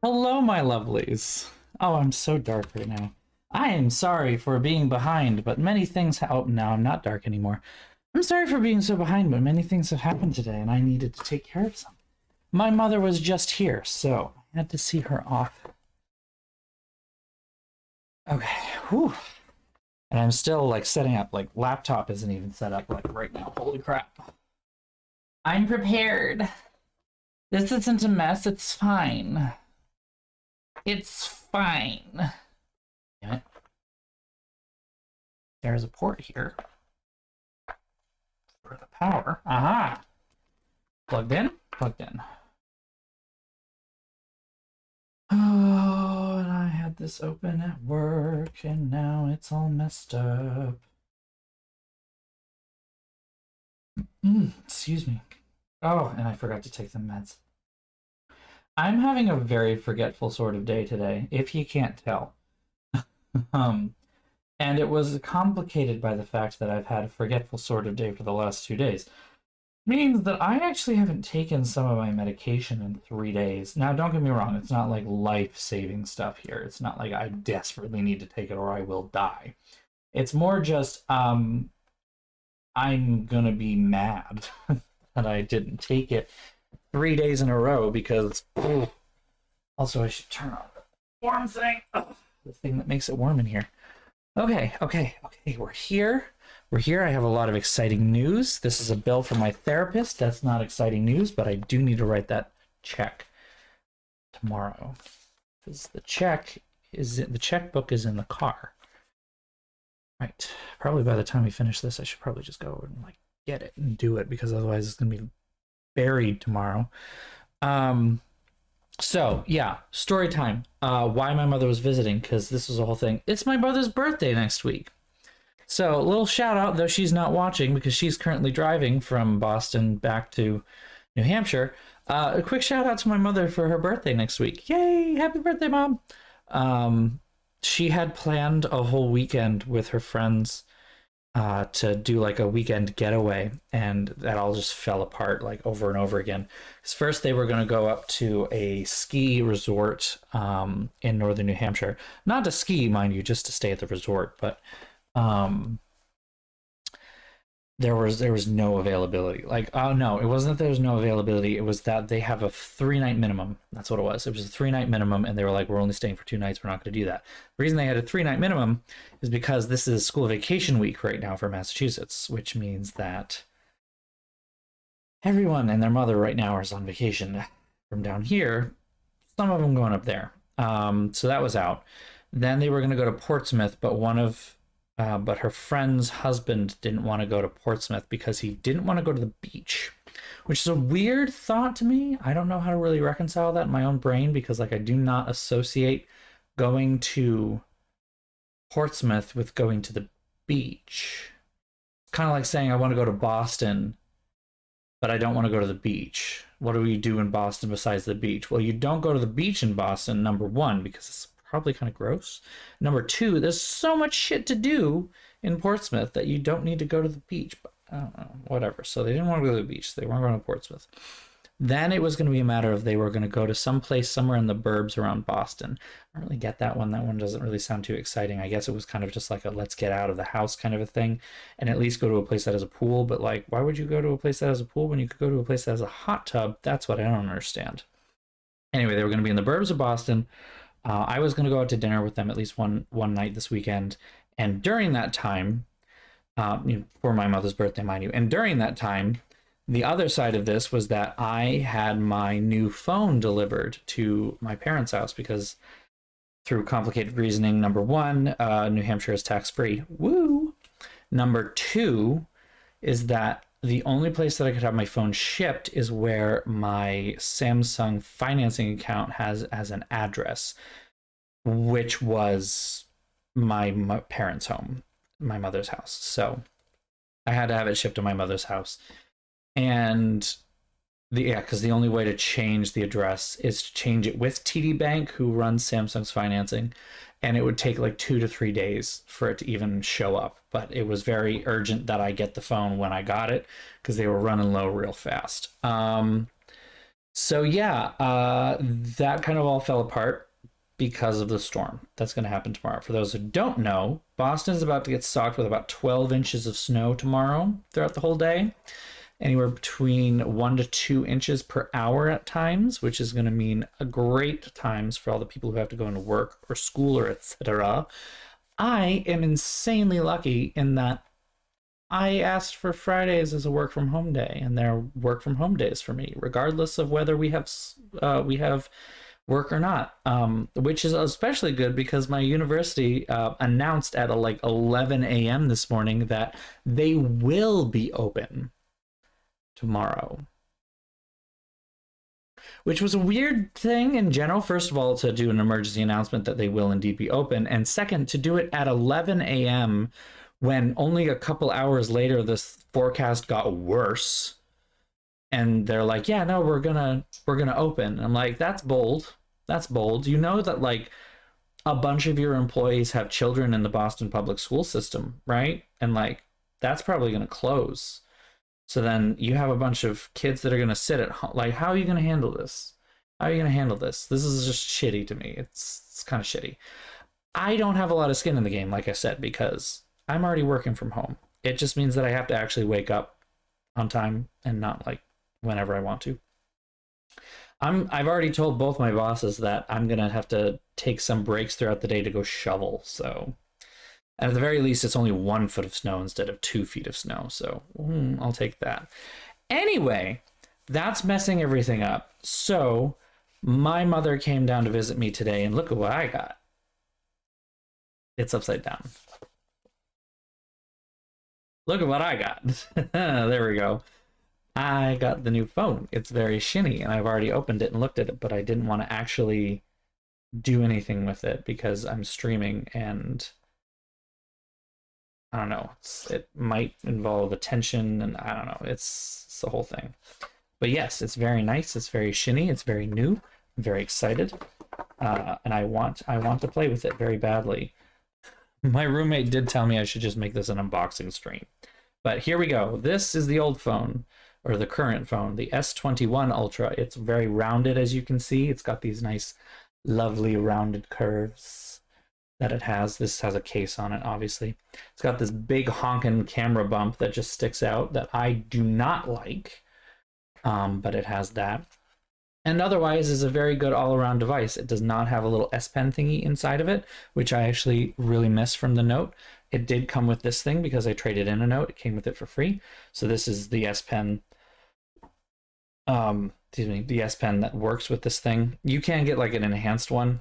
Hello, my lovelies. Oh, I'm so dark right now. I am sorry for being behind, but many things oh, no, I'm not dark anymore. I'm sorry for being so behind, but many things have happened today, and I needed to take care of some. My mother was just here, so I had to see her off. Okay, whew. And I'm still, like, setting up, like, laptop isn't even set up, like, right now. Holy crap. I'm prepared. This isn't a mess, it's fine. It's fine. Damn it. There's a port here for the power. Aha! Plugged in? Plugged in. Oh, and I had this open at work, and now it's all messed up. Excuse me. Oh, and I forgot to take the meds. I'm having a very forgetful sort of day today, if you can't tell. And it was complicated by the fact that I've had a forgetful sort of day for the last 2 days. Means that I actually haven't taken some of my medication in 3 days. Now, don't get me wrong, it's not like life-saving stuff here. It's not like I desperately need to take it or I will die. It's more just, I'm gonna be mad that I didn't take it 3 days in a row because... Also, I should turn on the warm thing. The thing that makes it warm in here. Okay, we're here. We're here. I have a lot of exciting news. This is a bill from my therapist. That's not exciting news, but I do need to write that check tomorrow. Because the checkbook is in the car. Right. Probably by the time we finish this, I should probably just go and like get it and do it because otherwise it's gonna be buried tomorrow. So yeah, story time. Why my mother was visiting, because this was the whole thing. It's my mother's birthday next week. So a little shout out, though she's not watching because she's currently driving from Boston back to New Hampshire. A quick shout out to my mother for her birthday next week. Yay! Happy birthday, Mom! She had planned a whole weekend with her friends to do like a weekend getaway, and that all just fell apart like over and over again. Because first they were going to go up to a ski resort in northern New Hampshire. Not to ski, mind you, just to stay at the resort, but there was no availability. Like, oh no, it wasn't that there was no availability. It was that they have a 3-night minimum. That's what it was. It was a 3-night minimum, and they were like, we're only staying for 2 nights. We're not going to do that. The reason they had a 3-night minimum is because this is school vacation week right now for Massachusetts, which means that everyone and their mother right now is on vacation from down here. Some of them going up there. So that was out. Then they were going to go to Portsmouth, but her friend's husband didn't want to go to Portsmouth because he didn't want to go to the beach, which is a weird thought to me. I don't know how to really reconcile that in my own brain because, like, I do not associate going to Portsmouth with going to the beach. It's kind of like saying I want to go to Boston, but I don't want to go to the beach. What do we do in Boston besides the beach? Well, you don't go to the beach in Boston, number one, because it's probably kind of gross. Number two, there's so much shit to do in Portsmouth that you don't need to go to the beach. But I don't know, whatever. So they didn't want to go to the beach. They weren't going to Portsmouth. Then it was going to be a matter of they were going to go to some place somewhere in the burbs around Boston. I don't really get that one. That one doesn't really sound too exciting. I guess it was kind of just like a let's get out of the house kind of a thing and at least go to a place that has a pool. But like, why would you go to a place that has a pool when you could go to a place that has a hot tub? That's what I don't understand. Anyway, they were going to be in the burbs of Boston. I was going to go out to dinner with them at least one night this weekend. And during that time, for my mother's birthday, mind you, and during that time, the other side of this was that I had my new phone delivered to my parents' house because through complicated reasoning, number one, New Hampshire is tax-free. Woo! Number two is that the only place that I could have my phone shipped is where my Samsung financing account has as an address, which was my parents' home, my mother's house. So I had to have it shipped to my mother's house. And because the only way to change the address is to change it with TD Bank, who runs Samsung's financing, and it would take like 2 to 3 days for it to even show up. But it was very urgent that I get the phone when I got it because they were running low real fast. So yeah, that kind of all fell apart because of the storm that's going to happen tomorrow. For those who don't know, Boston is about to get socked with about 12 inches of snow tomorrow throughout the whole day, anywhere between 1 to 2 inches per hour at times, which is going to mean a great times for all the people who have to go into work or school or etc. I am insanely lucky in that I asked for Fridays as a work from home day, and they're work from home days for me, regardless of whether we have work or not. Which is especially good because my university announced at like 11 a.m. this morning that they will be open tomorrow, which was a weird thing in general. First of all, to do an emergency announcement that they will indeed be open, and second, to do it at 11 a.m. when only a couple hours later this forecast got worse, and they're like, yeah, no, we're gonna open. I'm like, that's bold. That's bold. You know that like a bunch of your employees have children in the Boston public school system, right? And like that's probably going to close. So then you have a bunch of kids that are going to sit at home. Like, how are you going to handle this? How are you going to handle this? This is just shitty to me. It's kind of shitty. I don't have a lot of skin in the game, like I said, because I'm already working from home. It just means that I have to actually wake up on time and not like whenever I want to. I've already told both my bosses that I'm gonna have to take some breaks throughout the day to go shovel. So at the very least, it's only 1 foot of snow instead of 2 feet of snow. So I'll take that. Anyway, that's messing everything up. So my mother came down to visit me today, and look at what I got. It's upside down. Look at what I got. There we go. I got the new phone. It's very shiny, and I've already opened it and looked at it, but I didn't want to actually do anything with it because I'm streaming, and I don't know. It might involve attention, and I don't know. It's the whole thing. But yes, it's very nice. It's very shiny. It's very new. I'm very excited, and I want to play with it very badly. My roommate did tell me I should just make this an unboxing stream. But here we go. This is the old phone, or the current phone, the S21 Ultra. It's very rounded, as you can see. It's got these nice, lovely rounded curves that it has. This has a case on it, obviously. It's got this big honking camera bump that just sticks out that I do not like, but it has that. And otherwise is a very good all-around device. It does not have a little S Pen thingy inside of it, which I actually really miss from the Note. It did come with this thing because I traded in a Note. It came with it for free. So this is the S Pen, the S Pen that works with this thing. You can get like an enhanced one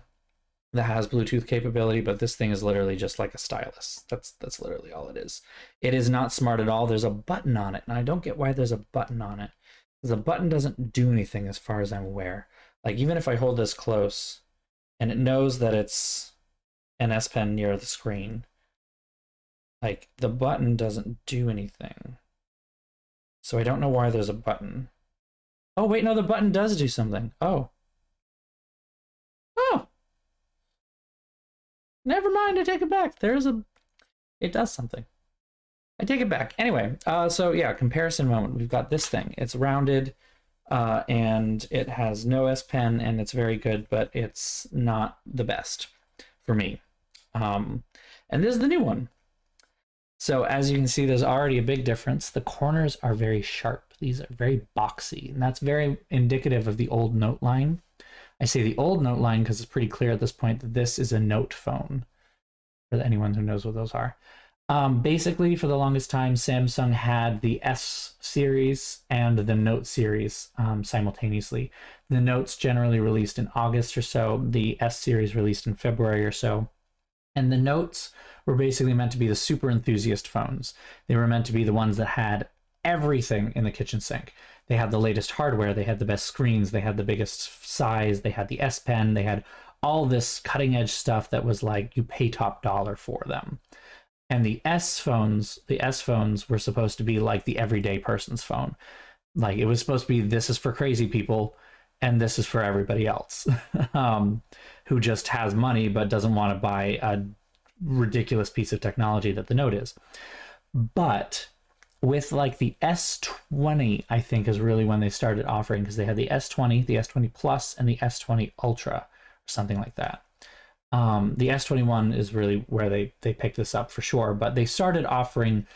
that has Bluetooth capability, but this thing is literally just like a stylus. That's literally all it is. It is not smart at all. There's a button on it, and I don't get why there's a button on it. The button doesn't do anything as far as I'm aware. Like, even if I hold this close and it knows that it's an S Pen near the screen, like, the button doesn't do anything. So I don't know why there's a button. Oh, wait, no, the button does do something. Oh. Oh. Never mind, I take it back. It does something. I take it back. Anyway, so yeah, comparison moment. We've got this thing. It's rounded, and it has no S Pen, and it's very good, but it's not the best for me. And this is the new one. So as you can see, there's already a big difference. The corners are very sharp. These are very boxy, and that's very indicative of the old Note line. I say the old Note line because it's pretty clear at this point that this is a Note phone, for anyone who knows what those are. Basically, for the longest time, Samsung had the S series and the Note series simultaneously. The Notes generally released in August or so, the S series released in February or so. And the Notes were basically meant to be the super enthusiast phones. They were meant to be the ones that had everything in the kitchen sink. They had the latest hardware, they had the best screens, they had the biggest size, they had the S Pen, they had all this cutting edge stuff that was like you pay top dollar for them. And the S phones were supposed to be like the everyday person's phone. Like, it was supposed to be, this is for crazy people and this is for everybody else who just has money but doesn't want to buy a ridiculous piece of technology that the Note is. But with like the S20, I think is really when they started offering, because they had the S20, the S20 Plus, and the S20 Ultra, or something like that. The S21 is really where they picked this up for sure, but they started offering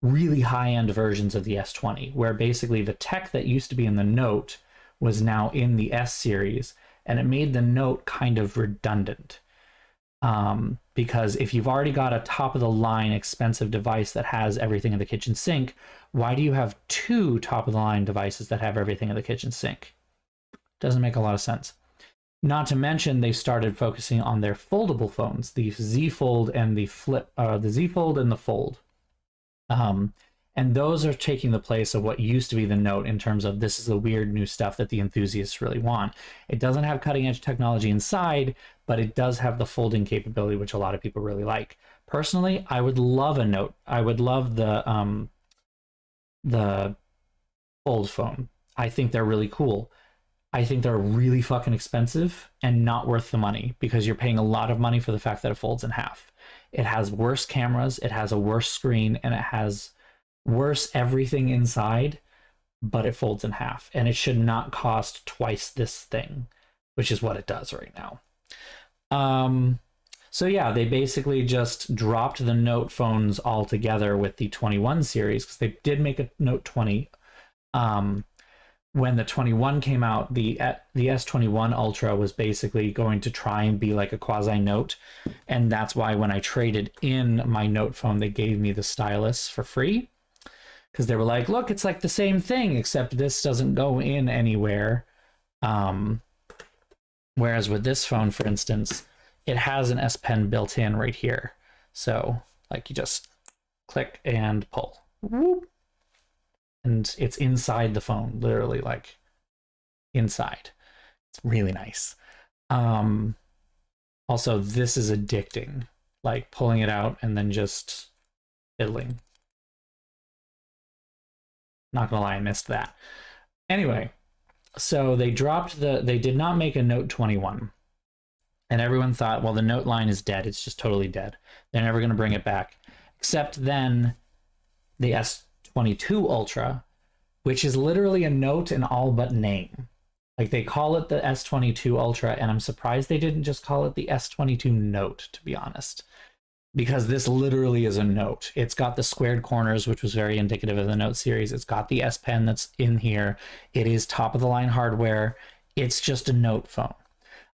really high-end versions of the S20, where basically the tech that used to be in the Note was now in the S series, and it made the Note kind of redundant. Because if you've already got a top-of-the-line expensive device that has everything in the kitchen sink, why do you have two top-of-the-line devices that have everything in the kitchen sink? Doesn't make a lot of sense. Not to mention, they started focusing on their foldable phones, the Z Fold and the Z Fold and the Fold. And those are taking the place of what used to be the Note in terms of this is the weird new stuff that the enthusiasts really want. It doesn't have cutting edge technology inside, but it does have the folding capability, which a lot of people really like. Personally, I would love a Note. I would love the Fold phone. I think they're really cool. I think they're really fucking expensive and not worth the money, because you're paying a lot of money for the fact that it folds in half. It has worse cameras, it has a worse screen, and it has worse everything inside, but it folds in half, and it should not cost twice this thing, which is what it does right now. So yeah, they basically just dropped the Note phones altogether with the 21 series, because they did make a Note 20. When the 21 came out, the S21 Ultra was basically going to try and be like a quasi Note, and that's why when I traded in my Note phone, they gave me the stylus for free, because they were like, look, it's like the same thing, except this doesn't go in anywhere. Whereas with this phone, for instance, it has an S Pen built in right here. So like you just click and pull. Whoop. And it's inside the phone, literally like inside. It's really nice. Also, this is addicting, like pulling it out and then just fiddling. Not gonna lie, I missed that. Anyway, so they did not make a Note 21. And everyone thought, well, the Note line is dead. It's just totally dead. They're never gonna bring it back. Except then the S22 Ultra, which is literally a Note in all but name. Like, they call it the S22 Ultra, and I'm surprised they didn't just call it the S22 Note, to be honest. Because this literally is a Note. It's got the squared corners, which was very indicative of the Note series. It's got the S Pen that's in here. It is top-of-the-line hardware. It's just a Note phone.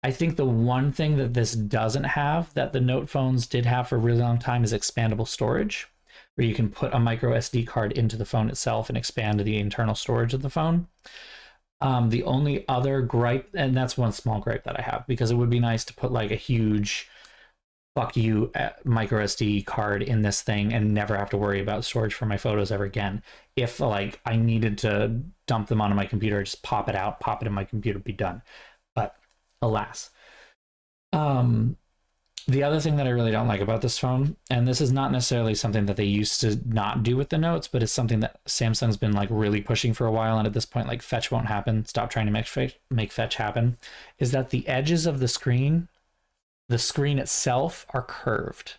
I think the one thing that this doesn't have that the Note phones did have for a really long time is expandable storage, where you can put a micro SD card into the phone itself and expand the internal storage of the phone. The only other gripe, and that's one small gripe that I have, because it would be nice to put like a huge fuck you micro SD card in this thing and never have to worry about storage for my photos ever again. If like I needed to dump them onto my computer, just pop it out, pop it in my computer, be done. But alas. The other thing that I really don't like about this phone, and this is not necessarily something that they used to not do with the Notes, but it's something that Samsung's been like really pushing for a while, and at this point, like fetch won't happen. Stop trying to make fetch happen. Is that the edges of the screen itself are curved,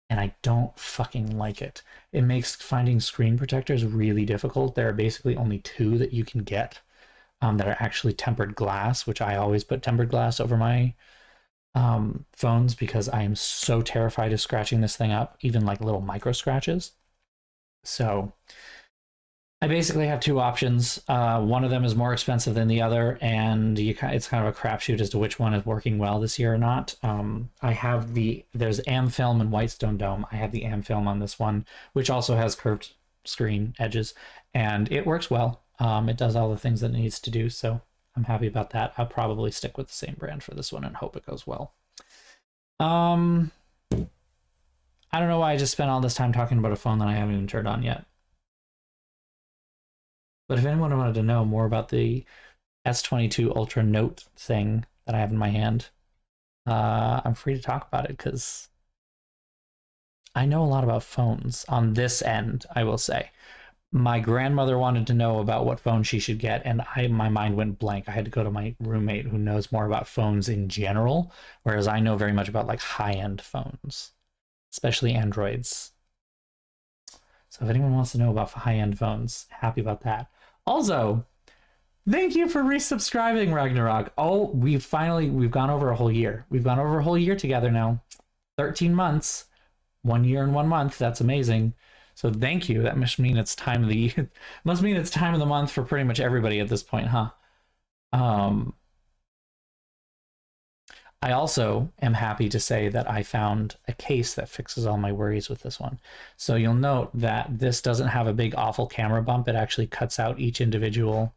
and I don't fucking like it. It makes finding screen protectors really difficult. There are basically only two that you can get that are actually tempered glass, which I always put tempered glass over my phones, because I am so terrified of scratching this thing up, even like little micro scratches. So I basically have two options. One of them is more expensive than the other, and it's kind of a crapshoot as to which one is working well this year or not. I have there's Amfilm and Whitestone Dome. I have the Amfilm on this one, which also has curved screen edges, and it works well. It does all the things that it needs to do, so I'm happy about that. I'll probably stick with the same brand for this one and hope it goes well. I don't know why I just spent all this time talking about a phone that I haven't even turned on yet. But if anyone wanted to know more about the S22 Ultra Note thing that I have in my hand, I'm free to talk about it, because I know a lot about phones on this end, I will say. My grandmother wanted to know about what phone she should get, and my mind went blank. I had to go to my roommate who knows more about phones in general, whereas I know very much about like high-end phones, especially Androids. So if anyone wants to know about high-end phones, happy about that. Also, thank you for resubscribing, Ragnarok. Oh, we've gone over a whole year. We've gone over a whole year together now. 13 months, 1 year and 1 month. That's amazing. So thank you. That must mean it's time of the must mean it's time of the month for pretty much everybody at this point, huh? I also am happy to say that I found a case that fixes all my worries with this one. So you'll note that this doesn't have a big awful camera bump. It actually cuts out each individual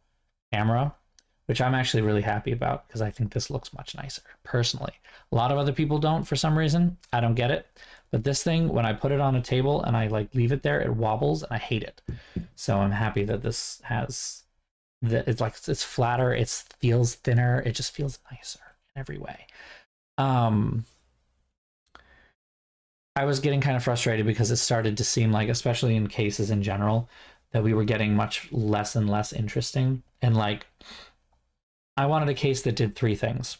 camera, which I'm actually really happy about because I think this looks much nicer personally. A lot of other people don't for some reason. I don't get it. But this thing, when I put it on a table and I like leave it there, it wobbles and I hate it. So I'm happy that this has it's flatter, it feels thinner, it just feels nicer in every way. I was getting kind of frustrated because it started to seem like, especially in cases in general, that we were getting much less and less interesting. And like, I wanted a case that did 3 things.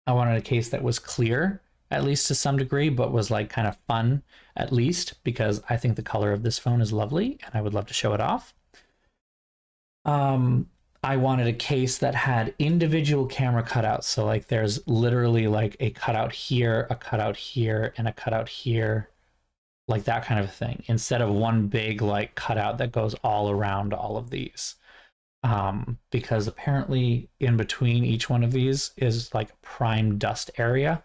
I wanted a case that was clear, at least to some degree, but was like kind of fun, at least, because I think the color of this phone is lovely and I would love to show it off. I wanted a case that had individual camera cutouts. So like there's literally like a cutout here, a cutout here, and a cutout here, like that kind of thing, instead of one big like cutout that goes all around all of these. Because apparently in between each one of these is like a prime dust area.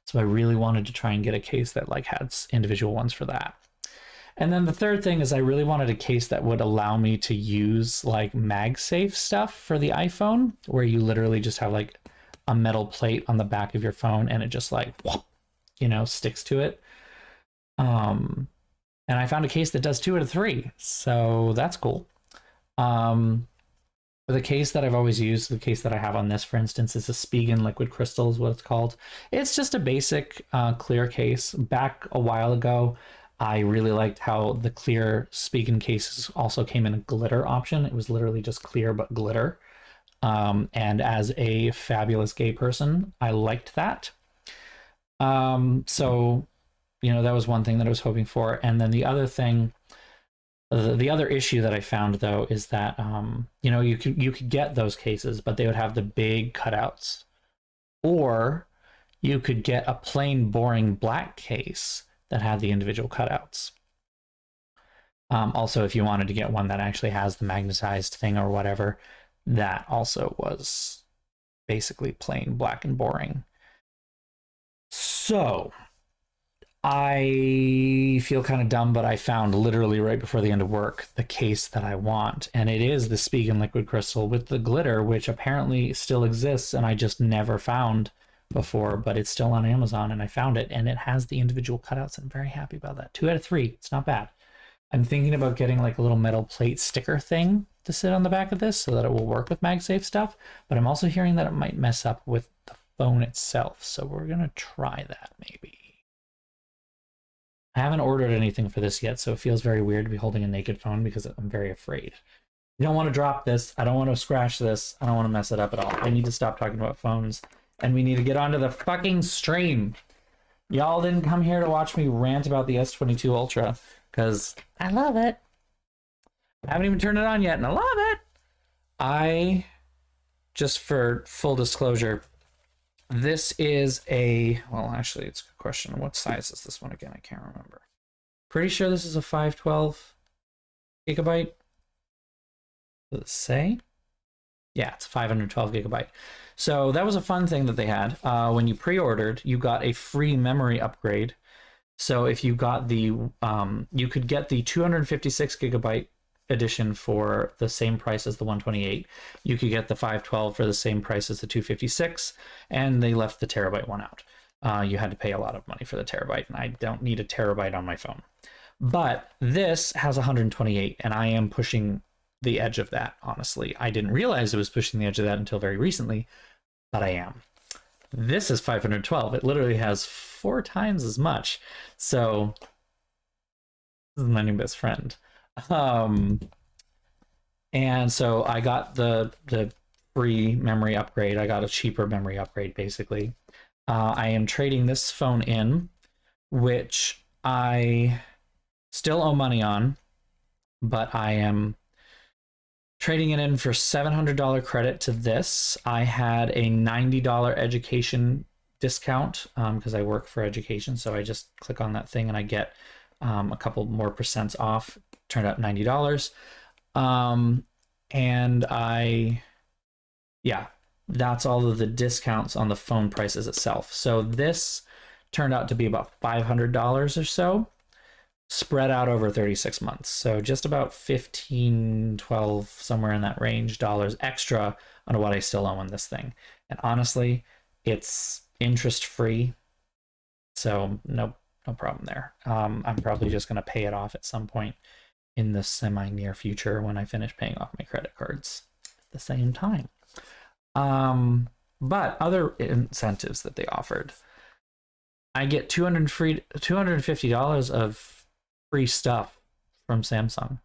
So I really wanted to try and get a case that like had individual ones for that. And then the third thing is I really wanted a case that would allow me to use like MagSafe stuff for the iPhone, where you literally just have like a metal plate on the back of your phone and it just like, you know, sticks to it. And I found a case that does 2 out of 3. So that's cool. The case that I've always used, the case that I have on this, for instance, is a Spigen liquid crystal is what it's called. It's just a basic clear case. Back a while ago, I really liked how the clear Spigen cases also came in a glitter option. It was literally just clear but glitter. And as a fabulous gay person, I liked that. So, you know, that was one thing that I was hoping for. And then the other thing, the other issue that I found though is that you know, you could get those cases, but they would have the big cutouts, or you could get a plain boring black case that had the individual cutouts. Also, if you wanted to get one that actually has the magnetized thing or whatever, that also was basically plain black and boring. So I feel kind of dumb, but I found literally right before the end of work the case that I want, and it is the Spigen liquid crystal with the glitter, which apparently still exists and I just never found before, but it's still on Amazon and I found it, and it has the individual cutouts. I'm very happy about that. 2 out of 3, it's not bad. I'm thinking about getting like a little metal plate sticker thing to sit on the back of this so that it will work with MagSafe stuff, but I'm also hearing that it might mess up with the phone itself, so we're gonna try that maybe. I haven't ordered anything for this yet, so it feels very weird to be holding a naked phone because I'm very afraid. I don't want to drop this. I don't want to scratch this. I don't want to mess it up at all. I need to stop talking about phones, and we need to get onto the fucking stream. Y'all didn't come here to watch me rant about the S22 Ultra, because I love it. I haven't even turned it on yet, and I love it. I, just for full disclosure, this is a, well, actually, it's a good question. What size is this one again? I can't remember. Pretty sure this is a 512 gigabyte. Does it say? Yeah, it's 512 gigabyte. So that was a fun thing that they had. When you pre-ordered, you got a free memory upgrade. So if you got the, you could get the 256 gigabyte edition for the same price as the 128. You could get the 512 for the same price as the 256, and they left the terabyte one out. You had to pay a lot of money for the terabyte, and I don't need a terabyte on my phone. But this has 128, and I am pushing the edge of that, honestly. I didn't realize it was pushing the edge of that until very recently, but I am. This is 512. It literally has 4 times as much. So this is my new best friend. And so I got the free memory upgrade. I got a cheaper memory upgrade, basically. I am trading this phone in, which I still owe money on, but I am trading it in for $700 credit to this. I had a $90 education discount because I work for education. So I just click on that thing and I get a couple more percents off. Turned out $90. And yeah, that's all of the discounts on the phone prices itself. So this turned out to be about $500 or so, spread out over 36 months. So just about 15, 12, somewhere in that range, dollars extra on what I still owe on this thing. And honestly, it's interest free. So no problem there. I'm probably just going to pay it off at some point in the semi near future when I finish paying off my credit cards at the same time. But other incentives that they offered, I get $250 of free stuff from Samsung.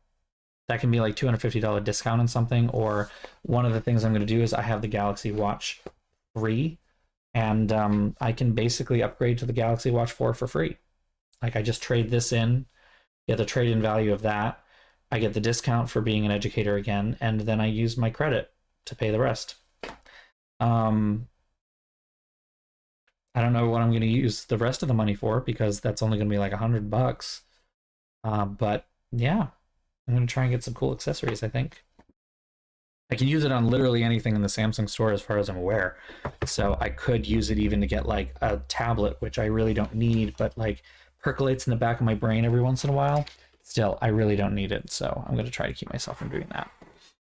That can be like $250 discount on something, or one of the things I'm going to do is I have the Galaxy Watch 3, and I can basically upgrade to the Galaxy Watch 4 for free. Like I just trade this in, get the trade-in value of that, I get the discount for being an educator again, and then I use my credit to pay the rest. I don't know what I'm going to use the rest of the money for, because that's only going to be like $100. But yeah, I'm going to try and get some cool accessories, I think. I can use it on literally anything in the Samsung store as far as I'm aware. So I could use it even to get like a tablet, which I really don't need, but like percolates in the back of my brain every once in a while. Still, I really don't need it. So I'm going to try to keep myself from doing that.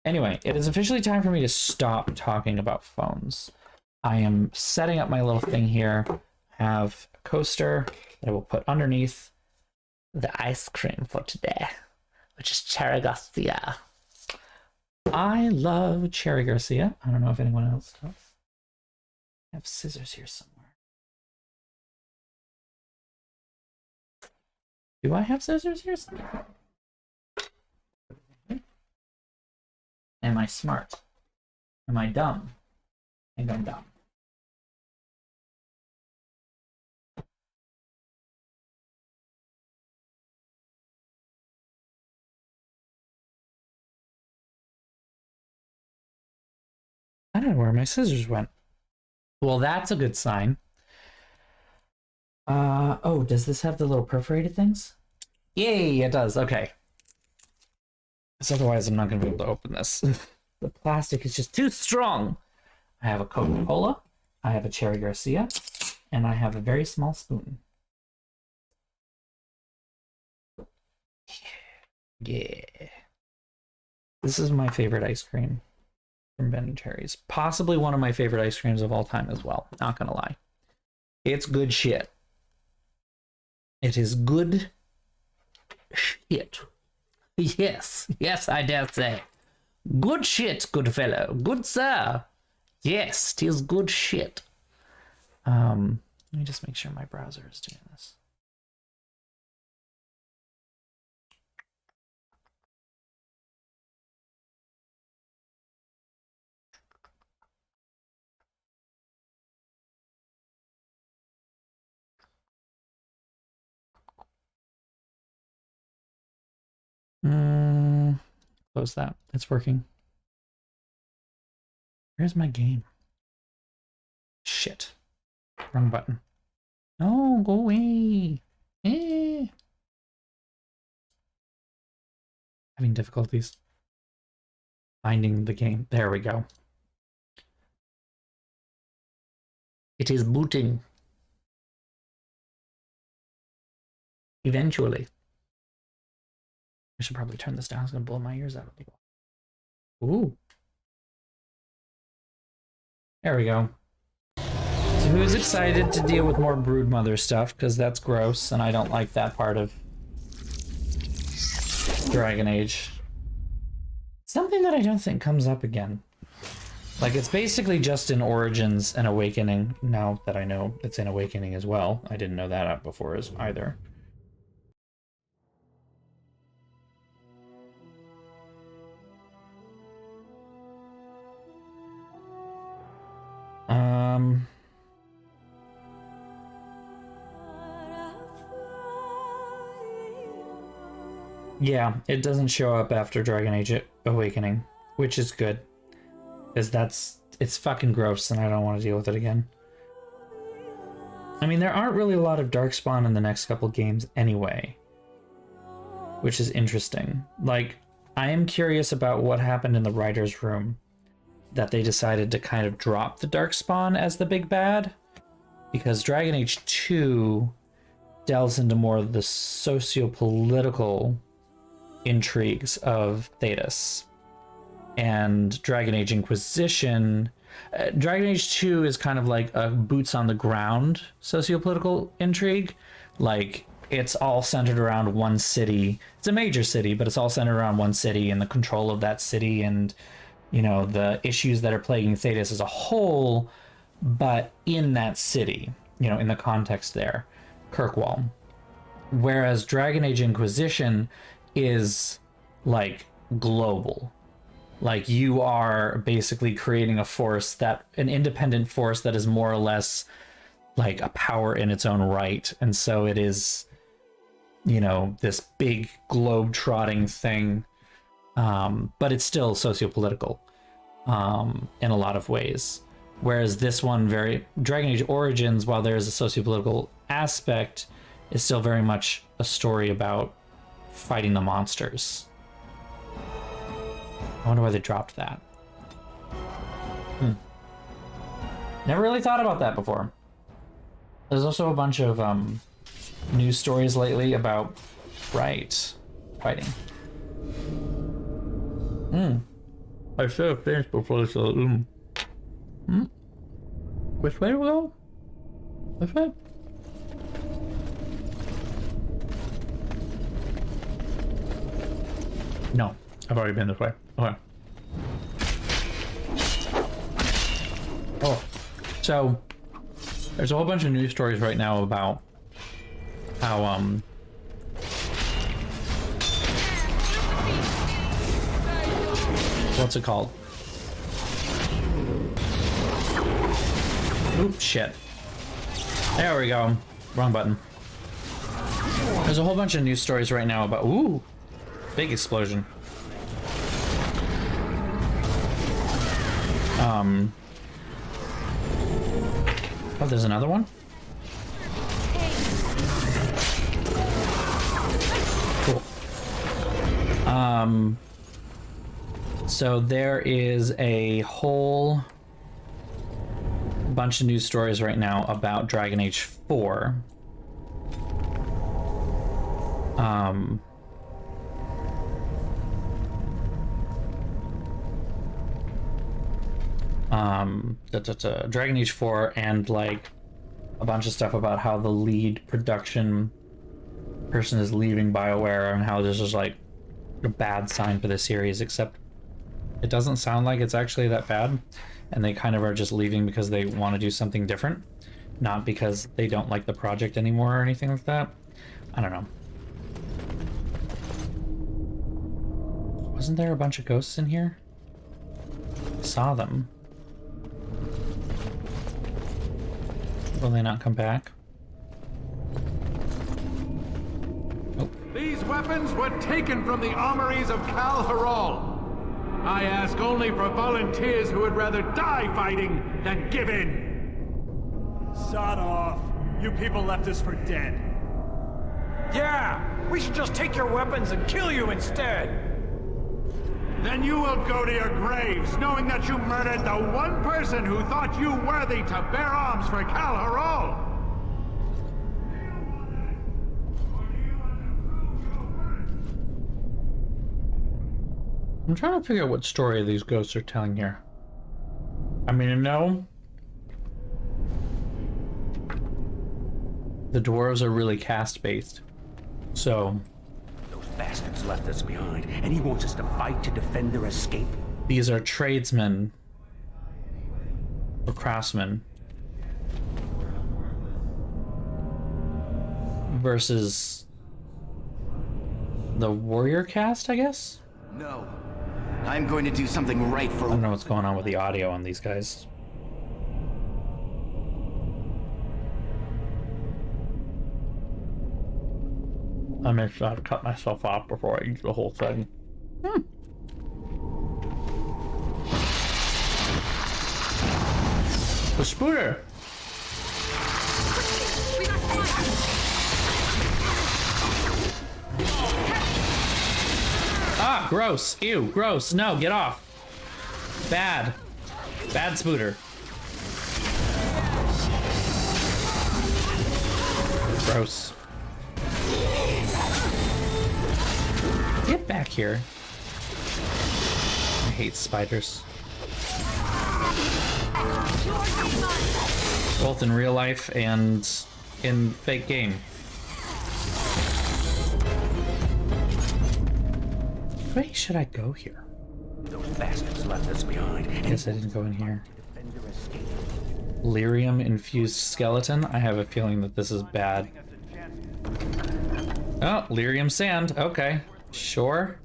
Anyway, it is officially time for me to stop talking about phones. I am setting up my little thing here. I have a coaster that I will put underneath the ice cream for today, which is Cherry Garcia. I love Cherry Garcia. I don't know if anyone else does. I have scissors here somewhere. Do I have scissors here somewhere? Am I smart? Am I dumb? I think I'm dumb. I don't know where my scissors went. Well, that's a good sign. Oh, does this have the little perforated things? Yay, it does. Okay. Because otherwise I'm not going to be able to open this. The plastic is just too strong. I have a Coca-Cola, I have a Cherry Garcia, and I have a very small spoon. Yeah. This is my favorite ice cream from Ben & Jerry's. Possibly one of my favorite ice creams of all time as well. Not gonna lie. It's good shit. It is good shit. Yes, I dare say. Good shit, good fellow. Good sir. Yes, 'tis good shit. Let me just make sure my browser is doing this. Close that. It's working. Where's my game? Shit. Wrong button. No, go away. Having difficulties finding the game. There we go. It is booting. Eventually. I should probably turn this down. It's going to blow my ears out a little. Ooh. There we go. So who's excited to deal with more Broodmother stuff? Because that's gross, and I don't like that part of Dragon Age. Something that I don't think comes up again. Like, it's basically just in Origins and Awakening, now that I know it's in Awakening as well. I didn't know that up before as either. Yeah, it doesn't show up after Dragon Age Awakening, which is good. Because it's fucking gross and I don't want to deal with it again. I mean, there aren't really a lot of Darkspawn in the next couple games anyway, which is interesting. Like, I am curious about what happened in the writer's room that they decided to kind of drop the Darkspawn as the big bad, because Dragon Age 2 delves into more of the socio-political intrigues of Thetis. And Dragon Age Inquisition... Dragon Age 2 is kind of like a boots-on-the-ground socio-political intrigue. Like, it's all centered around one city. It's a major city, but it's all centered around one city and the control of that city and, you know, the issues that are plaguing Thetis as a whole, but in that city, you know, in the context there. Kirkwall. Whereas Dragon Age Inquisition is, like, global. Like, you are basically creating an independent force that is more or less like a power in its own right. And so it is, you know, this big globe-trotting thing. But it's still sociopolitical in a lot of ways. Whereas this one, Dragon Age Origins, while there is a sociopolitical aspect, is still very much a story about fighting the monsters. I wonder why they dropped that. Never really thought about that before. There's also a bunch of news stories lately about fighting. I should have finished before this. Which way do we go? Which way? No, I've already been this way. Okay. Oh, so there's a whole bunch of news stories right now about how what's it called? Oops, shit. There we go. Wrong button. There's a whole bunch of news stories right now about big explosion. Oh, there's another one? Cool. So there is a whole bunch of news stories right now about Dragon Age 4. Dragon Age 4 and like a bunch of stuff about how the lead production person is leaving BioWare and how this is like a bad sign for the series, except it doesn't sound like it's actually that bad, and they kind of are just leaving because they want to do something different, not because they don't like the project anymore or anything like that. I don't know. Wasn't there a bunch of ghosts in here? I saw them. Will they not come back? Nope. These weapons were taken from the armories of Kal Haral. I ask only for volunteers who would rather die fighting than give in. Sod off. You people left us for dead. Yeah, we should just take your weapons and kill you instead. Then you will go to your graves, knowing that you murdered the one person who thought you worthy to bear arms for Kal Haral! I'm trying to figure out what story these ghosts are telling here. I mean, I know the dwarves are really caste-based, so Bastards left us behind, and he wants us to fight to defend their escape. these are tradesmen or craftsmen versus the warrior caste, I guess? No. I'm going to do something right for... I don't know what's going on with the audio on these guys. I may try to cut myself off before I eat the whole thing. The spooter! Ah, gross. Ew, gross. No, get off. Bad. Bad spooter. Gross. Get back here. I hate spiders. Both in real life and in fake game. Why should I go here? Those bastards left us behind. I guess I didn't go in here. Lyrium infused skeleton. I have a feeling that this is bad. Oh, lyrium sand. Okay, sure.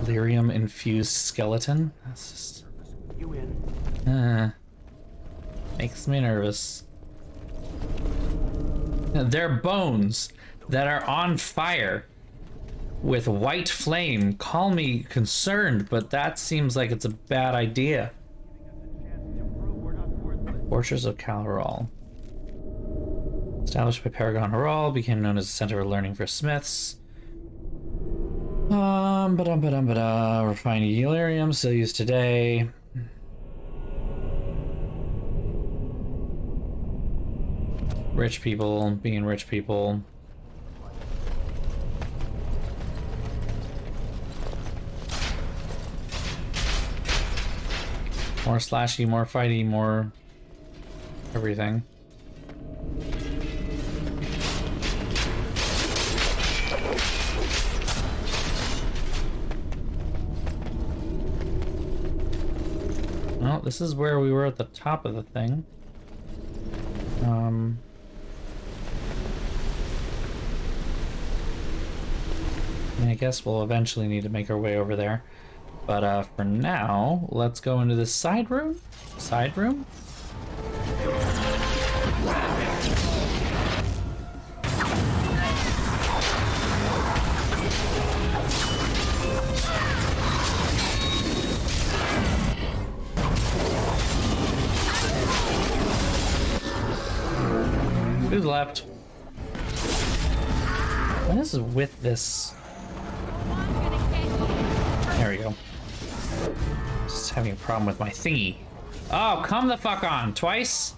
Lyrium infused skeleton. That's just makes me nervous. They're bones that are on fire with white flame. Call me concerned, but that seems like it's a bad idea. Fortress of Calharol. Established by Paragon Harral, became known as a center of learning for smiths. Refined Elerium, still used today. Rich people being rich people. More slashy, more fighty, more everything. Well, this is where we were at the top of the thing. I guess we'll eventually need to make our way over there. But for now, let's go into this side room. Side room? Who's left? What is with this? There we go. Just having a problem with my thingy. Oh, come the fuck on! Twice?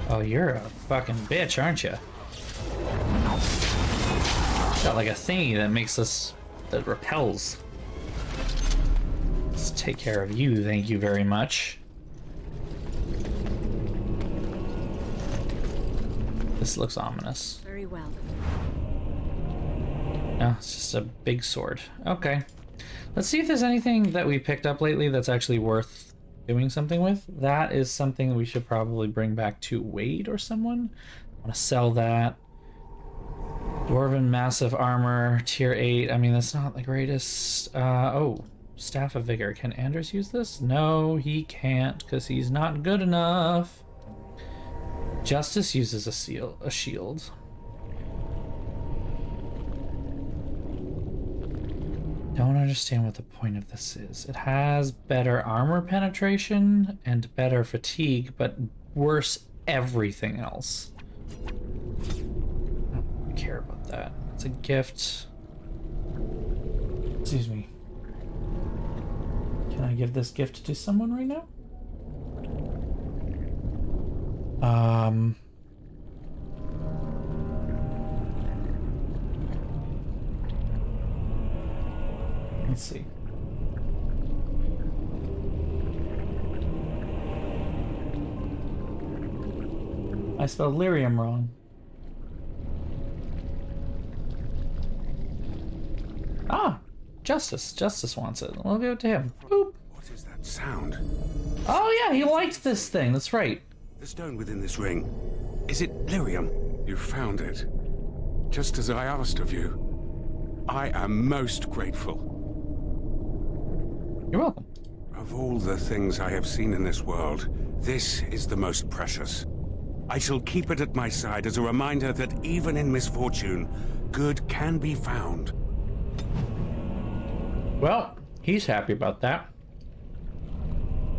Oh, you're a fucking bitch, aren't you? Got like a thingy that makes us... that repels. Let's take care of you, thank you very much. This looks ominous. Very well. No, it's just a big sword. Okay. Let's see if there's anything that we picked up lately that's actually worth doing something with. That is something we should probably bring back to Wade or someone. I want to sell that. Dwarven massive armor, tier 8. I mean, that's not the greatest. Oh, Staff of Vigor. Can Anders use this? No, he can't because he's not good enough. Justice uses a shield. Don't understand what the point of this is. It has better armor penetration and better fatigue, but worse everything else. I don't really care about that. It's a gift. Excuse me. Can I give this gift to someone right now? Let's see. I spelled lyrium wrong. Ah, Justice. Justice wants it. We'll give it to him. Boop. What is that sound? Oh yeah, he liked this thing. That's right. The stone within this ring. Is it lyrium? You found it. Just as I asked of you. I am most grateful. You're welcome. Of all the things I have seen in this world, this is the most precious. I shall keep it at my side as a reminder that even in misfortune, good can be found. Well, he's happy about that.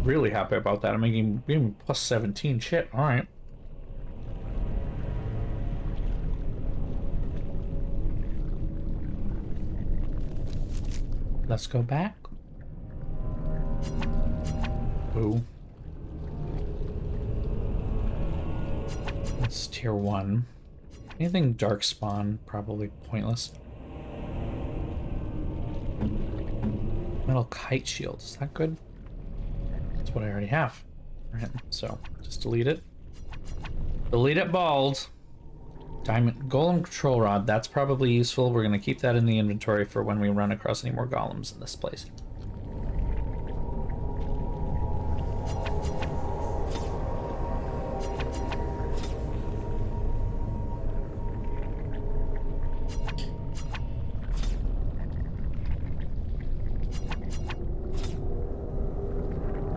Really happy about that. I'm making him plus 17. Shit, alright. Let's go back. Ooh. That's tier 1. Anything dark spawn, probably pointless. Metal kite shield, is that good? That's what I already have. Alright, so just delete it. Delete it, bald. Diamond golem control rod, that's probably useful. We're gonna keep that in the inventory for when we run across any more golems in this place.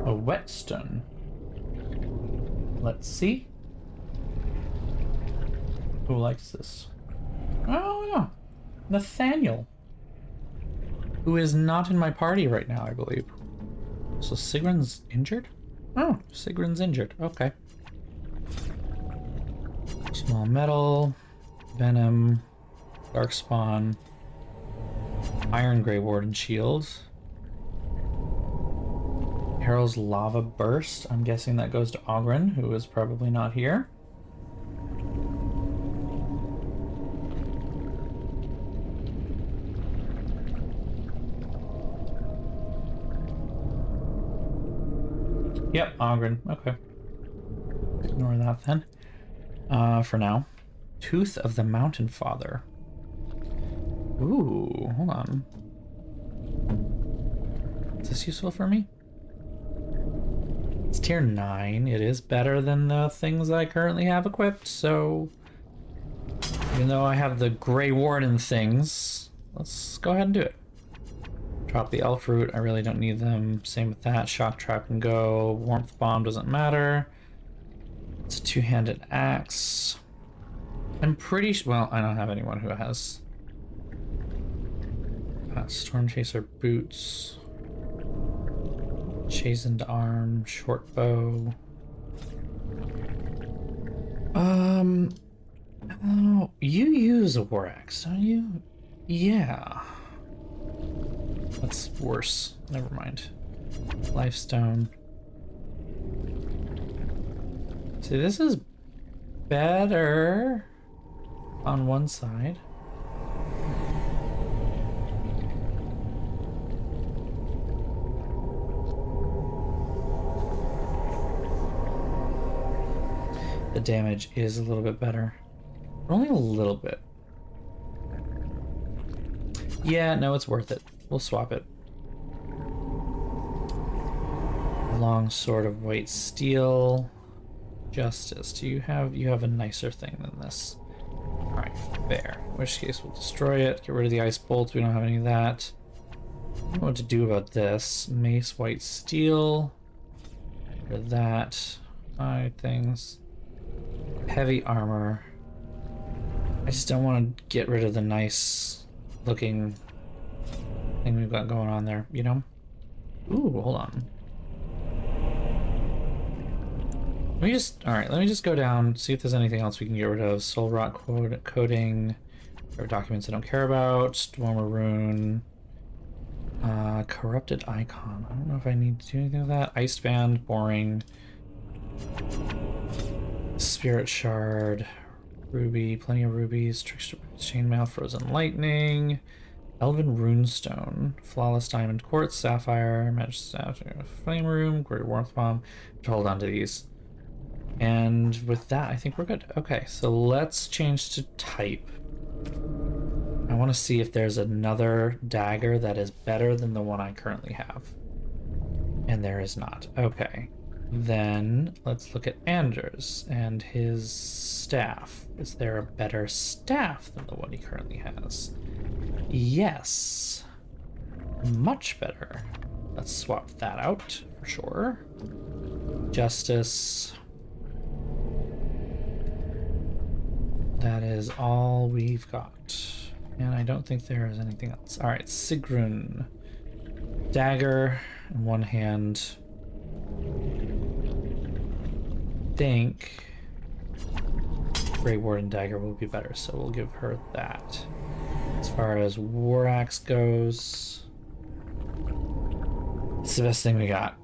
A whetstone. Let's see. Who likes this? Oh, yeah. Nathaniel. Who is not in my party right now, I believe. So Sigrun's injured? Oh, Sigrun's injured. Okay. Small metal. Venom. Darkspawn. Iron Grey Warden Shield. Harrow's Lava Burst. I'm guessing that goes to Ogren, who is probably not here. Yep, Ogren. Okay. Ignore that then. For now. Tooth of the Mountain Father. Ooh, hold on. Is this useful for me? It's tier 9. It is better than the things I currently have equipped, so even though I have the Grey Warden things, let's go ahead and do it. Drop the elf root, I really don't need them. Same with that. Shock trap can go. Warmth bomb doesn't matter. It's a two-handed axe. I'm pretty sure, well, I don't have anyone who has Storm Chaser boots. Chastened arm, short bow. Oh, you use a war axe, don't you? Yeah. That's worse. Never mind. Lifestone. See, this is better on one side. The damage is a little bit better. Only a little bit. Yeah, no, it's worth it. We'll swap it. Long sword of white steel. Justice. Do you have a nicer thing than this? Alright, fair. In which case we'll destroy it. Get rid of the ice bolts. We don't have any of that. I don't know what to do about this. Mace white steel. Get rid of that. Alright, things. Heavy armor. I just don't want to get rid of the nice looking thing we've got going on there, you know? Ooh, hold on. Let me just go down, see if there's anything else we can get rid of. Soul rot coding, or documents I don't care about. Dwarmer rune. Corrupted icon. I don't know if I need to do anything with that. Ice band, boring. Spirit shard, ruby, plenty of rubies, trickster chainmail, frozen lightning, elven runestone, flawless diamond quartz, sapphire, magic staff, flame room, great warmth bomb. Hold on to these, and with that, I think we're good. Okay, so let's change to type. I want to see if there's another dagger that is better than the one I currently have, and there is not. Okay. Then let's look at Anders and his staff. Is there a better staff than the one he currently has? Yes. Much better. Let's swap that out for sure. Justice. That is all we've got. And I don't think there is anything else. Alright, Sigrun. Dagger in one hand. Think Grey Warden dagger will be better, so we'll give her that. As far as War Axe goes, it's the best thing we got.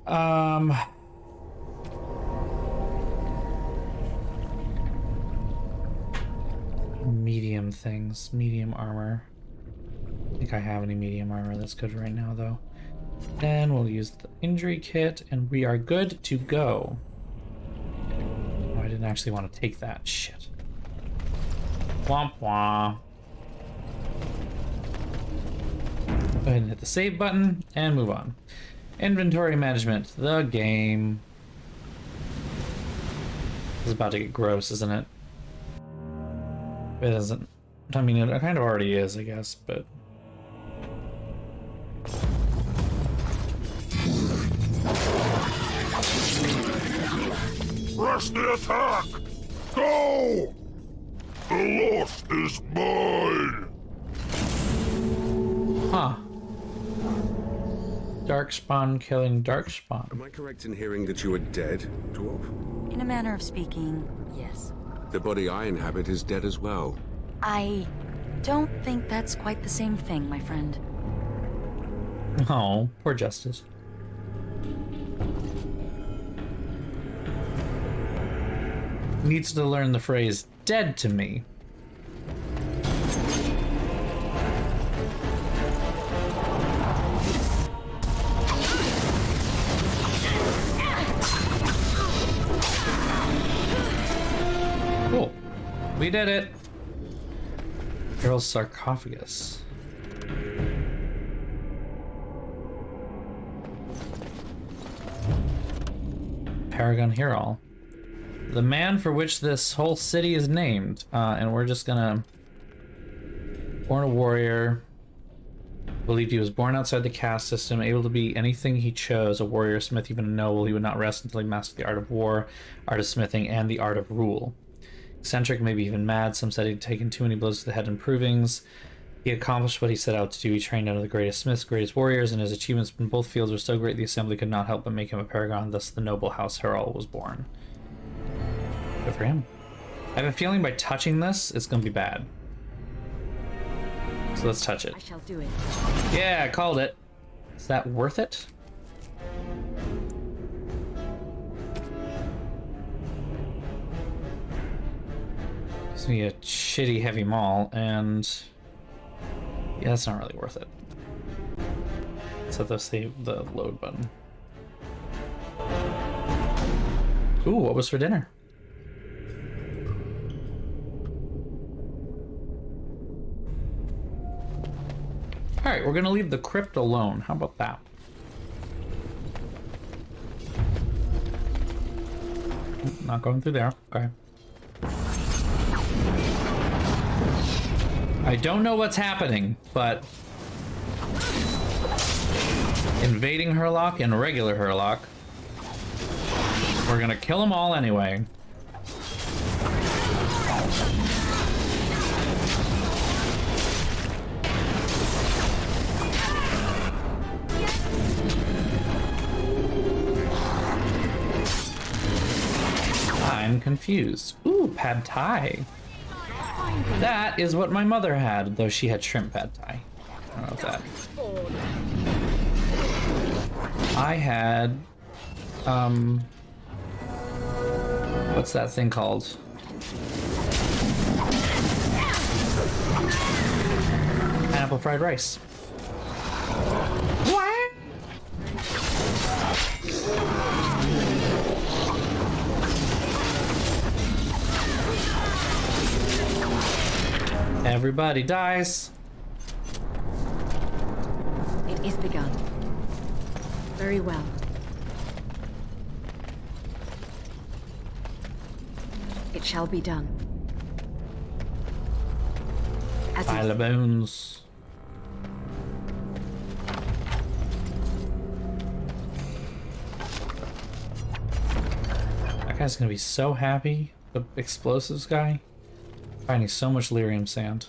Medium things, medium armor. I don't think I have any medium armor that's good right now, though. Then we'll use the injury kit, and we are good to go. Oh, I didn't actually want to take that. Shit. Womp womp. Go ahead and hit the save button and move on. Inventory management, the game. This is about to get gross, isn't it? It isn't. I mean, it kind of already is, I guess, but... Press the attack! Go! The loss is mine! Huh. Darkspawn killing Darkspawn. Am I correct in hearing that you are dead, dwarf? In a manner of speaking, yes. The body I inhabit is dead as well. I don't think that's quite the same thing, my friend. Oh, poor Justice. Needs to learn the phrase dead to me. Cool. We did it. Girl's sarcophagus. Paragon Herald. The man for which this whole city is named. And we're just gonna... Born a warrior. Believed he was born outside the caste system, able to be anything he chose, a warrior, smith, even a noble. He would not rest until he mastered the art of war, art of smithing, and the art of rule. Eccentric, maybe even mad. Some said he'd taken too many blows to the head in provings. He accomplished what he set out to do. He trained under the greatest smiths, greatest warriors, and his achievements in both fields were so great the assembly could not help but make him a paragon. Thus the noble house Herald was born. Good for him. I have a feeling by touching this, it's gonna be bad. So let's touch it. I shall do it. Yeah, I called it. Is that worth it? Gives me a shitty heavy maul, and yeah, that's not really worth it. So let's see the load button. Ooh, what was for dinner? Alright, we're gonna leave the crypt alone. How about that? Not going through there. Okay. I don't know what's happening, but invading Herlock and regular Herlock, we're gonna kill them all anyway. I'm confused. Ooh, pad thai. That is what my mother had, though she had shrimp pad thai. I don't know if that. I had, what's that thing called? Pineapple fried rice. What? Everybody dies. It is begun. Very well. It shall be done. As Pile of bones. That guy's gonna be so happy. The explosives guy. Finding so much lyrium sand.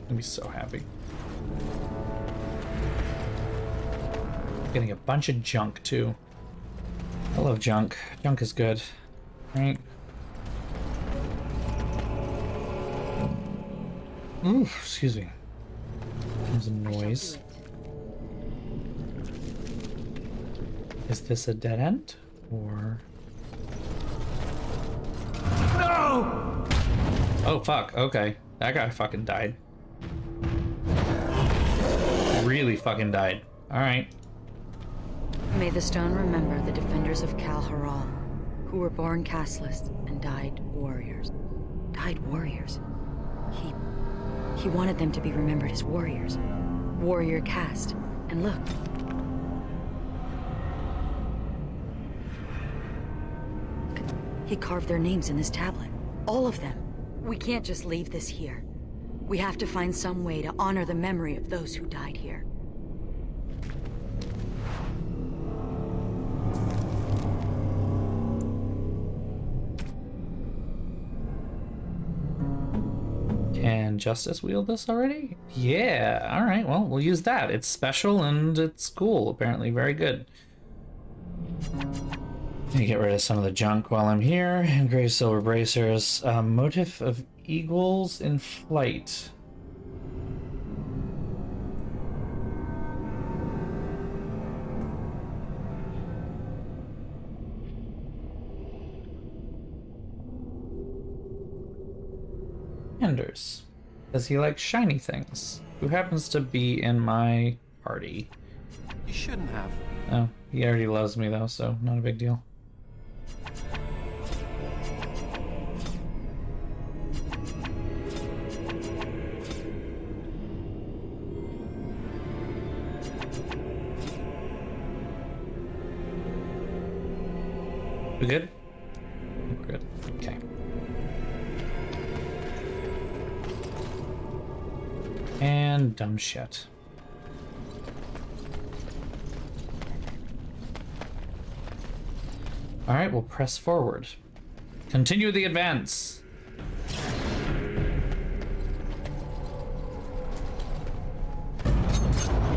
I'd be so happy. Getting a bunch of junk too. I love junk. Junk is good, right? Ooh, excuse me. There's a noise. Is this a dead end? Or... No! Oh, fuck. Okay. That guy fucking died. Really fucking died. Alright. May the stone remember the defenders of Kal Haral, who were born casteless and died warriors. Died warriors. He wanted them to be remembered as warriors. Warrior caste. And look. He carved their names in this tablet. All of them. We can't just leave this here. We have to find some way to honor the memory of those who died here. Can Justice wield this already? Yeah, alright, well, we'll use that. It's special and it's cool, apparently. Very good. Let me get rid of some of the junk while I'm here. Engraved silver bracers. Motif of eagles in flight. Anders. Does he like shiny things? Who happens to be in my party? You shouldn't have. Oh, he already loves me though, so not a big deal. We good? We're good. Okay. And dumb shit. Alright, we'll press forward. Continue the advance.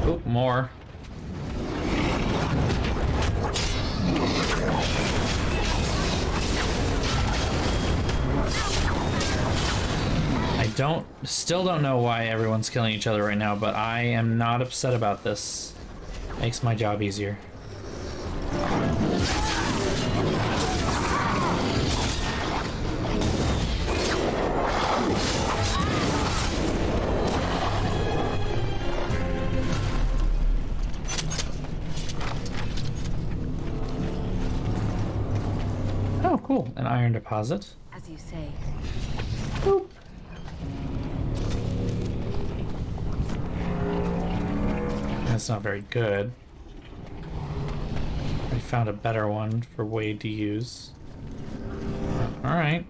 Oh, more. Still don't know why everyone's killing each other right now, but I am not upset about this. Makes my job easier. Oh, cool. An iron deposit. As you say. Boop. That's not very good. I found a better one for Wade to use. Alright.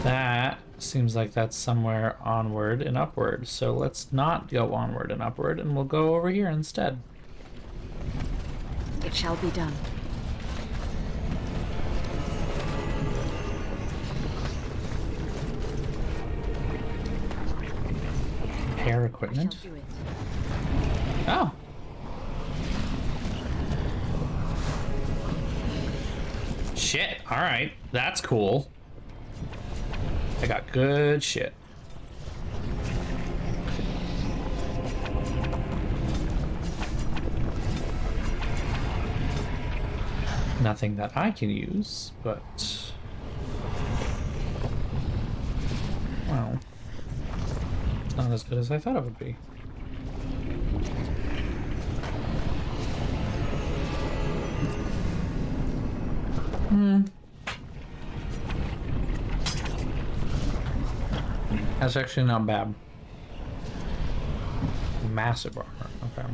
That seems like that's somewhere onward and upward. So let's not go onward and upward, and we'll go over here instead. It shall be done. Repair equipment. Shall do it. Oh. Shit. All right. That's cool. I got good shit. Nothing that I can use, but... Well... It's not as good as I thought it would be. That's actually not bad. Massive armor, okay.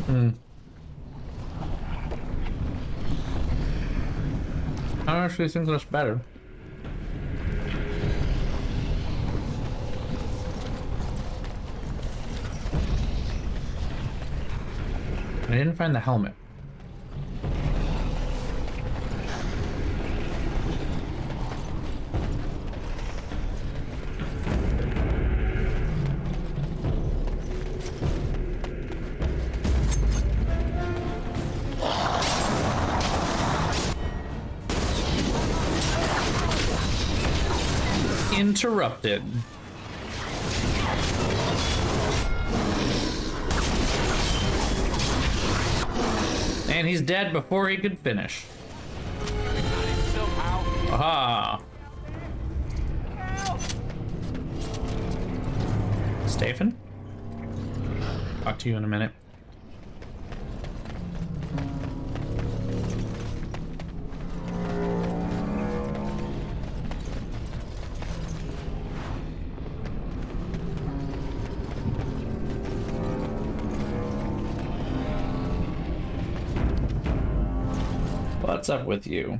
I actually think that's better. I didn't find the helmet. Interrupted. And he's dead before he could finish. Aha! Stephen? Talk to you in a minute. What's up with you?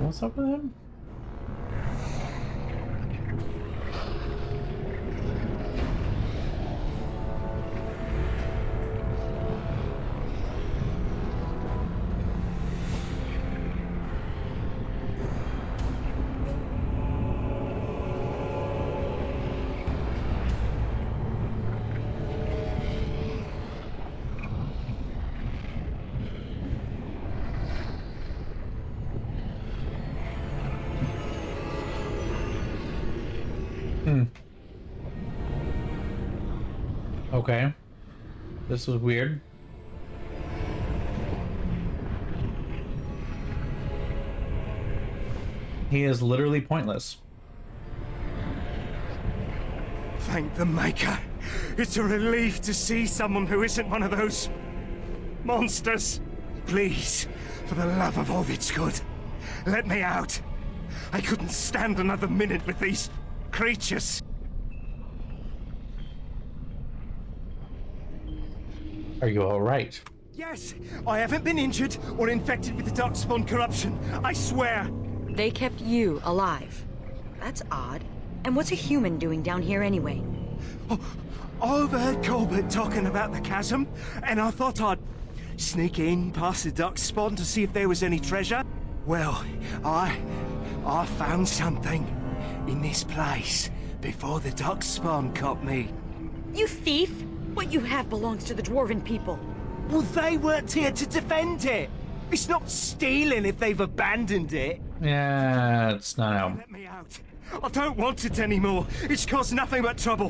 What's up with him? Okay. This was weird. He is literally pointless. Thank the Maker. It's a relief to see someone who isn't one of those monsters. Please, for the love of all that's good, let me out. I couldn't stand another minute with these creatures. Are you alright? Yes, I haven't been injured or infected with the darkspawn corruption. I swear. They kept you alive. That's odd. And what's a human doing down here anyway? Oh, I overheard Colbert talking about the chasm, and I thought I'd sneak in past the darkspawn to see if there was any treasure. Well, I found something in this place before the darkspawn caught me. You thief! What you have belongs to the Dwarven people. Well, they weren't here to defend it. It's not stealing if they've abandoned it. Yeah, it's not how. Let me out. I don't want it anymore. It's caused nothing but trouble.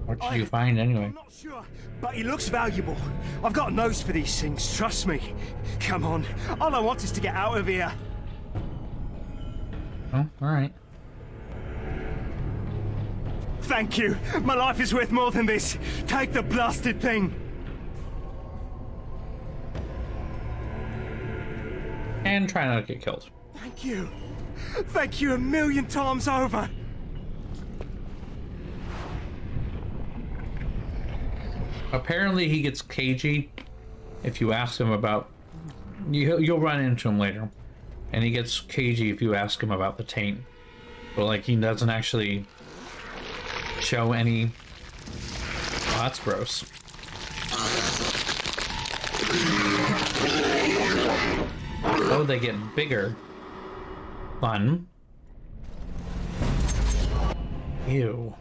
What did you find anyway? I'm not sure, but it looks valuable. I've got a nose for these things, trust me. Come on, all I want is to get out of here. Oh, alright. Thank you. My life is worth more than this. Take the blasted thing. And try not to get killed. Thank you. Thank you a million times over. Apparently he gets cagey if you ask him about... You'll run into him later. And he gets cagey if you ask him about the taint. But like he doesn't actually show any... Oh, that's gross. Oh, they get bigger. Fun. Ew.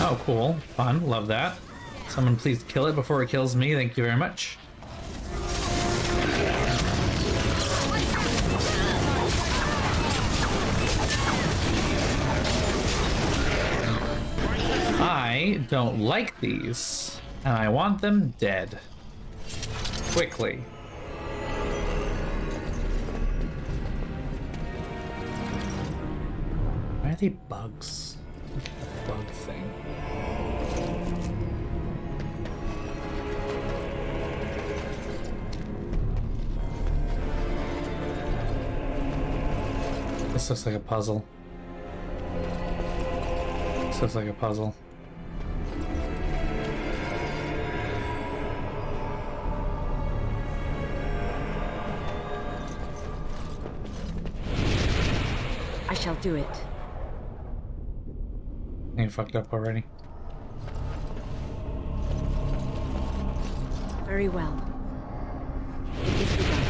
Oh, cool. Fun. Love that. Someone please kill it before it kills me. Thank you very much. I don't like these, and I want them dead. Quickly. Why are they bugs? A bug thing. This looks like a puzzle. This looks like a puzzle. I shall do it. Ain't fucked up already. Very well. It is begun.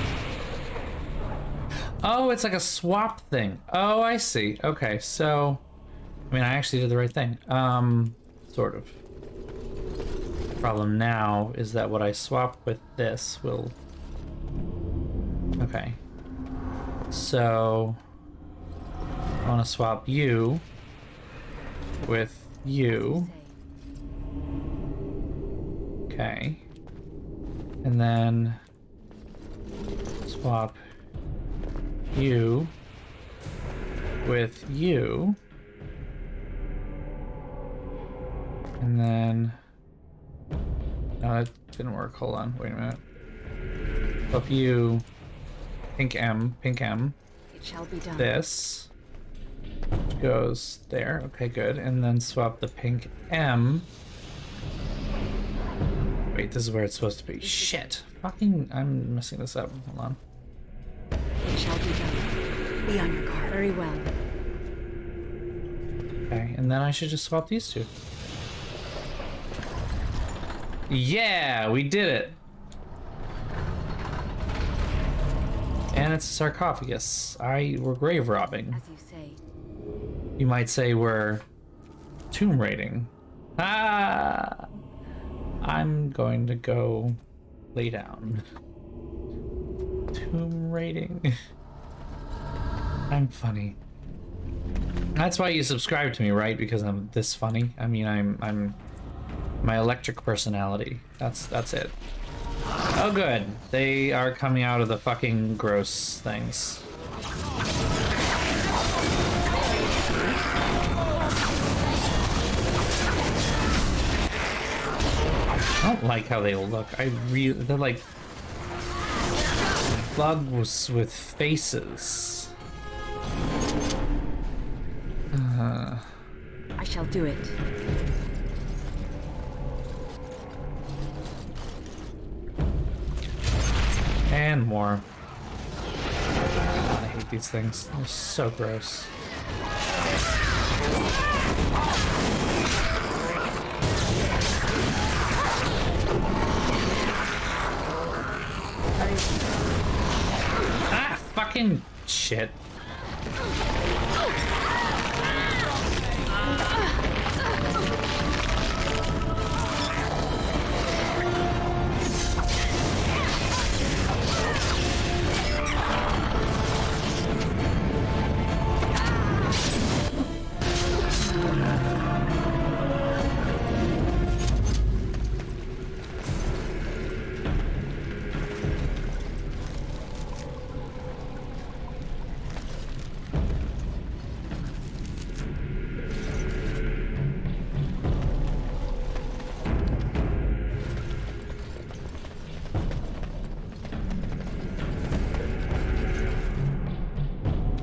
Oh, it's like a swap thing. Oh, I see. Okay, so I mean, I actually did the right thing. Sort of. Problem now is that what I swap with this will... Okay. So I want to swap you with you. Okay. And then swap you with you. And then... No, that didn't work. Hold on. Wait a minute. Swap you... Pink M. Pink M. It shall be done. This goes there. Okay, good. And then swap the pink M. Wait, this is where it's supposed to be. Shit. Fucking... I'm messing this up. Hold on. It shall be done. Be on your guard. Very well. Okay, and then I should just swap these two. Yeah, we did it. And it's a sarcophagus. We're grave robbing. As you say. You might say we're tomb raiding. Ah! I'm going to go lay down. Tomb raiding. I'm funny. That's why you subscribe to me, right? Because I'm this funny. I mean, I'm my electric personality. That's it. Oh, good. They are coming out of the fucking gross things. I don't like how they look. They're like bugs with faces. I shall do it. And more. God, I hate these things. They're so gross. Ah, fucking shit.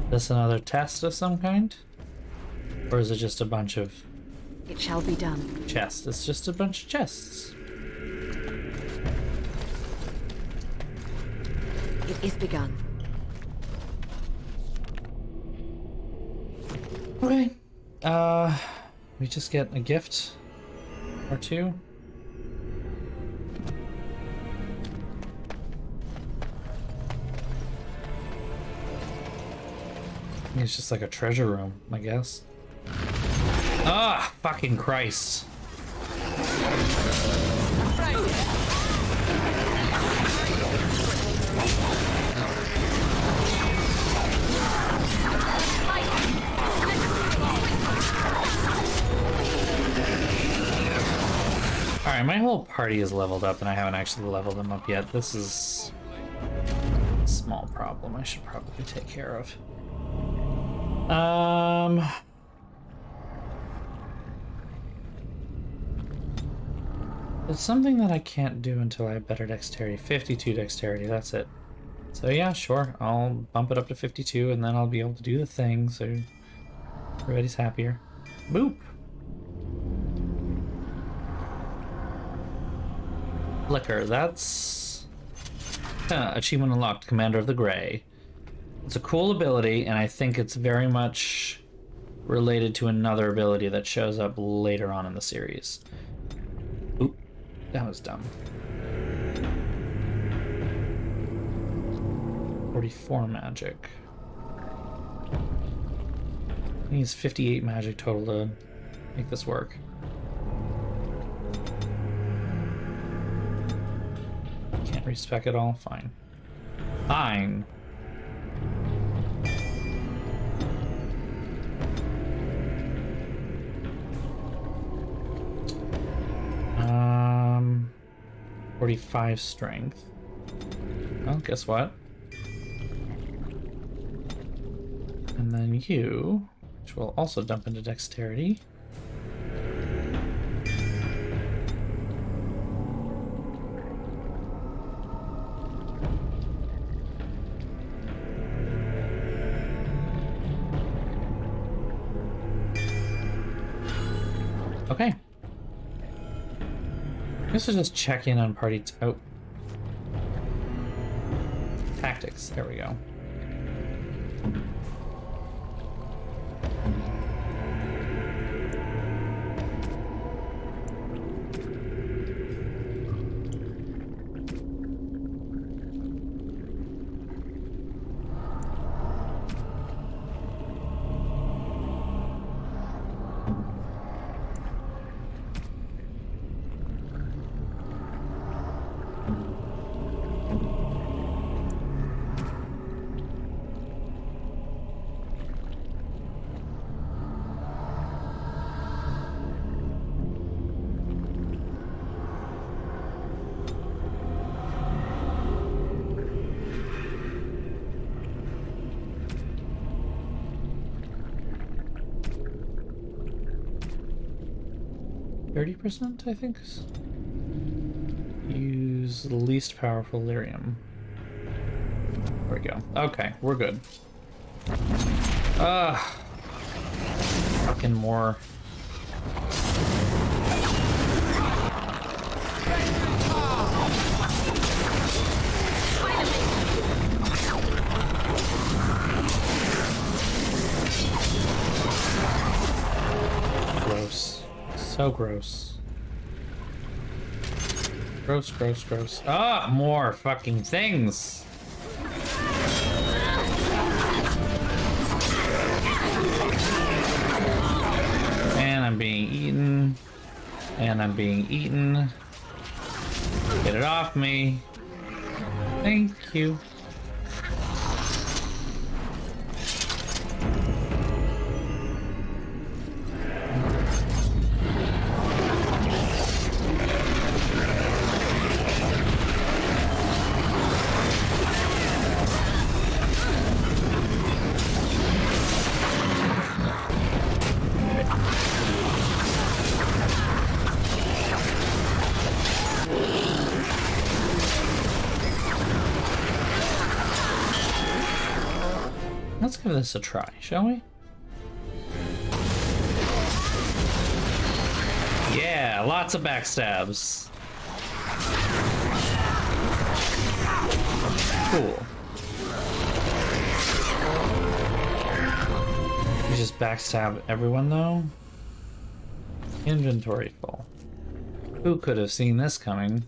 Is this another test of some kind? Or is it just a bunch of It shall be done. chests? It's just a bunch of chests. It is begun. Okay. We just get a gift or two. It's just like a treasure room, I guess. Ah, fucking Christ. Sorry, my whole party is leveled up and I haven't actually leveled them up yet. This is a small problem I should probably take care of. It's something that I can't do until I have better dexterity. 52 dexterity, that's it. So yeah, sure, I'll bump it up to 52 and then I'll be able to do the thing so everybody's happier. Boop! Flicker, that's... achievement unlocked, Commander of the Grey. It's a cool ability, and I think it's very much related to another ability that shows up later on in the series. Oop, that was dumb. 44 magic. Needs 58 magic total to make this work. Can't respec it all? Fine. Fine. Um, 45 strength. Well, guess what? And then you, which will also dump into dexterity. Okay. This is just check in on party. Oh. Tactics. There we go. %, I think. Use the least powerful lyrium. There we go. Okay, we're good. Fucking more. Gross. So gross. Gross, gross, gross. Ah, more fucking things. And I'm being eaten. And I'm being eaten. Get it off me. Thank you. Let's give this a try, shall we? Yeah, lots of backstabs. Cool. You just backstab everyone though? Inventory full. Who could have seen this coming?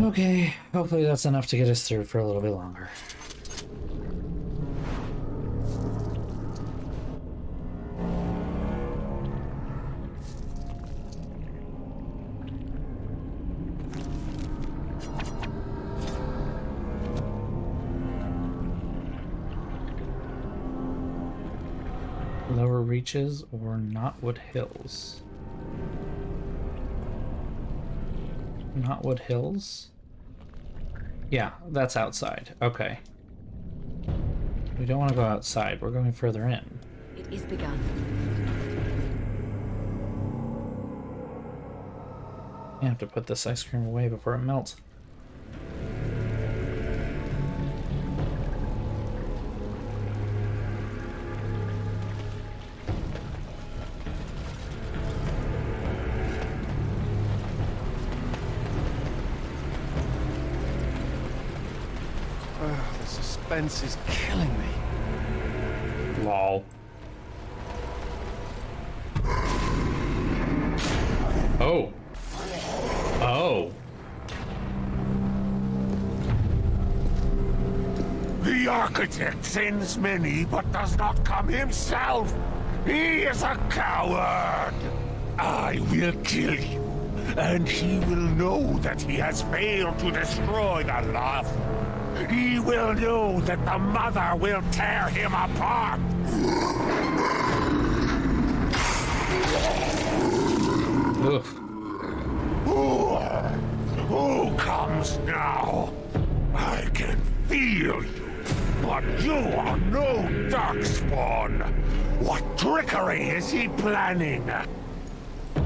Okay, hopefully that's enough to get us through for a little bit longer. Lower Reaches or Knotwood Hills? Knotwood Hills? Yeah, that's outside. Okay. We don't want to go outside. We're going further in. It is begun. I have to put this ice cream away before it melts. The suspense is killing me. Lol. Oh. Oh. The architect sends many, but does not come himself. He is a coward. I will kill you, and he will know that he has failed to destroy the loft. He will know that the mother will tear him apart. Oof. Who comes now? I can feel you, but you are no darkspawn. What trickery is he planning?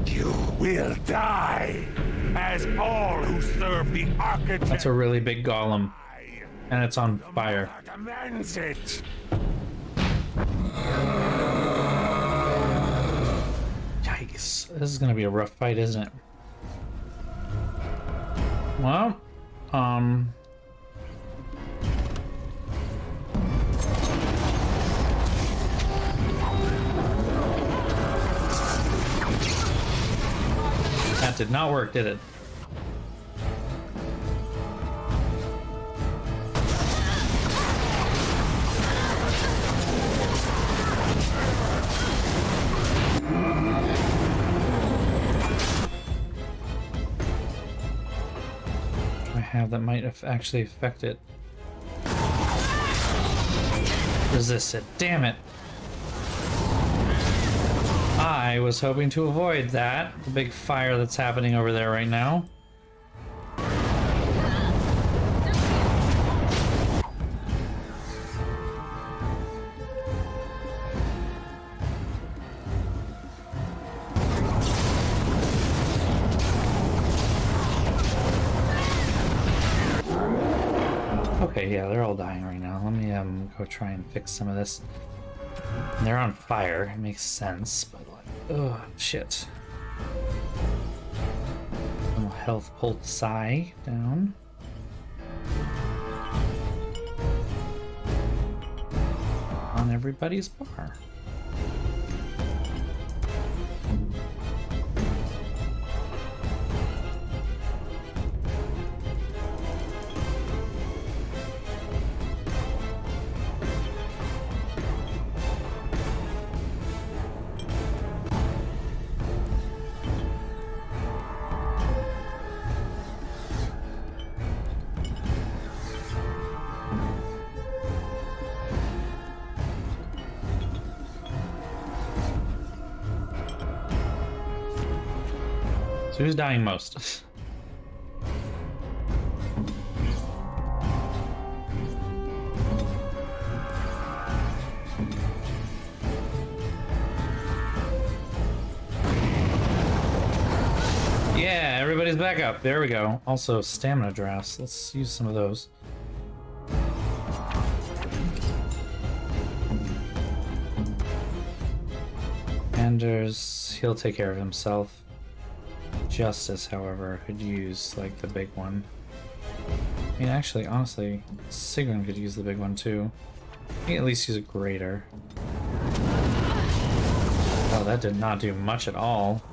You will die, as all who serve the architect. That's a really big golem. And it's on fire. Demands it. Yikes. This is gonna be a rough fight, isn't it? Well, that did not work, did it? Have that might actually affect it. Resist it. Damn it. I was hoping to avoid that. The big fire that's happening over there right now. Okay, yeah, they're all dying right now. Let me go try and fix some of this. And they're on fire. It makes sense, but like, oh shit. Little health pulsai down. On everybody's bar. So who's dying most? Yeah, everybody's back up. There we go. Also, stamina drafts. Let's use some of those. Anders, he'll take care of himself. Justice, however, could use like the big one. I mean, actually, honestly, Sigrun could use the big one too. He can at least use a greater. Oh, that did not do much at all.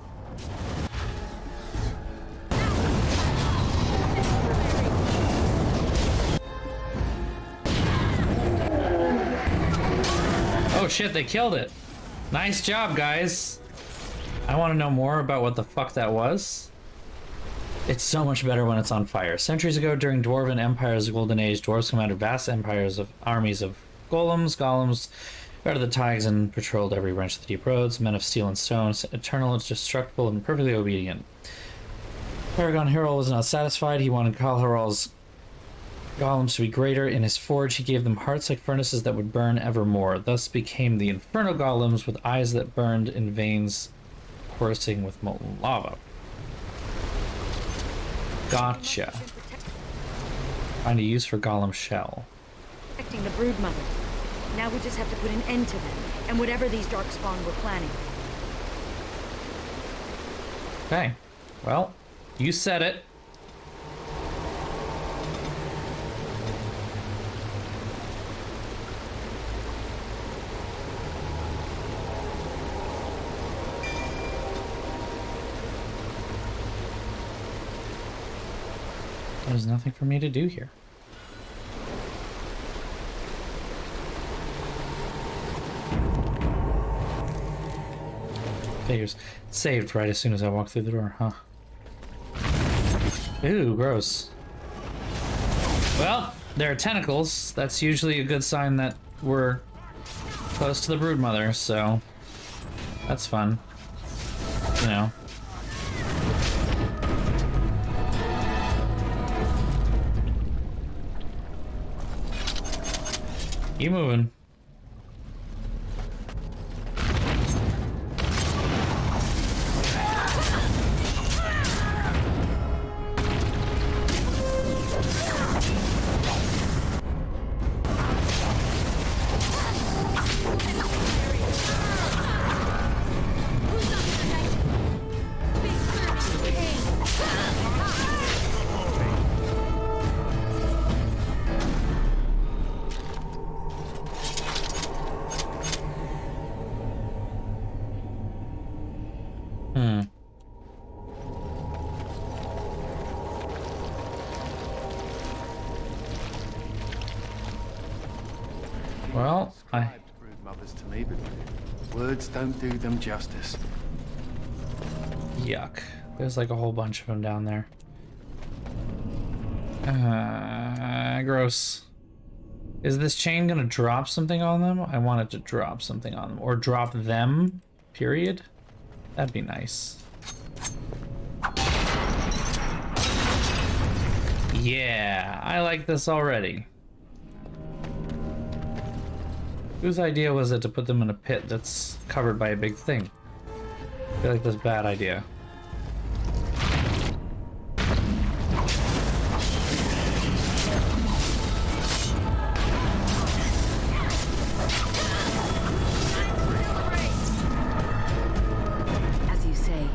Oh shit, they killed it. Nice job, guys. I want to know more about what the fuck that was. It's so much better when it's on fire. Centuries ago, during Dwarven Empire's golden age, dwarves commanded vast empires of armies of golems. Golems guarded the tides and patrolled every branch of the deep roads. Men of steel and stone, eternal, indestructible, and perfectly obedient. Paragon Hero was not satisfied. He wanted Kal Haral's golems to be greater. In his forge, he gave them hearts like furnaces that would burn evermore. Thus became the Inferno Golems, with eyes that burned in veins coursing with molten lava. Gotcha. Find a use for Golem Shell. Protecting the brood mothers. Now we just have to put an end to them, and whatever these darkspawn were planning. Okay. Well, you said it. There's nothing for me to do here. Figures. Saved right as soon as I walk through the door, huh? Ooh, gross. Well, there are tentacles. That's usually a good sign that we're close to the broodmother, so that's fun. You know. Keep moving. Well, mothers to me, but words don't do them justice. Yuck. There's like a whole bunch of them down there. Gross. Is this chain gonna drop something on them? I want it to drop something on them. Or drop them, period. That'd be nice. Yeah, I like this already. Whose idea was it to put them in a pit that's covered by a big thing? I feel like that's a bad idea. As you say.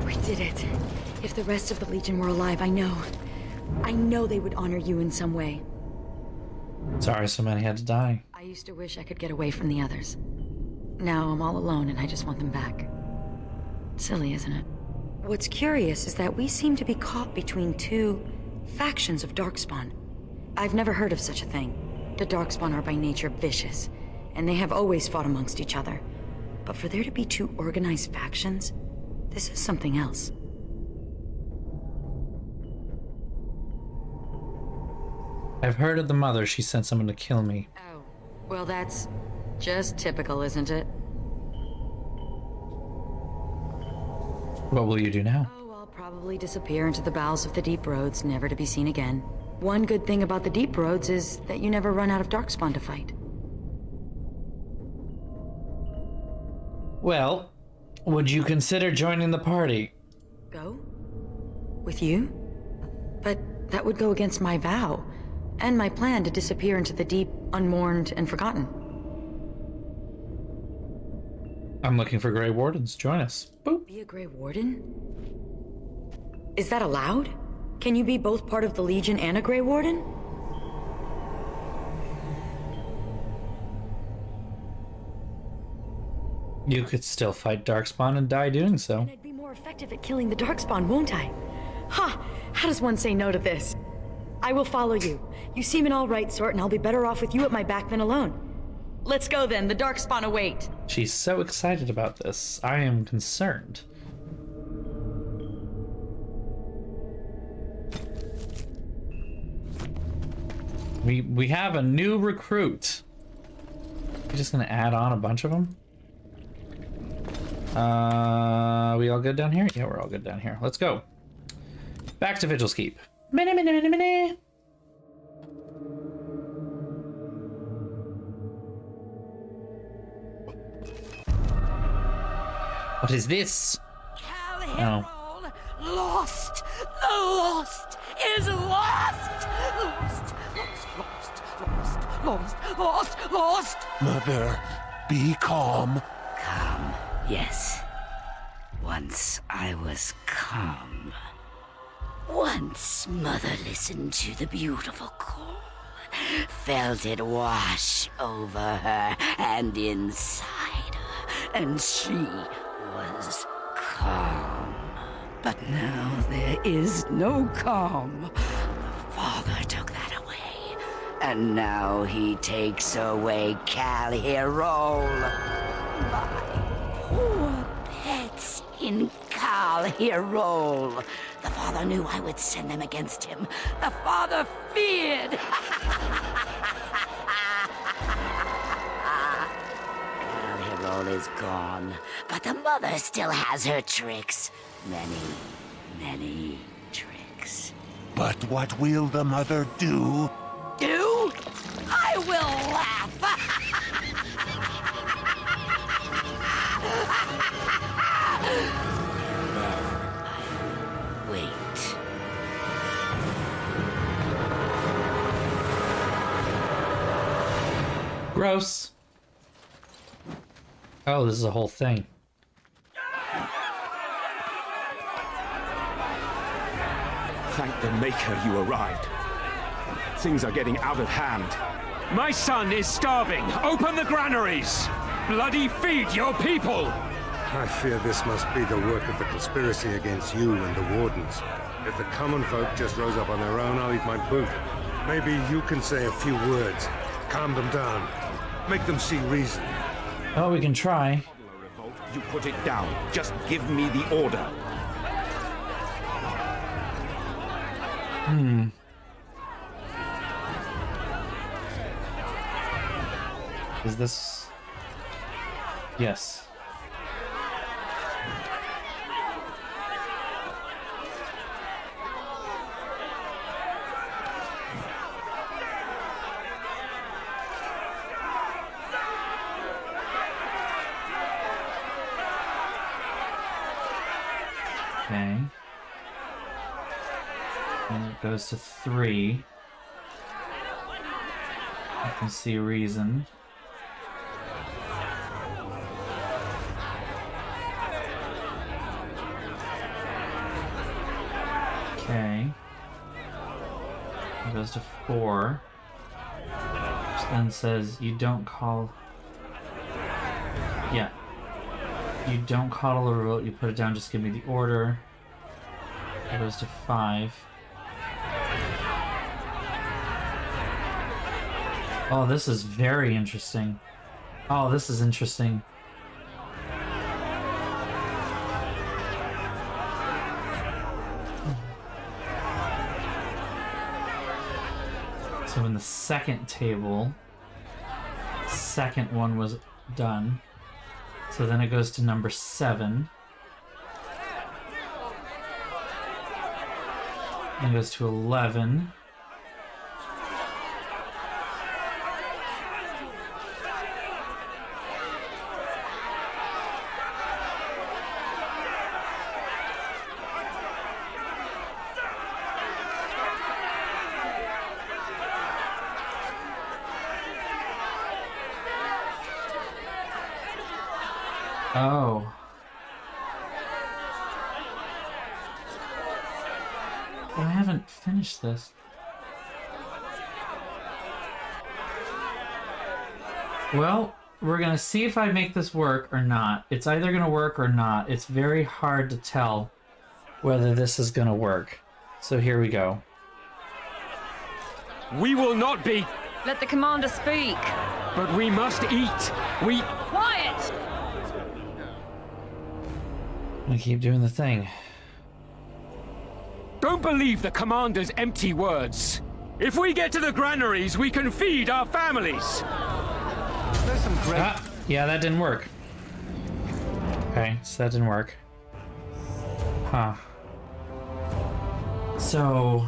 We did it. If the rest of the Legion were alive, I know they would honor you in some way. Sorry so many had to die. I used to wish I could get away from the others. Now I'm all alone and I just want them back. Silly, isn't it? What's curious is that we seem to be caught between two factions of Darkspawn. I've never heard of such a thing. The Darkspawn are by nature vicious, and they have always fought amongst each other. But for there to be two organized factions, this is something else. I've heard of the mother. She sent someone to kill me. Oh, well that's just typical, isn't it? What will you do now? Oh, I'll probably disappear into the bowels of the deep roads, never to be seen again. One good thing about the deep roads is that you never run out of Darkspawn to fight. Well, would you consider joining the party? Go? With you? But that would go against my vow, and my plan to disappear into the deep, unmourned, and forgotten. I'm looking for Grey Wardens. Join us. Boop. Be a Grey Warden? Is that allowed? Can you be both part of the Legion and a Grey Warden? You could still fight Darkspawn and die doing so. And I'd be more more effective at killing the Darkspawn, won't I? Ha! How does one say no to this? I will follow you. You seem an all-right sort, and I'll be better off with you at my back than alone. Let's go then, the Darkspawn await. She's so excited about this. I am concerned. We have a new recruit. You're just gonna add on a bunch of them? We all good down here? Yeah, we're all good down here. Let's go. Back to Vigil's Keep. Mini, mini, mini, mini. What is this? Oh. Lost! The lost is lost! Lost! Lost! Mother, be calm. Calm, yes. Once I was calm. Once Mother listened to the beautiful call, felt it wash over her and inside her, and she was calm. But now there is no calm. The Father took that away, and now he takes away Cal Hero. My poor pets in Cal Hero. The Father knew I would send them against him. The Father feared. Cal Hero is gone, but the Mother still has her tricks. Many, many tricks. But what will the Mother do? Do? I will laugh. Wait. Gross. Oh, this is a whole thing. Thank the Maker you arrived. Things are getting out of hand. My son is starving. Open the granaries. Bloody feed your people. I fear this must be the work of the conspiracy against you and the Wardens. If the common folk just rose up on their own, I'll eat my boot. Maybe you can say a few words. Calm them down. Make them see reason. Oh, we can try. You put it down. Just give me the order. Is this... Yes. Okay. And it goes to 3. I can see a reason. Okay. It goes to 4. Which then says you don't call... Yeah. You don't coddle or revolt, you put it down, just give me the order. It goes to 5. Oh, this is very interesting. Oh, this is interesting. So in the second table, second one was done. So then it goes to number 7. And it goes to 11. Oh. But I haven't finished this. Well, we're gonna see if I make this work or not. It's either gonna work or not. It's very hard to tell whether this is gonna work. So here we go. We will not be, Let the commander speak. but we must eat. We... Quiet! I'm gonna keep doing the thing. Don't believe the commander's empty words. If we get to the granaries, we can feed our families. There's some great... Yeah, that didn't work. Okay, so that didn't work. Huh. So,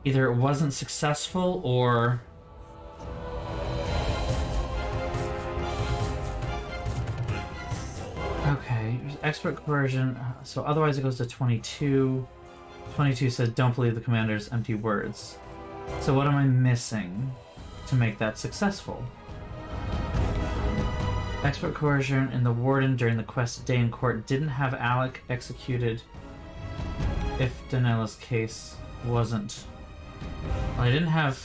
either it wasn't successful or... Okay, expert coercion. So otherwise it goes to 22. 22 said, don't believe the commander's empty words. So what am I missing to make that successful? Expert coercion and the warden during the quest day in court didn't have Alec executed if Daniella's case wasn't... Well, I didn't have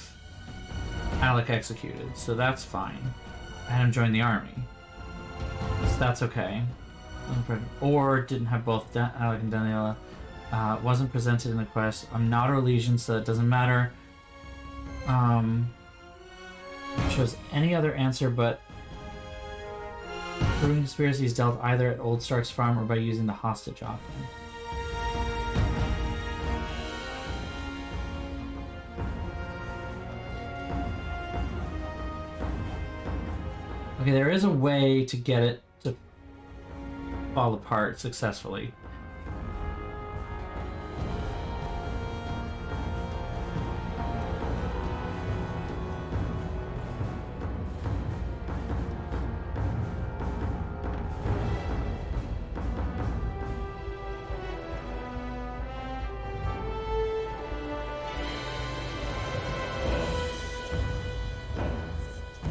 Alec executed, so that's fine. I had him join the army. So that's okay. Or didn't have both Alec and Daniela. Wasn't presented in the quest. I'm not a Elysian, so it doesn't matter. Shows any other answer but proving conspiracy is dealt either at Old Stark's farm or by using the hostage option. Okay, there is a way to get it to fall apart successfully.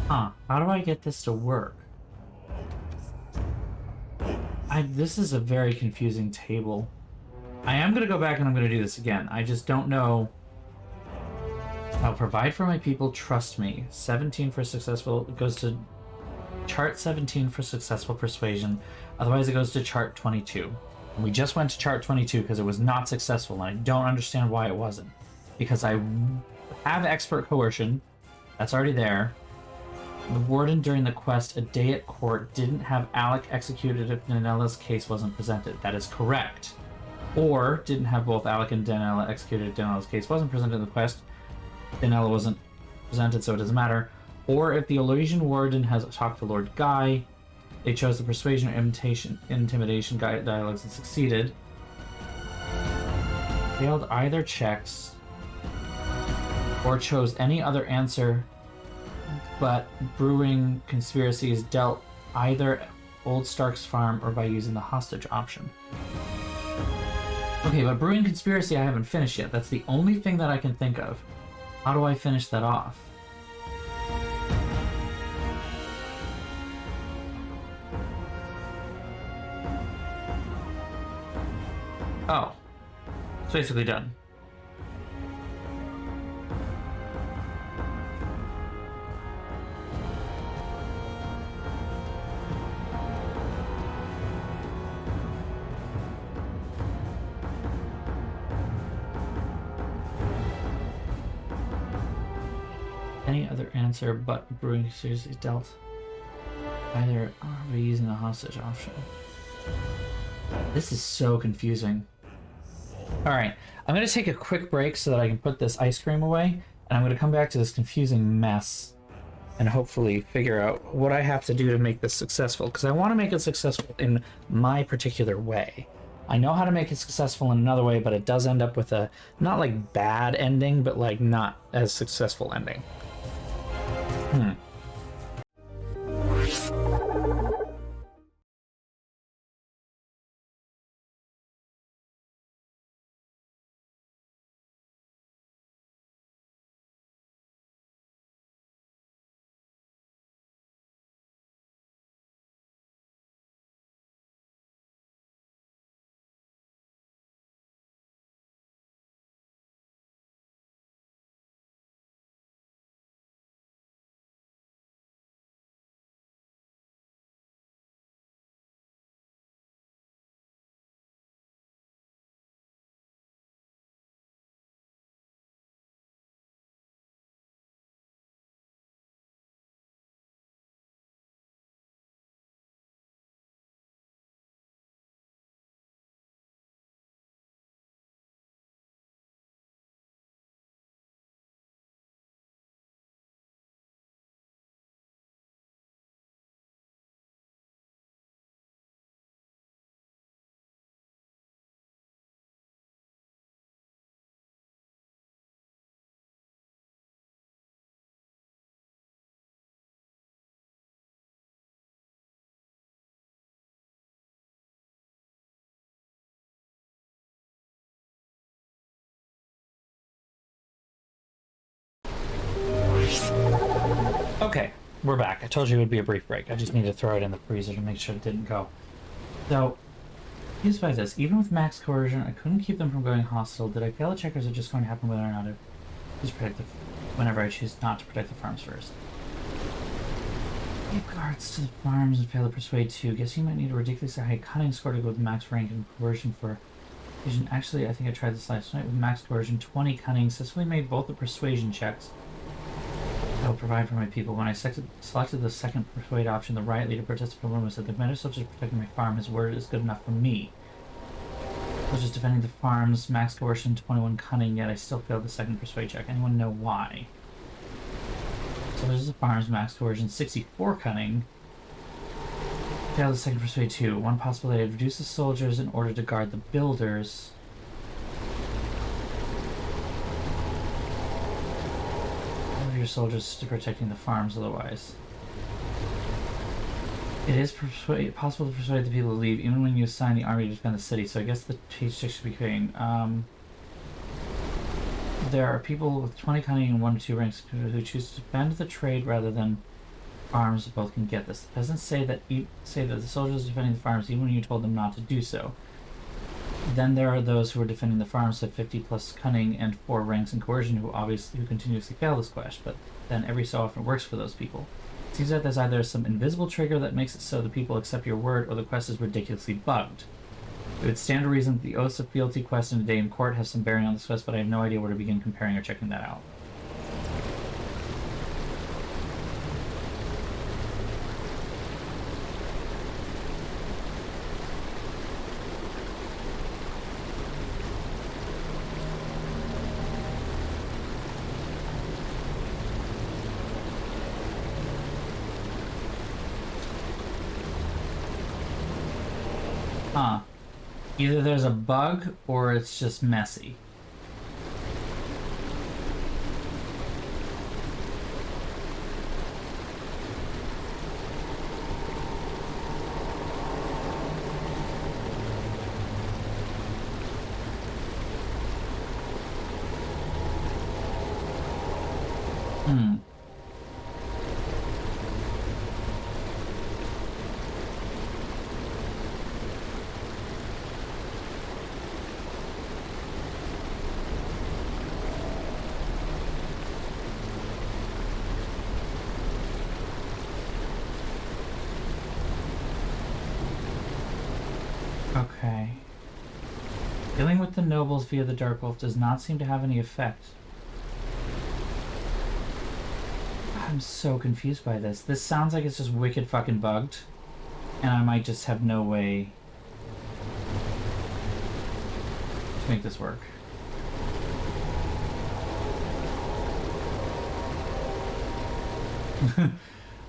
Huh, how do I get this to work? This is a very confusing table. I am going to go back and I'm going to do this again. I just don't know. I'll provide for my people, trust me. 17 for successful. It goes to chart 17 for successful persuasion. Otherwise it goes to chart 22. And we just went to chart 22 because it was not successful, and I don't understand why it wasn't. Because I have expert coercion. That's already there. The warden during the quest a day at court didn't have Alec executed if Daniella's case wasn't presented. That is correct. Or didn't have both Alec and Daniela executed if Daniella's case wasn't presented in the quest. Daniela wasn't presented, so it doesn't matter. Or if the Elysian warden has talked to Lord Guy, they chose the persuasion or intimidation dialogues and succeeded. Failed either checks, or chose any other answer, but brewing conspiracy is dealt either at Old Stark's farm or by using the hostage option. Okay, but brewing conspiracy I haven't finished yet. That's the only thing that I can think of. How do I finish that off? Oh. It's basically done. Any other answer but brewing seriously dealt either by using the hostage option. This is so confusing. Alright, I'm going to take a quick break so that I can put this ice cream away, and I'm going to come back to this confusing mess and hopefully figure out what I have to do to make this successful, because I want to make it successful in my particular way. I know how to make it successful in another way, but it does end up with a, not like bad ending, but like not as successful ending. we're back. I told you it would be a brief break. I just need to throw it in the freezer to make sure it didn't go. So, here's by this. Even with max coercion, I couldn't keep them from going hostile. Did I fail the checkers are just going to happen whether or not I choose protect the, whenever I choose not to protect the farms first? Keep guards to the farms and fail to persuade too. Guess you might need a ridiculously high cunning score to go with max rank and coercion for persuasion. Actually, I think I tried this last night with max coercion 20 cunning. Successfully made both the persuasion checks. I will provide for my people. When I selected the second persuade option, the riot leader protested for a moment said the matter such as protecting my farm, his word is good enough for me. I was just defending the farms, max coercion 21 cunning, yet I still failed the second persuade check. Anyone know why? So there's the farms, max coercion 64 cunning. Failed the second persuade 2. One possibility: I'd reduce the soldiers in order to guard the builders. Your soldiers to protecting the farms otherwise. It is possible to persuade the people to leave even when you assign the army to defend the city, so I guess the page 6 should be creating. There are people with 20 cunning and 1 or 2 ranks who choose to defend the trade rather than farms. Both can get this. The peasants say that the soldiers are defending the farms even when you told them not to do so. Then there are those who are defending the farms at 50 plus cunning and 4 ranks in coercion who continuously fail this quest, but then every so often it works for those people. It seems that there's either some invisible trigger that makes it so the people accept your word, or the quest is ridiculously bugged. It would stand to reason that the Oaths of Fealty quest in A Day in Court has some bearing on this quest, but I have no idea where to begin comparing or checking that out. Huh. Either there's a bug or it's just messy. Okay. Dealing with the nobles via the Dark Wolf does not seem to have any effect. I'm so confused by this. This sounds like it's just wicked fucking bugged, and I might just have no way to make this work.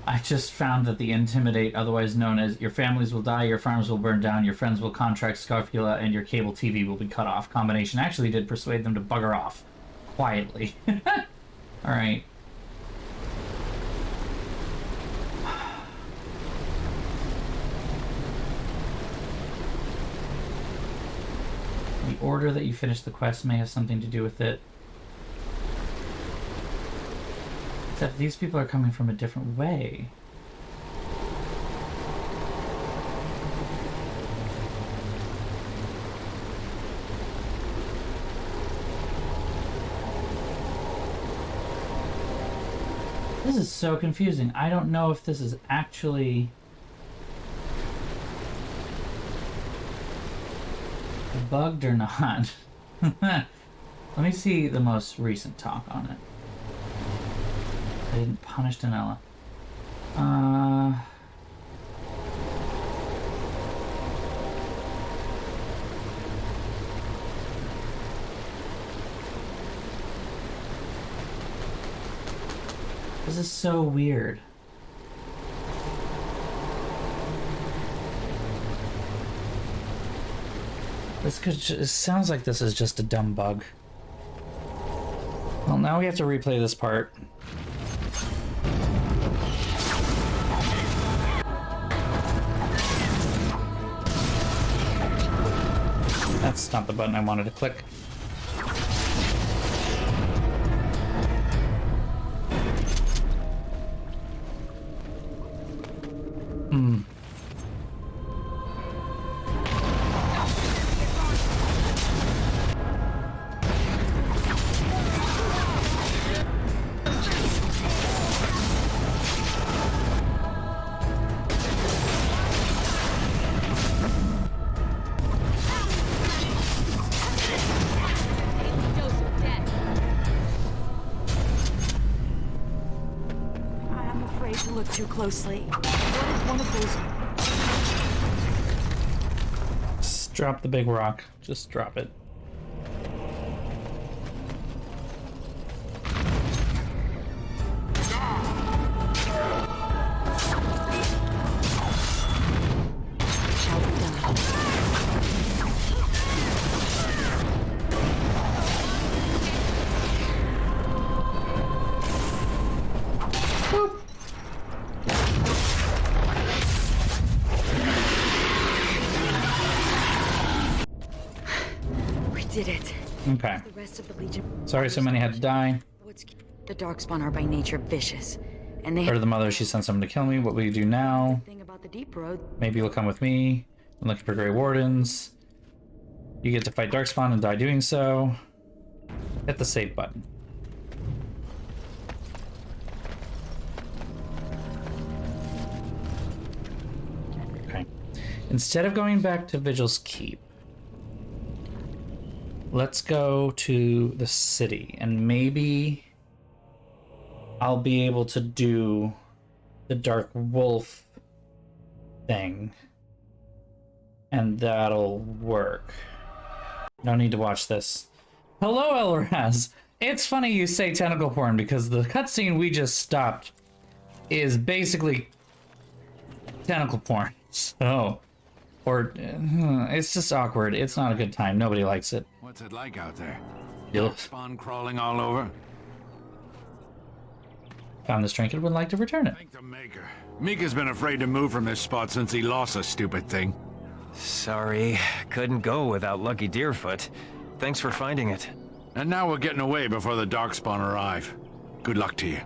I just found that the Intimidate, otherwise known as your families will die, your farms will burn down, your friends will contract Scarfula, and your cable TV will be cut off combination actually did persuade them to bugger off. Quietly. Alright. The order that you finish the quest may have something to do with it. Except these people are coming from a different way. This is so confusing. I don't know if this is actually bugged or not. Let me see the most recent talk on it. I didn't punish Danella. This is so weird. It sounds like this is just a dumb bug. Well, now we have to replay this part. That's not the button I wanted to click. Hmm. I'm afraid to look too closely. What if one of those... Just drop the big rock. Just drop it. shall be done. We did it. Okay. The rest of the Legion. Sorry so many had to die. The Darkspawn are by nature vicious, and they Heard of the mother, she sent someone to kill me. What will you do now? thing about the deep road. Maybe you'll come with me. I'm looking for Grey Wardens. You get to fight Darkspawn and die doing so. Hit the save button. Okay. Instead of going back to Vigil's Keep, let's go to the city, and maybe I'll be able to do the Dark Wolf thing, and that'll work. No need to watch this. Hello, Elraz. It's funny you say tentacle porn, because the cutscene we just stopped is basically tentacle porn. So, or it's just awkward. It's not a good time. Nobody likes it. What's it like out there? Yup. Spawn crawling all over? Found this trinket, would like to return it. Thank the maker. Mika's been afraid to move from this spot since he lost a stupid thing. Sorry, couldn't go without Lucky Deerfoot. Thanks for finding it. And now we're getting away before the Darkspawn arrive. Good luck to you.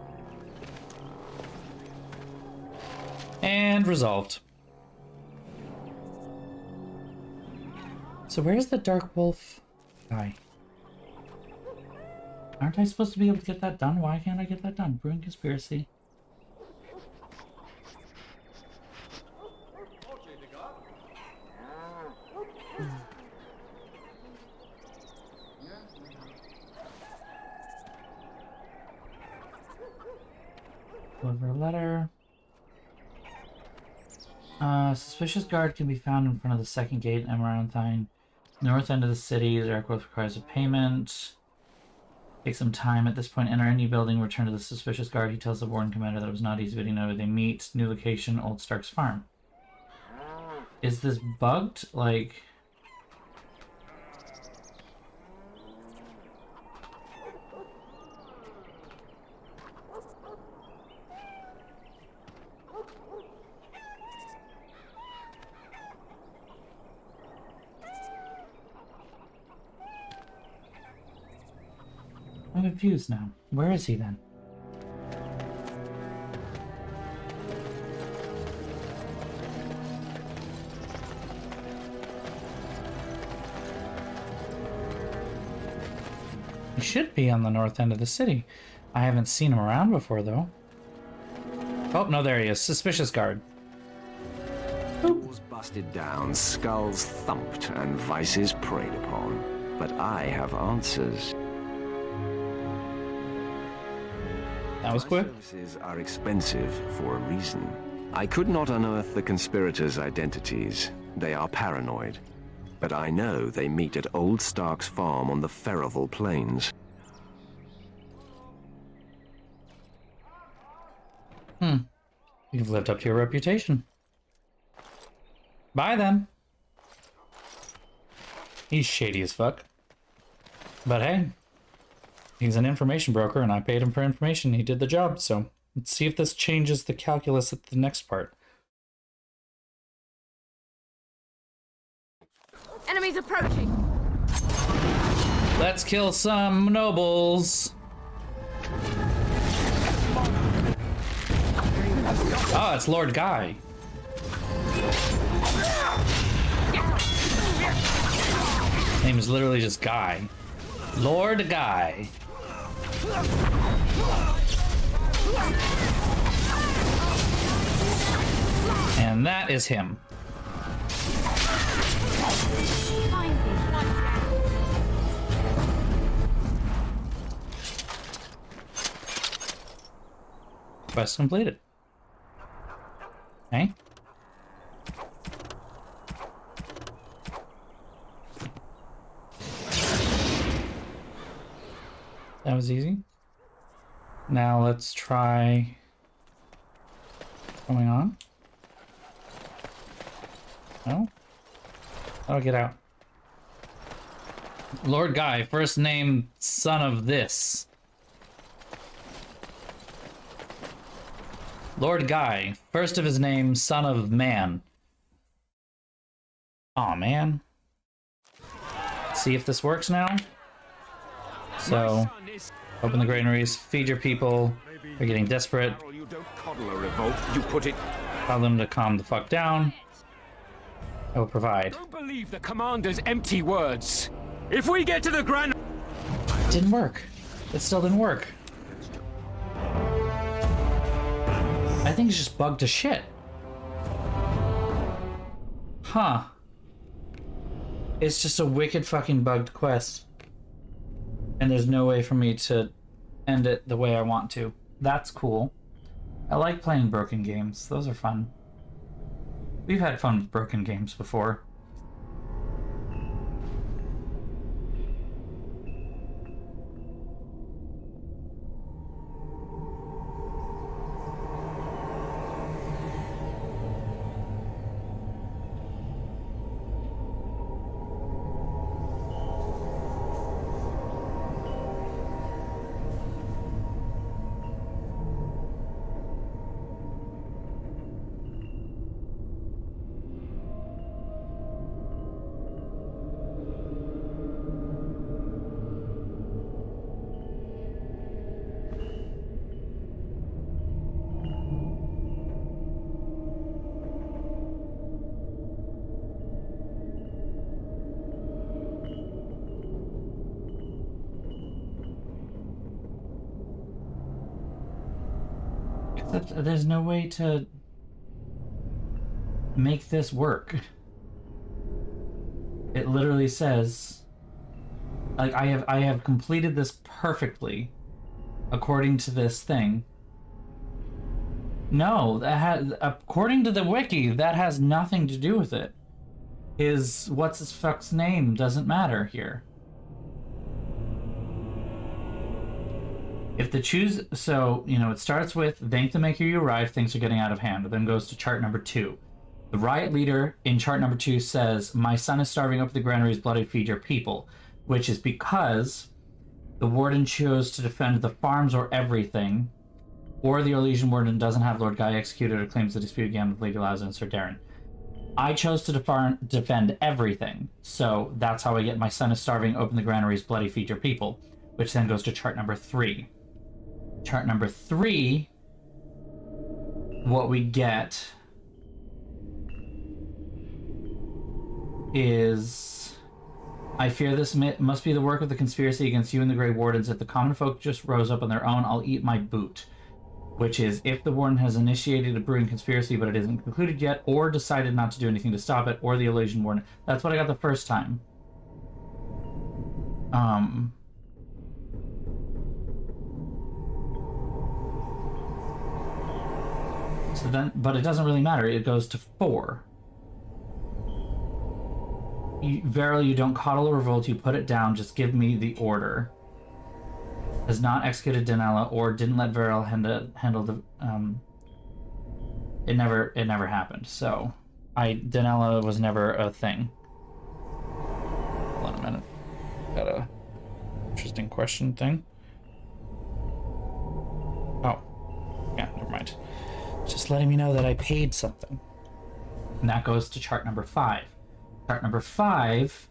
And resolved. So where's the Dark Wolf guy? Aren't I supposed to be able to get that done? Why can't I get that done? Brewing conspiracy. Deliver a letter. Suspicious guard can be found in front of the second gate in Amaranthine. North end of the city, the Dark Wolf requires a payment. Take some time. At this point, enter any building, return to the suspicious guard. He tells the warden commander that it was not easy, but he knows they meet. New location, Old Stark's farm. Is this bugged? Like... I'm confused now. Where is he then? He should be on the north end of the city. I haven't seen him around before, though. Oh, no, there he is. Suspicious guard. Walls busted down, skulls thumped, and vices preyed upon. But I have answers. That was quick. My services are expensive for a reason. I could not unearth the conspirators' identities. They are paranoid. But I know they meet at Old Stark's farm on the Ferroval Plains. You've lived up to your reputation. Bye, then. He's shady as fuck. But hey, he's an information broker, and I paid him for information. He did the job, so let's see if this changes the calculus at the next part. Enemies approaching. Let's kill some nobles. Oh, it's Lord Guy. Name is literally just Guy. Lord Guy. And that is him. Quest completed. Okay. That was easy. Now let's try what's going on. No? I'll get out. Lord Guy, first name son of this. Lord Guy, first of his name, son of man. Aw, man. See if this works now. So, open the granaries, feed your people. They're getting desperate. You don't coddle a revolt, you put it... Tell them to calm the fuck down. I will provide. Don't believe the commander's empty words. If we get to the gran... It didn't work. It still didn't work. I think it's just bugged to shit. Huh. It's just a wicked fucking bugged quest. And there's no way for me to end it the way I want to. That's cool. I like playing broken games. Those are fun. We've had fun with broken games before. There's no way to make this work. It literally says, like, I have completed this perfectly according to this thing. No, that has, according to the wiki, that has nothing to do with it. His what's his fuck's name doesn't matter here. If the choose, so, you know, it starts with, thank the maker you arrived, things are getting out of hand. It then goes to chart number 2. The riot leader in chart number 2 says, my son is starving up the granaries, bloody feed your people. Which is because the warden chose to defend the farms or everything, or the Orlesian warden doesn't have Lord Guy executed or claims the dispute again with Lady Laza and Sir Darren. I chose to defend everything, so that's how I get my son is starving, open the granaries, bloody feed your people. Which then goes to chart number 3. Chart number 3, what we get is, I fear this must be the work of the conspiracy against you and the Grey Wardens. If the common folk just rose up on their own, I'll eat my boot. Which is, if the Warden has initiated a brewing conspiracy but it isn't concluded yet, or decided not to do anything to stop it, or the Orlesian Warden. That's what I got the first time. So then, but it doesn't really matter. It goes to 4. Verily, you don't coddle or revolt. You put it down. Just give me the order. Has not executed Danella or didn't let Veril handle the. It never happened. So, Danella was never a thing. Hold on a minute. Got a interesting question thing. Oh, yeah. Never mind. Just letting me know that I paid something. And that goes to chart number 5. Chart number 5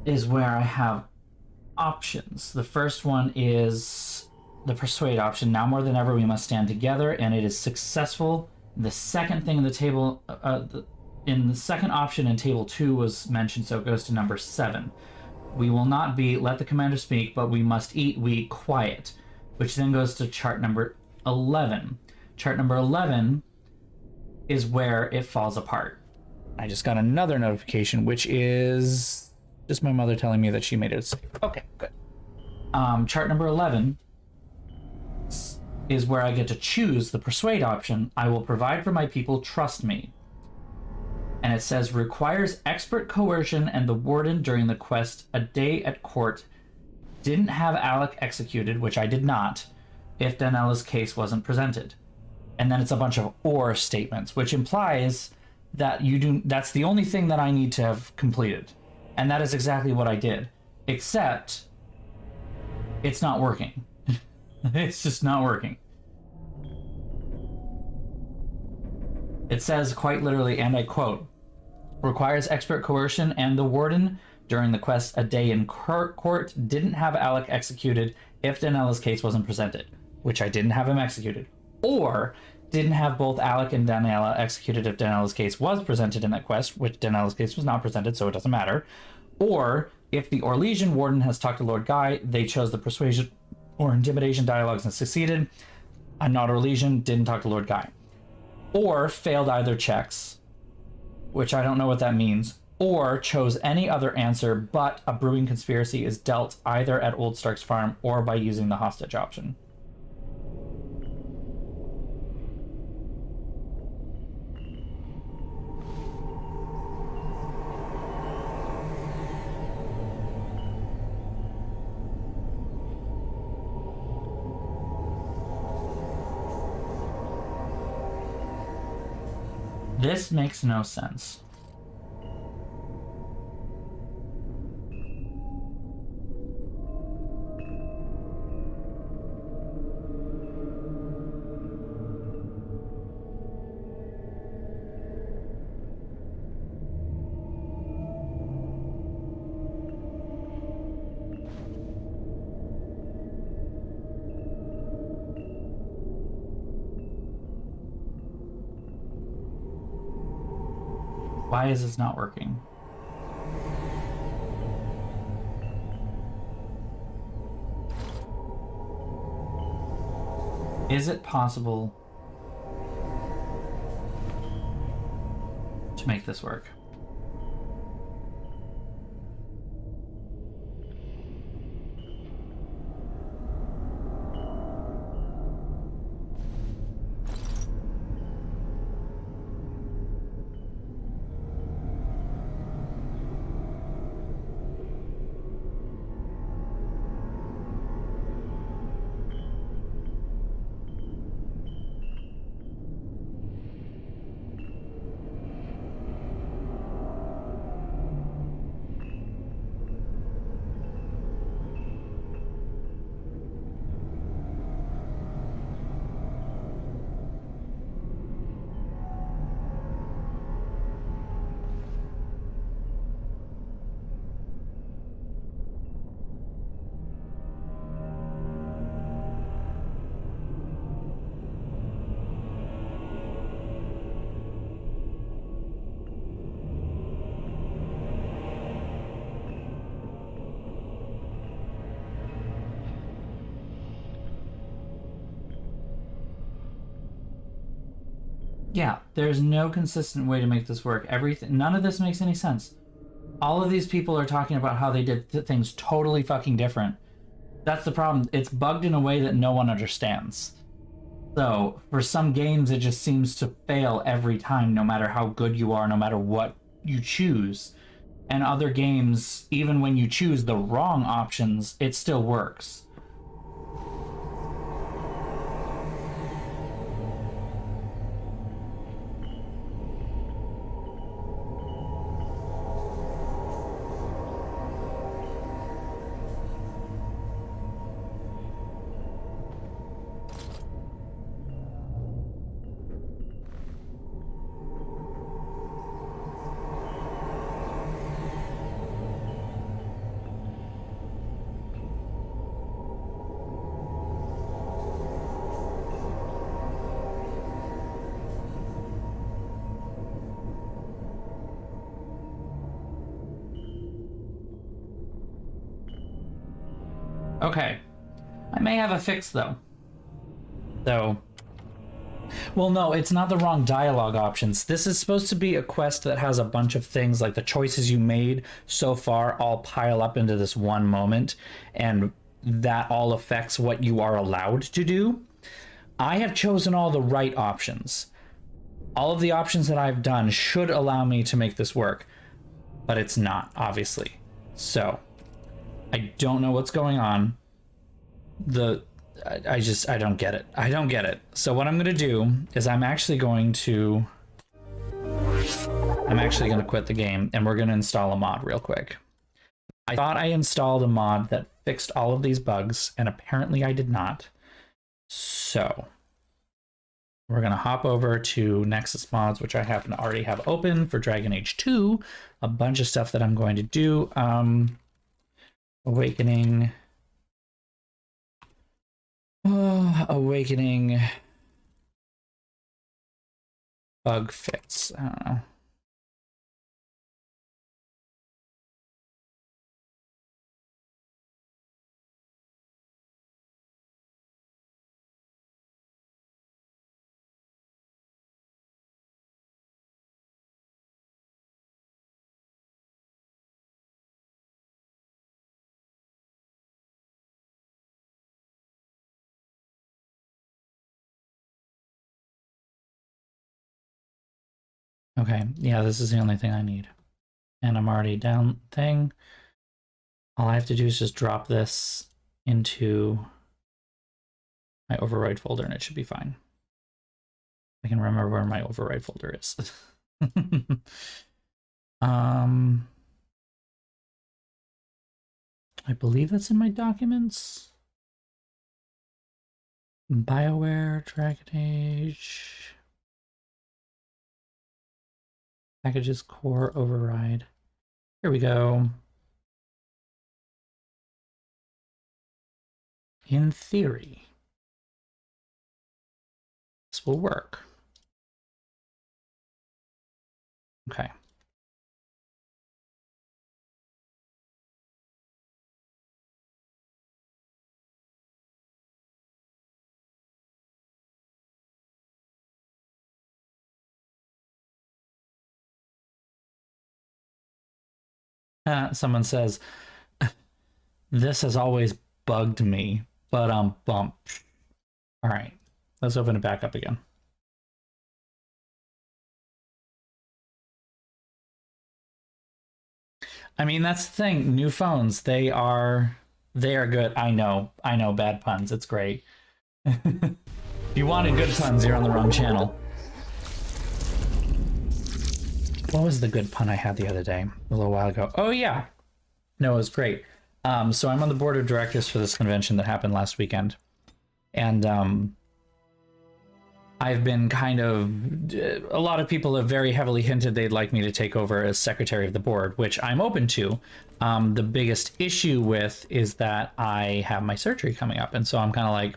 is where I have options. The first one is the persuade option. Now more than ever we must stand together, and it is successful. The second thing in the table, in the second option in table 2 was mentioned, so it goes to number 7. We will not be let the commander speak, but we must eat, we quiet, which then goes to chart number 11. Chart number 11 is where it falls apart. I just got another notification, which is just my mother telling me that she made it safe. Okay, good. Chart number 11 is where I get to choose the persuade option. I will provide for my people, trust me. And it says requires expert coercion, and the warden during the quest a day at court didn't have Alec executed, which I did not, if Danella's case wasn't presented. And then it's a bunch of or statements, which implies that that's the only thing that I need to have completed. And that is exactly what I did. Except it's not working. It's just not working. It says quite literally, and I quote, requires expert coercion, and the warden during the quest a day in court didn't have Alec executed if Danella's case wasn't presented, which I didn't have him executed, or didn't have both Alec and Danella executed if Danella's case was presented in that quest, which Danella's case was not presented, so it doesn't matter, or if the Orlesian warden has talked to Lord Guy, they chose the persuasion or intimidation dialogues and succeeded. I'm not Orlesian, didn't talk to Lord Guy. Or failed either checks, which I don't know what that means, or chose any other answer, but a brewing conspiracy is dealt either at Old Stark's farm or by using the hostage option. This makes no sense. Why is this not working? Is it possible to make this work? Yeah, there's no consistent way to make this work. None of this makes any sense. All of these people are talking about how they did things totally fucking different. That's the problem. It's bugged in a way that no one understands. So, for some games, it just seems to fail every time, no matter how good you are, no matter what you choose. And other games, even when you choose the wrong options, it still works. Okay. I may have a fix, though. So... Well, no, it's not the wrong dialogue options. This is supposed to be a quest that has a bunch of things, like the choices you made so far all pile up into this one moment, and that all affects what you are allowed to do. I have chosen all the right options. All of the options that I've done should allow me to make this work, but it's not, obviously. So, I don't know what's going on. I don't get it. I don't get it. So what I'm going to do is I'm actually going to quit the game, and we're going to install a mod real quick. I thought I installed a mod that fixed all of these bugs, and apparently I did not. So we're going to hop over to Nexus Mods, which I happen to already have open for Dragon Age 2. A bunch of stuff that I'm going to do. Awakening... Awakening bug fix. I don't know. Okay, yeah, this is the only thing I need. And I'm already down thing. All I have to do is just drop this into my override folder and it should be fine. I can remember where my override folder is. I believe that's in my documents. BioWare, Dragon Age... Packages, core, override. Here we go. In theory, this will work. Okay. Someone says, this has always bugged me, but bump. All right, let's open it back up again. I mean, that's the thing. New phones, they are good. I know, bad puns. It's great. If you wanted good puns, you're on the wrong channel. What was the good pun I had the other day? A little while ago. Oh, yeah. No, it was great. So I'm on the board of directors for this convention that happened last weekend. And I've been kind of... A lot of people have very heavily hinted they'd like me to take over as secretary of the board, which I'm open to. The biggest issue with is that I have my surgery coming up. And so I'm kind of like...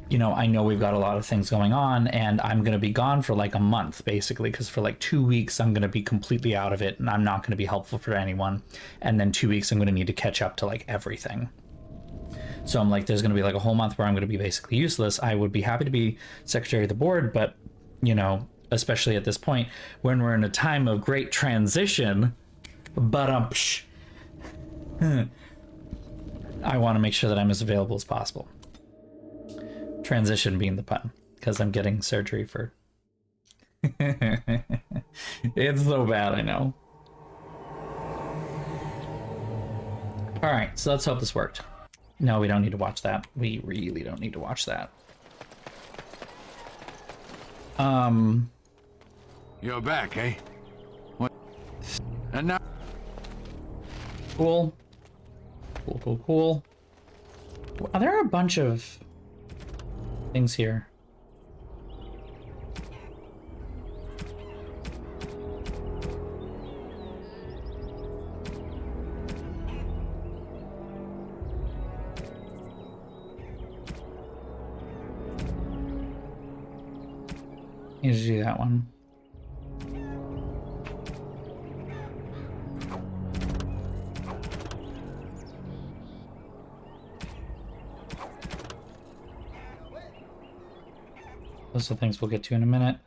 You know, I know we've got a lot of things going on, and I'm going to be gone for like a month, basically, because for like 2 weeks, I'm going to be completely out of it, and I'm not going to be helpful for anyone. And then 2 weeks, I'm going to need to catch up to like everything. So I'm like, there's going to be like a whole month where I'm going to be basically useless. I would be happy to be secretary of the board, but, you know, especially at this point, when we're in a time of great transition, but I want to make sure that I'm as available as possible. Transition being the pun, because I'm getting surgery for... It's so bad, I know. Alright, so let's hope this worked. No, we don't need to watch that. We really don't need to watch that. You're back, eh? What? And now... Cool. Cool. Well, there are a bunch of... things here. Need to do that one. Those are things we'll get to in a minute.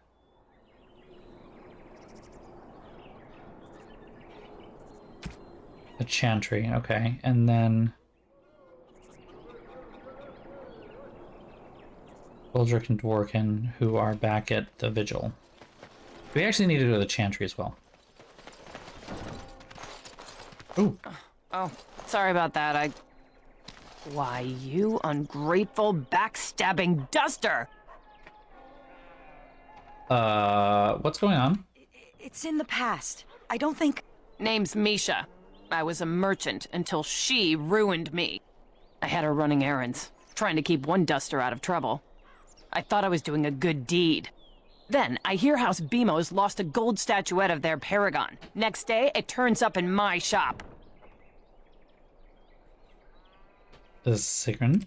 The chantry, okay, and then Uldric and Dworkin, who are back at the vigil. We actually need to go to the chantry as well. Ooh. Oh, sorry about that. Why, you ungrateful, backstabbing duster! What's going on? It's in the past. I don't think... Name's Misha. I was a merchant until she ruined me. I had her running errands, trying to keep one duster out of trouble. I thought I was doing a good deed. Then, I hear House Bemo's lost a gold statuette of their paragon. Next day, it turns up in my shop. This is Sigrun.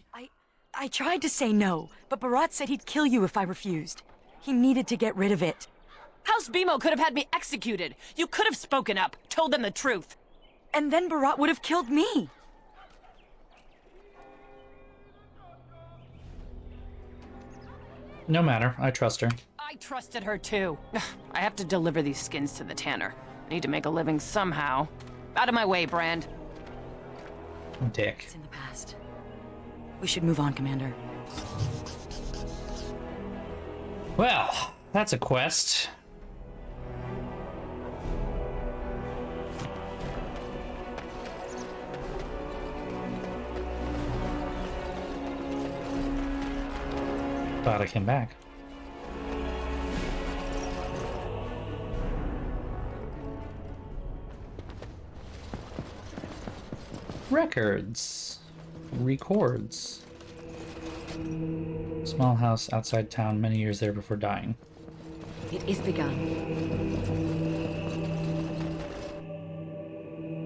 I tried to say no, but Barat said he'd kill you if I refused. He needed to get rid of it. House Bemo could have had me executed. You could have spoken up, told them the truth. And then Barat would have killed me. No matter, I trust her. I trusted her too. I have to deliver these skins to the tanner. Need to make a living somehow. Out of my way, Brand. Dick. It's in the past. We should move on, Commander. Well, that's a quest. Glad I came back. Records. Records. Small house outside town, many years there before dying. It is begun.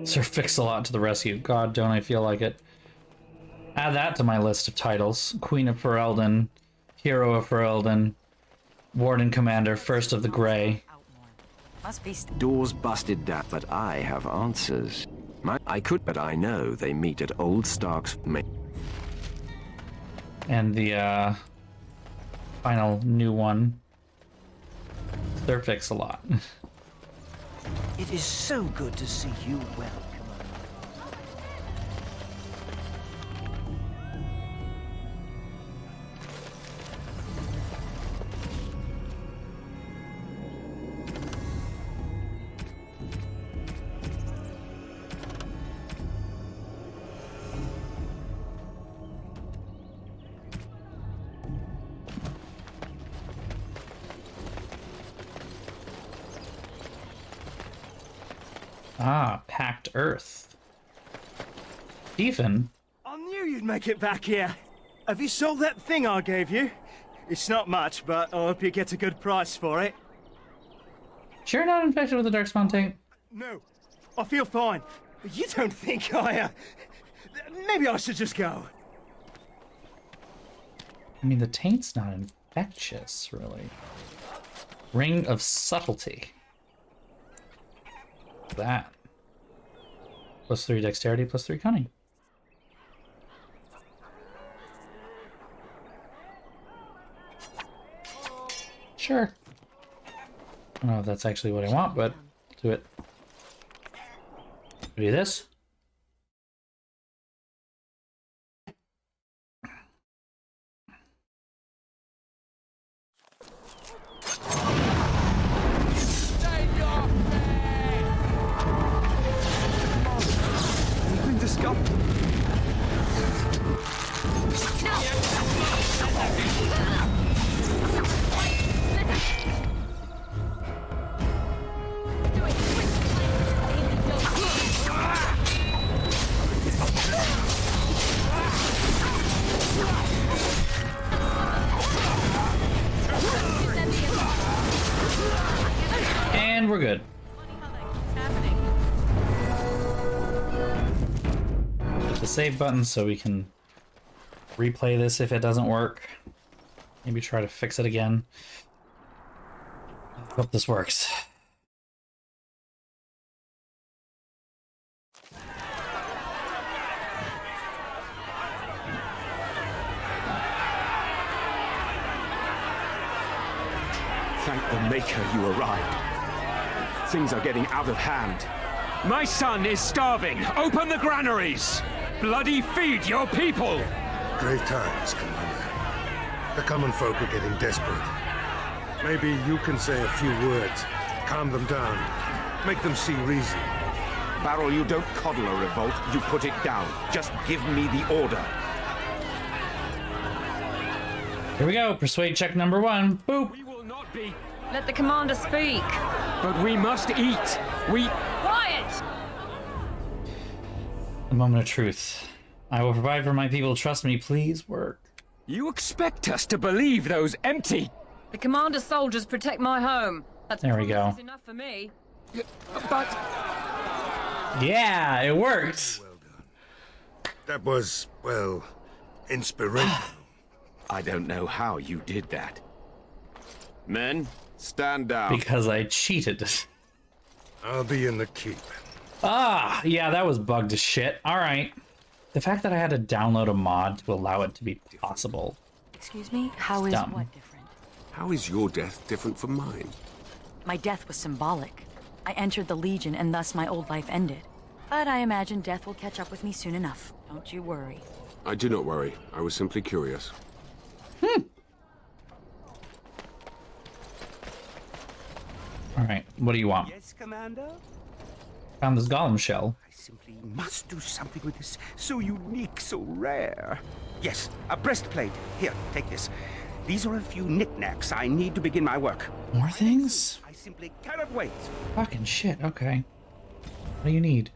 Sir Fix-a-Lot to the rescue. God, don't I feel like it. Add that to my list of titles. Queen of Ferelden, Hero of Ferelden, Warden Commander, First of the Grey. Must be... Doors busted down, but I have answers. But I know they meet at Old Stark's... And the, final new one. Sir Fix-a-Lot. It is so good to see you well, Commander. Ah, Packed Earth. Stephen? I knew you'd make it back here. Have you sold that thing I gave you? It's not much, but I hope you get a good price for it. Sure not infected with the Darkspawn taint? No, I feel fine. You don't think maybe I should just go. I mean, the taint's not infectious, really. Ring of Subtlety. That. +3 dexterity, +3 cunning. Sure. I don't know if that's actually what I want, but I'll do it. Do this. And we're good. Hit the save button so we can replay this if it doesn't work. Maybe try to fix it again. Hope this works. Maker, you arrived. Things are getting out of hand. My son is starving. Open the granaries. Bloody feed your people. Grave times, Commander. The common folk are getting desperate. Maybe you can say a few words, calm them down, make them see reason. Barrel, you don't coddle a revolt, you put it down. Just give me the order. Here we go. Persuade check number 1. Boop. We will not be. Let the commander speak. But we must eat. Quiet! The moment of truth. I will provide for my people. Trust me. Please work. You expect us to believe those empty... The commander's soldiers protect my home. That's there we go. Enough for me. But... Yeah, it worked. Well done. That was, well, inspirational. I don't know how you did that. Men, stand down. Because I cheated. I'll be in the keep. Ah, yeah, that was bugged as shit. All right. The fact that I had to download a mod to allow it to be possible. Excuse me? How is Dumb. what different? How is your death different from mine? My death was symbolic. I entered the Legion and thus my old life ended. But I imagine death will catch up with me soon enough. Don't you worry. I do not worry. I was simply curious. All right, what do you want? Yes, Commander? Found this golem shell. I simply must do something with this. So unique, so rare. Yes, a breastplate. Here, take this. These are a few knickknacks I need to begin my work. More things? I simply cannot wait. Fucking shit, okay. What do you need?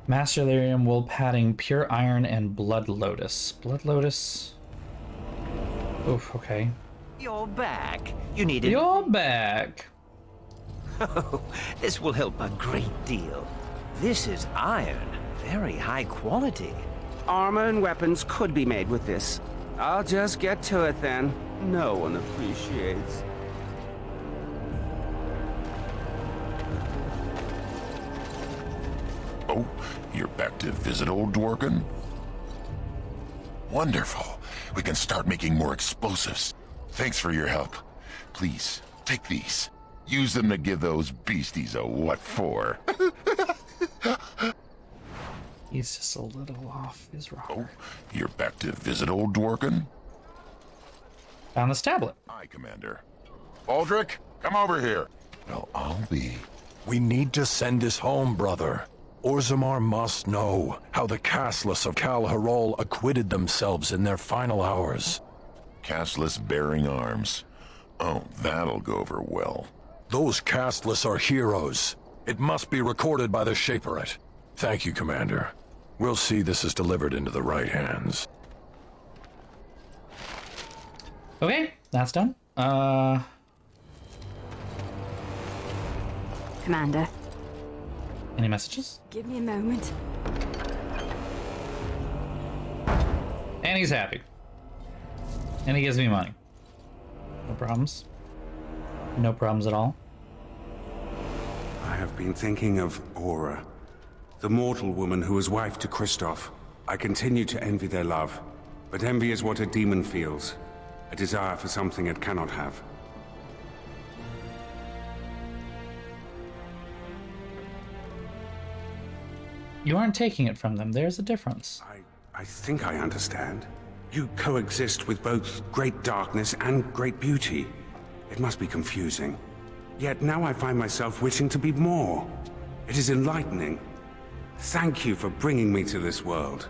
Master Lyrium, wool padding, pure iron, and blood lotus. Blood lotus? Oof, okay. You're back. You needed... You're back. Oh, this will help a great deal. This is iron. Very high quality. Armor and weapons could be made with this. I'll just get to it then. No one appreciates. Oh, you're back to visit old Dworkin? Wonderful. We can start making more explosives. Thanks for your help. Please, take these. Use them to give those beasties a what for. He's just a little off his rocker. Oh, you're back to visit old Dworkin? Found this tablet. Aye, Commander. Aldrich, come over here. Well, I'll be. We need to send this home, brother. Orzammar must know how the castless of Kal Harol acquitted themselves in their final hours. Castless bearing arms. Oh, that'll go over well. Those castless are heroes. It must be recorded by the Shaperate. Thank you, Commander. We'll see this is delivered into the right hands. Okay, that's done. Commander. Any messages? Give me a moment. And he's happy. And he gives me money. No problems. No problems at all. I have been thinking of Aura, the mortal woman who was wife to Kristoff. I continue to envy their love, but envy is what a demon feels. A desire for something it cannot have. You aren't taking it from them. There's a difference. I think I understand. You coexist with both great darkness and great beauty. It must be confusing. Yet now I find myself wishing to be more. It is enlightening. Thank you for bringing me to this world.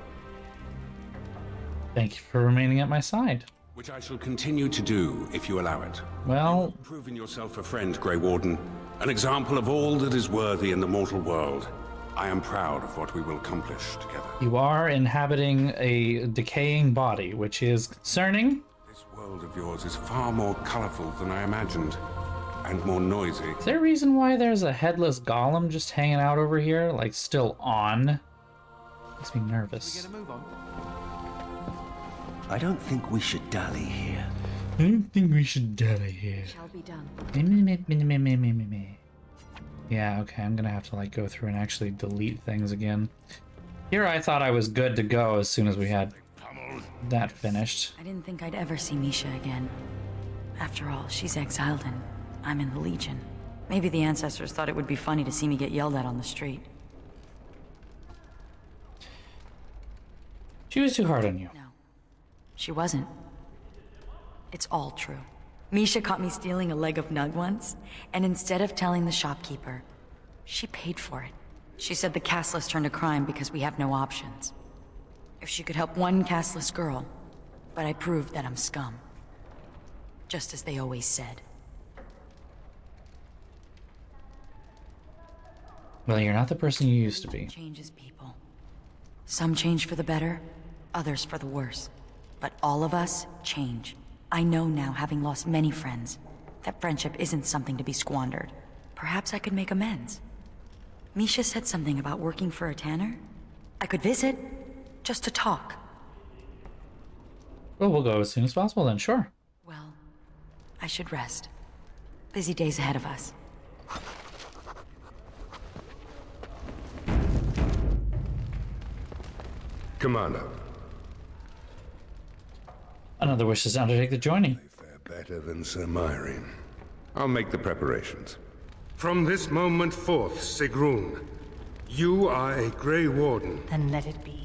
Thank you for remaining at my side. Which I shall continue to do, if you allow it. Well... You've proven yourself a friend, Grey Warden. An example of all that is worthy in the mortal world. I am proud of what we will accomplish together. You are inhabiting a decaying body, which is concerning. This world of yours is far more colorful than I imagined. And more noisy. Is there a reason why there's a headless golem just hanging out over here, like still on? Makes me nervous. I don't think we should dally here. I don't think we should dally here. Shall be done. Yeah, okay, I'm gonna have to like go through and actually delete things again. Here I thought I was good to go as soon as we had that finished. I didn't think I'd ever see Misha again. After all, she's exiled and I'm in the Legion. Maybe the ancestors thought it would be funny to see me get yelled at on the street. She was too hard on you. No, she wasn't. It's all true. Misha caught me stealing a leg of nug once, and instead of telling the shopkeeper, she paid for it. She said the casteless turned a crime because we have no options. If she could help one casteless girl, but I proved that I'm scum. Just as they always said. Well, you're not the person you used to be. Changes people. Some change for the better, others for the worse. But all of us change. I know now, having lost many friends, that friendship isn't something to be squandered. Perhaps I could make amends. Misha said something about working for a tanner. I could visit, just to talk. Well, we'll go as soon as possible then, sure. Well, I should rest. Busy days ahead of us. Commander. Another wish is to undertake the joining. Fare better than Sir Myri. I'll make the preparations. From this moment forth, Sigrun, you are a Grey Warden. Then let it be.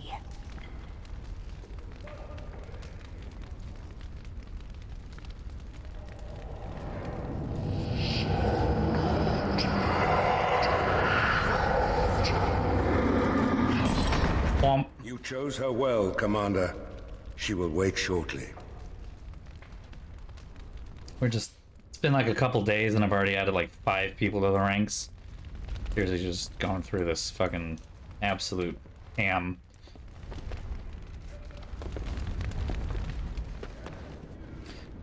You chose her well, Commander. She will wait shortly. It's been like a couple days and I've already added like 5 people to the ranks. Seriously, just going through this fucking absolute ham.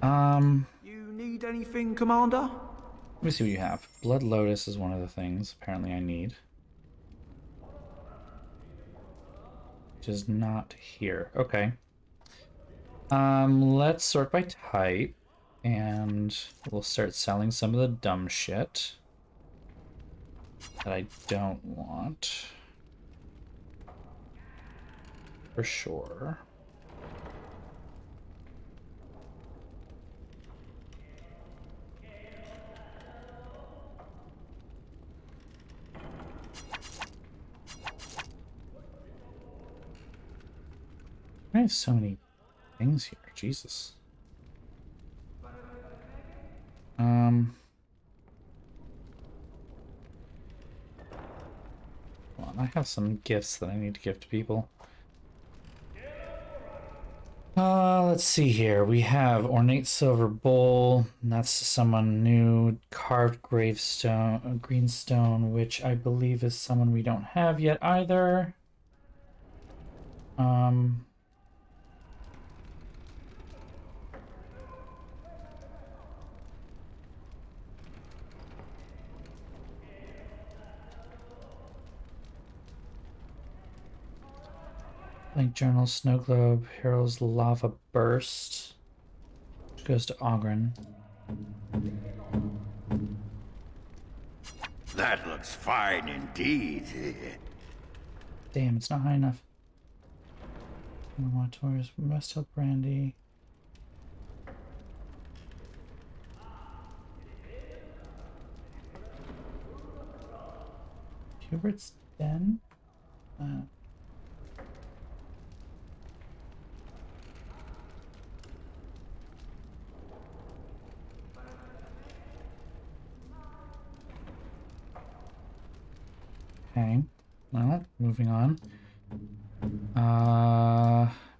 You need anything, Commander? Let me see what you have. Blood Lotus is one of the things apparently I need. Which is not here. Okay. Let's sort by type. And we'll start selling some of the dumb shit that I don't want. For sure. I have so many things here, Jesus. Well, I have some gifts that I need to give to people. Let's see here. We have ornate silver bowl. And that's someone new. Carved gravestone, greenstone, which I believe is someone we don't have yet either. Blank journal, snow globe, Hero's lava burst, which goes to Ogren. That looks fine indeed. Damn, it's not high enough. Tours, West Hill Brandy. Hubert's Den? Okay, well, moving on.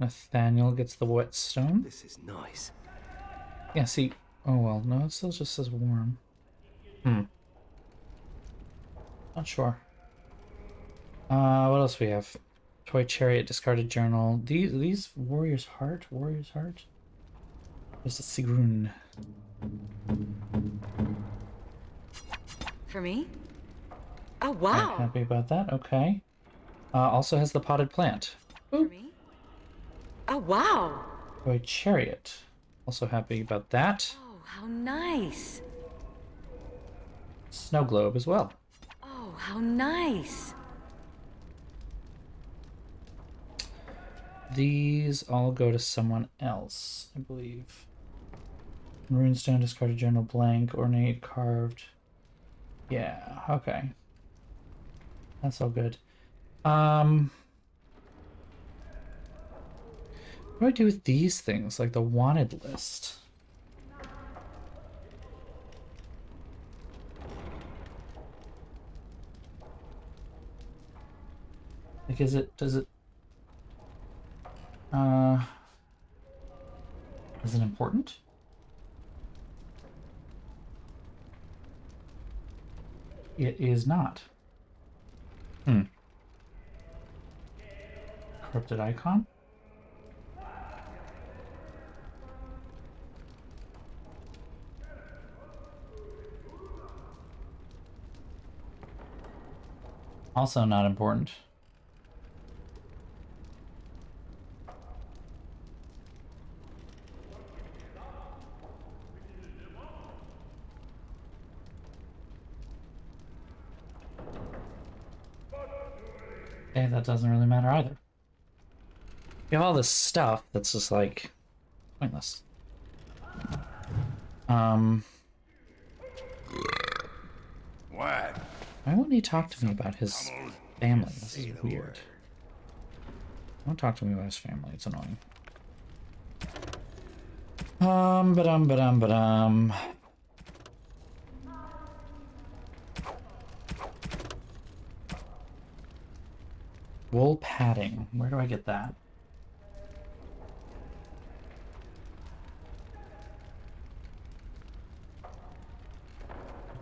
Nathaniel gets the whetstone. This is nice. Yeah, see. Oh well, no, it still just says warm. Not sure. What else we have? Toy chariot, discarded journal. These warrior's heart. There's a Sigrun. For me? Oh wow! I'm happy about that. Okay. Also has the potted plant. For me? Oh wow! Toy chariot. Also happy about that. Oh, how nice! Snow globe as well. Oh, how nice! These all go to someone else, I believe. Maroon stone, discarded general blank, ornate, carved. Yeah, okay. That's all good. What do I do with these things, like the wanted list? Like, does it, is it important? It is not. Corrupted icon? Also not important. Okay, that doesn't really matter either. You have all this stuff that's just like pointless. What? Why wouldn't he talk to me about his family? This is weird. Don't talk to me about his family, it's annoying. Ba-dum. Wool padding. Where do I get that?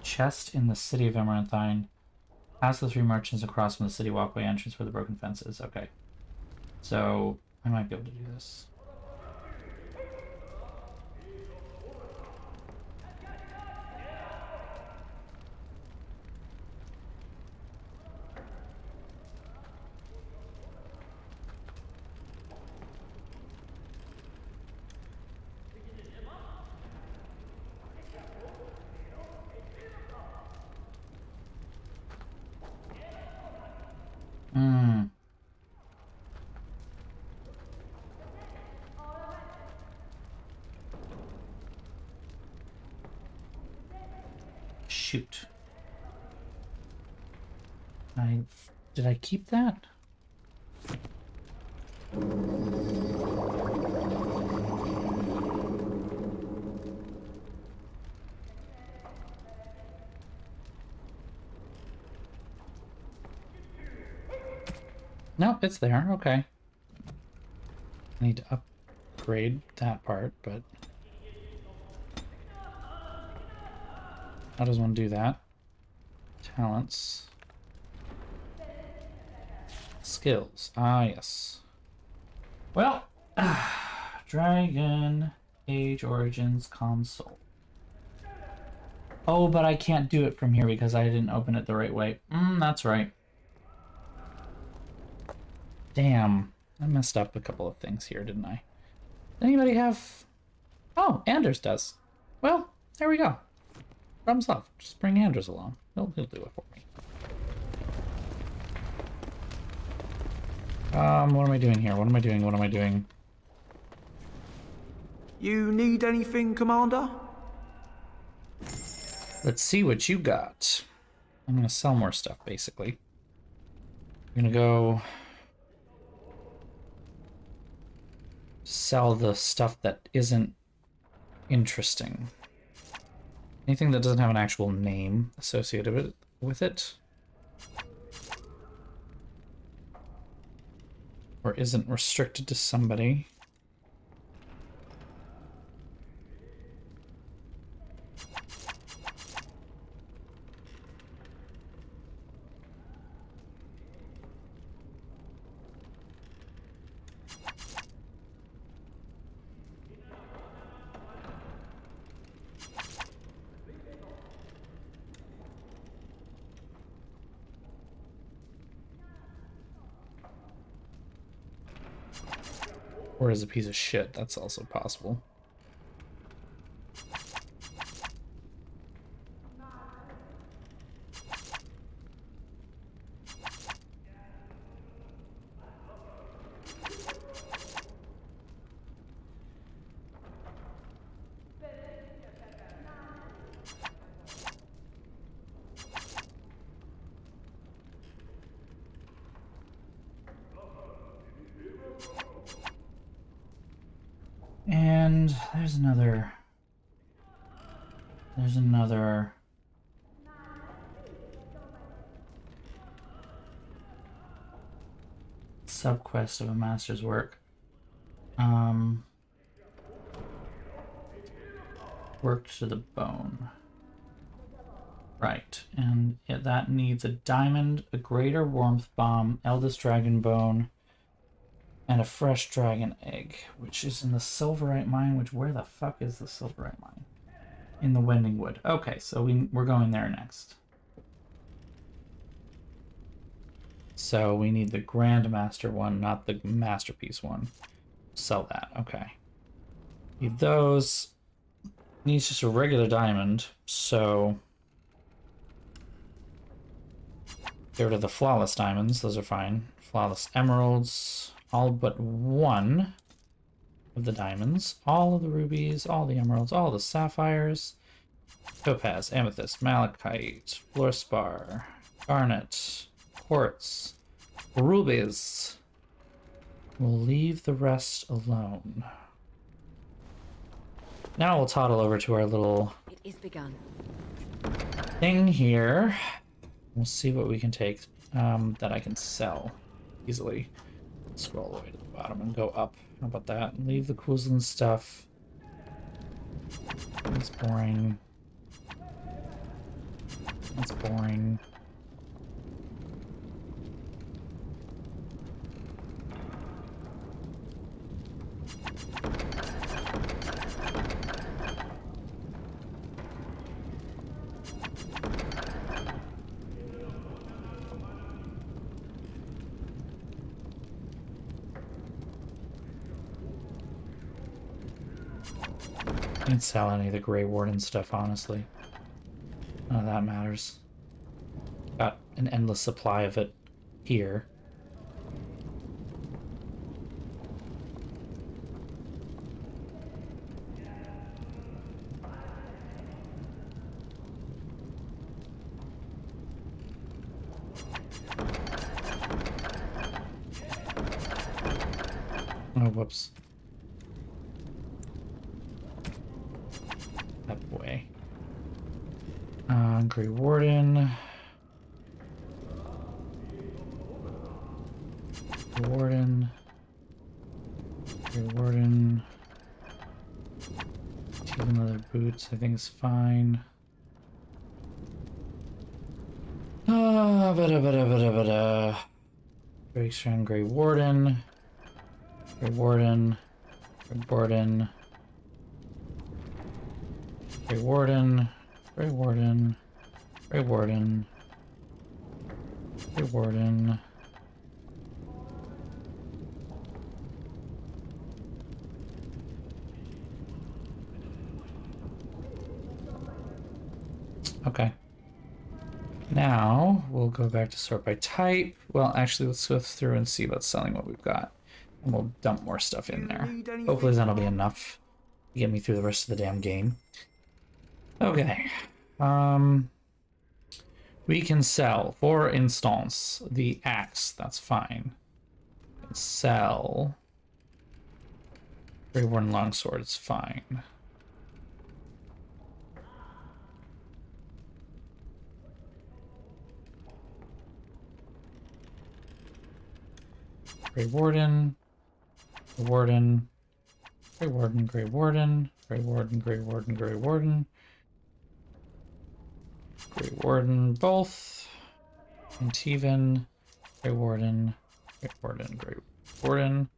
Chest in the city of Amaranthine. Pass the 3 merchants across from the city walkway entrance where the broken fence is. Okay. So, I might be able to do this. Shoot. Did I keep that? Nope, it's there. Okay. I need to upgrade that part, but how does one do that? Talents. Skills. Ah, yes. Well, Dragon Age Origins console. Oh, but I can't do it from here because I didn't open it the right way. That's right. Damn. I messed up a couple of things here, didn't I? Anybody have... Oh, Anders does. Well, there we go. Problem solved. Just bring Anders along. He'll do it for me. What am I doing here? What am I doing? You need anything, Commander? Let's see what you got. I'm gonna sell more stuff, basically. I'm gonna go... sell the stuff that isn't interesting. Anything that doesn't have an actual name associated with it. Or isn't restricted to somebody. Or is a piece of shit. That's also possible. And there's another subquest of a master's work. Worked to the bone. Right, and that needs a diamond, a greater warmth bomb, eldest dragon bone, and a fresh dragon egg, which is in the silverite mine. Which, where the fuck is the silverite mine? In the Wending Wood. Okay, so we're going there next. So we need the Grandmaster one, not the Masterpiece one. Sell that. Okay. Need those. Needs just a regular diamond, so get rid of the flawless diamonds. Those are fine. Flawless emeralds. All but one of the diamonds. All of the rubies, all the emeralds, all the sapphires. Topaz, amethyst, malachite, fluorspar, garnet, quartz, rubies. We'll leave the rest alone. Now we'll toddle over to our little It is begun. thing here. We'll see what we can take that I can sell easily. Scroll all the way to the bottom and go up. How about that? Leave the Kuzlin stuff. That's boring. That's boring. Didn't sell any of the Grey Warden stuff, honestly. None of that matters. Got an endless supply of it here. Oh, whoops. That boy. Grey Warden. Grey Warden. Grey Warden. Even leather boots, I think is fine. Drake Strand, Grey Warden. Grey Warden. Grey Warden. Grey Warden. Grey Warden. Grey Warden. Grey Warden. Okay. Now we'll go back to sort by type. Well, actually, let's go through and see about selling what we've got. And we'll dump more stuff in there. Hopefully that'll be enough to get me through the rest of the damn game. Okay. We can sell, for instance, the axe. That's fine. Sell Grey Warden longsword. It's fine. Grey Warden, Grey Warden, Grey Warden, Grey Warden, Grey Warden, Grey Warden, Grey Warden, Grey Warden, both, and Teven, Grey Warden, Grey Warden, Grey Warden.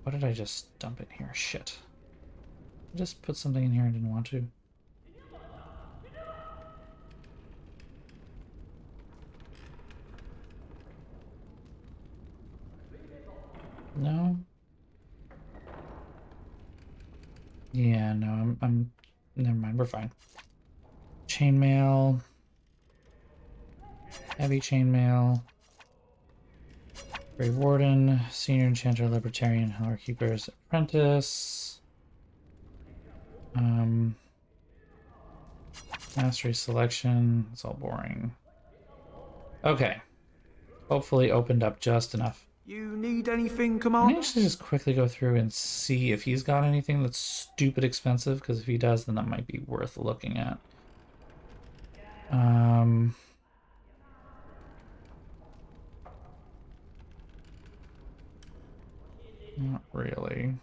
What did I just dump in here? Shit. I just put something in here I didn't want to. No. Yeah, no, I'm never mind, we're fine. Chainmail. Heavy chainmail. Grey Warden, Senior Enchanter, Libertarian, Hellkeeper's Apprentice. Mastery Selection. It's all boring. Okay. Hopefully opened up just enough. You need anything, Let me Commander? actually just quickly go through and see if he's got anything that's stupid expensive, because if he does, then that might be worth looking at. Not really.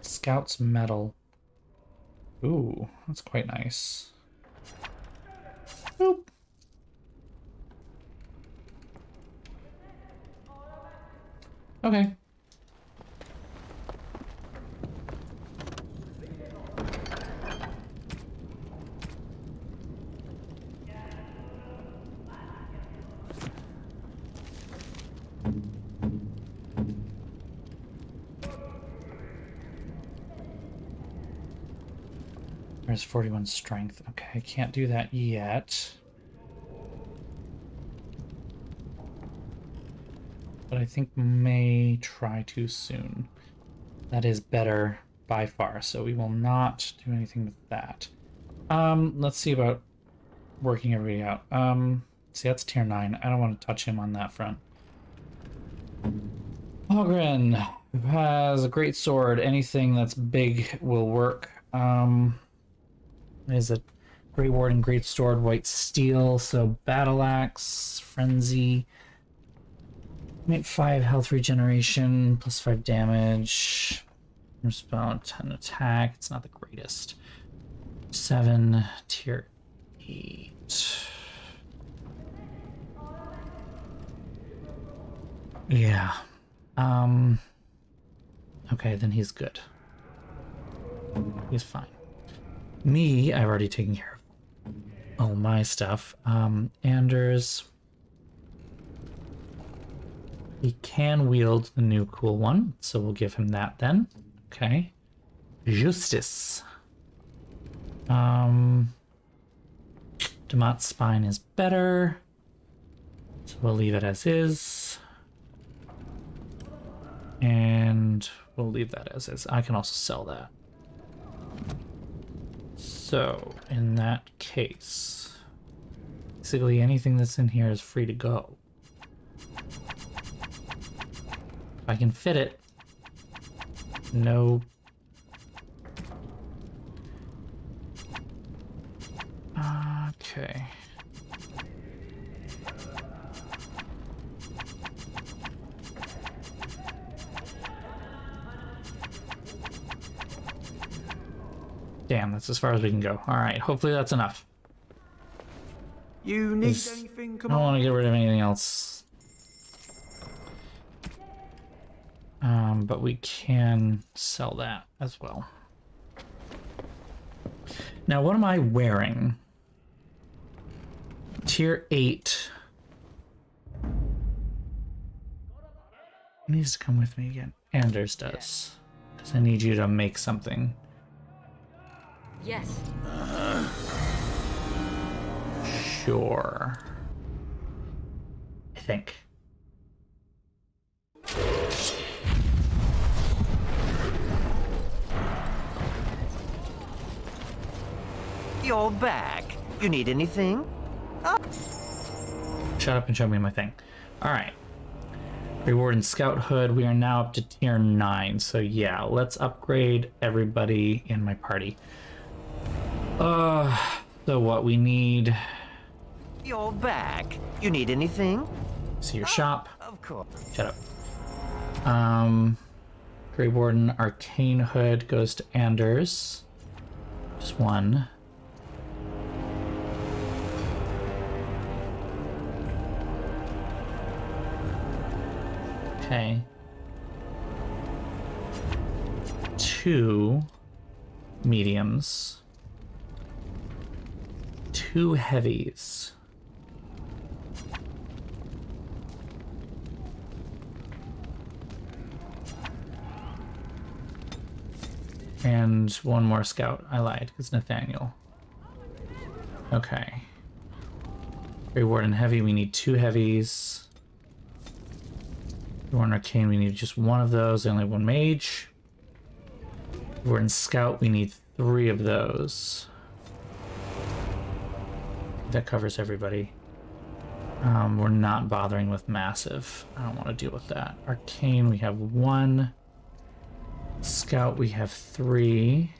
Scout's medal. Ooh, that's quite nice. Boop. Okay. There's 41 strength. Okay, I can't do that yet. But I think may try to soon. That is better by far, so we will not do anything with that. Let's see about working everybody out. See, that's tier 9. I don't want to touch him on that front. Ogren, who has a great sword. Anything that's big will work. Is a Grey Warden, Great Sword, White Steel, so Battle Axe, Frenzy. 5 health regeneration, plus 5 damage. Spell 10 attack. It's not the greatest. 7, tier 8. Yeah. Okay, then he's good. He's fine. Me, I've already taken care of all my stuff. Anders. He can wield the new cool one, so we'll give him that then. Okay. Justice. Damat's spine is better, so we'll leave it as is. And we'll leave that as is. I can also sell that. So, in that case, basically anything that's in here is free to go. If I can fit it, no. Okay. Damn, that's as far as we can go. Alright, hopefully that's enough. You need anything, I Commander? don't want to get rid of anything else. But we can sell that as well. Now, what am I wearing? Tier 8. He needs to come with me again. Anders does. Because I need you to make something. Yes. Sure. I think. You're back. You need anything? Shut up and show me my thing. Alright. Reward and Scout Hood. We are now up to tier 9. So yeah, let's upgrade everybody in my party. So what we need... You're back. You need anything? See your shop. Of course. Shut up. Grey Warden Arcane Hood goes to Anders. Just one. Okay. 2 mediums. 2 heavies. And 1 more scout. I lied, because Nathaniel. Okay. Reward and heavy, we need 2 heavies. Reward and arcane, we need just 1 of those. I only have 1 mage. We're in Scout, we need 3 of those. That covers everybody. We're not bothering with Massive. I don't want to deal with that. Arcane, we have 1. Scout, we have 3.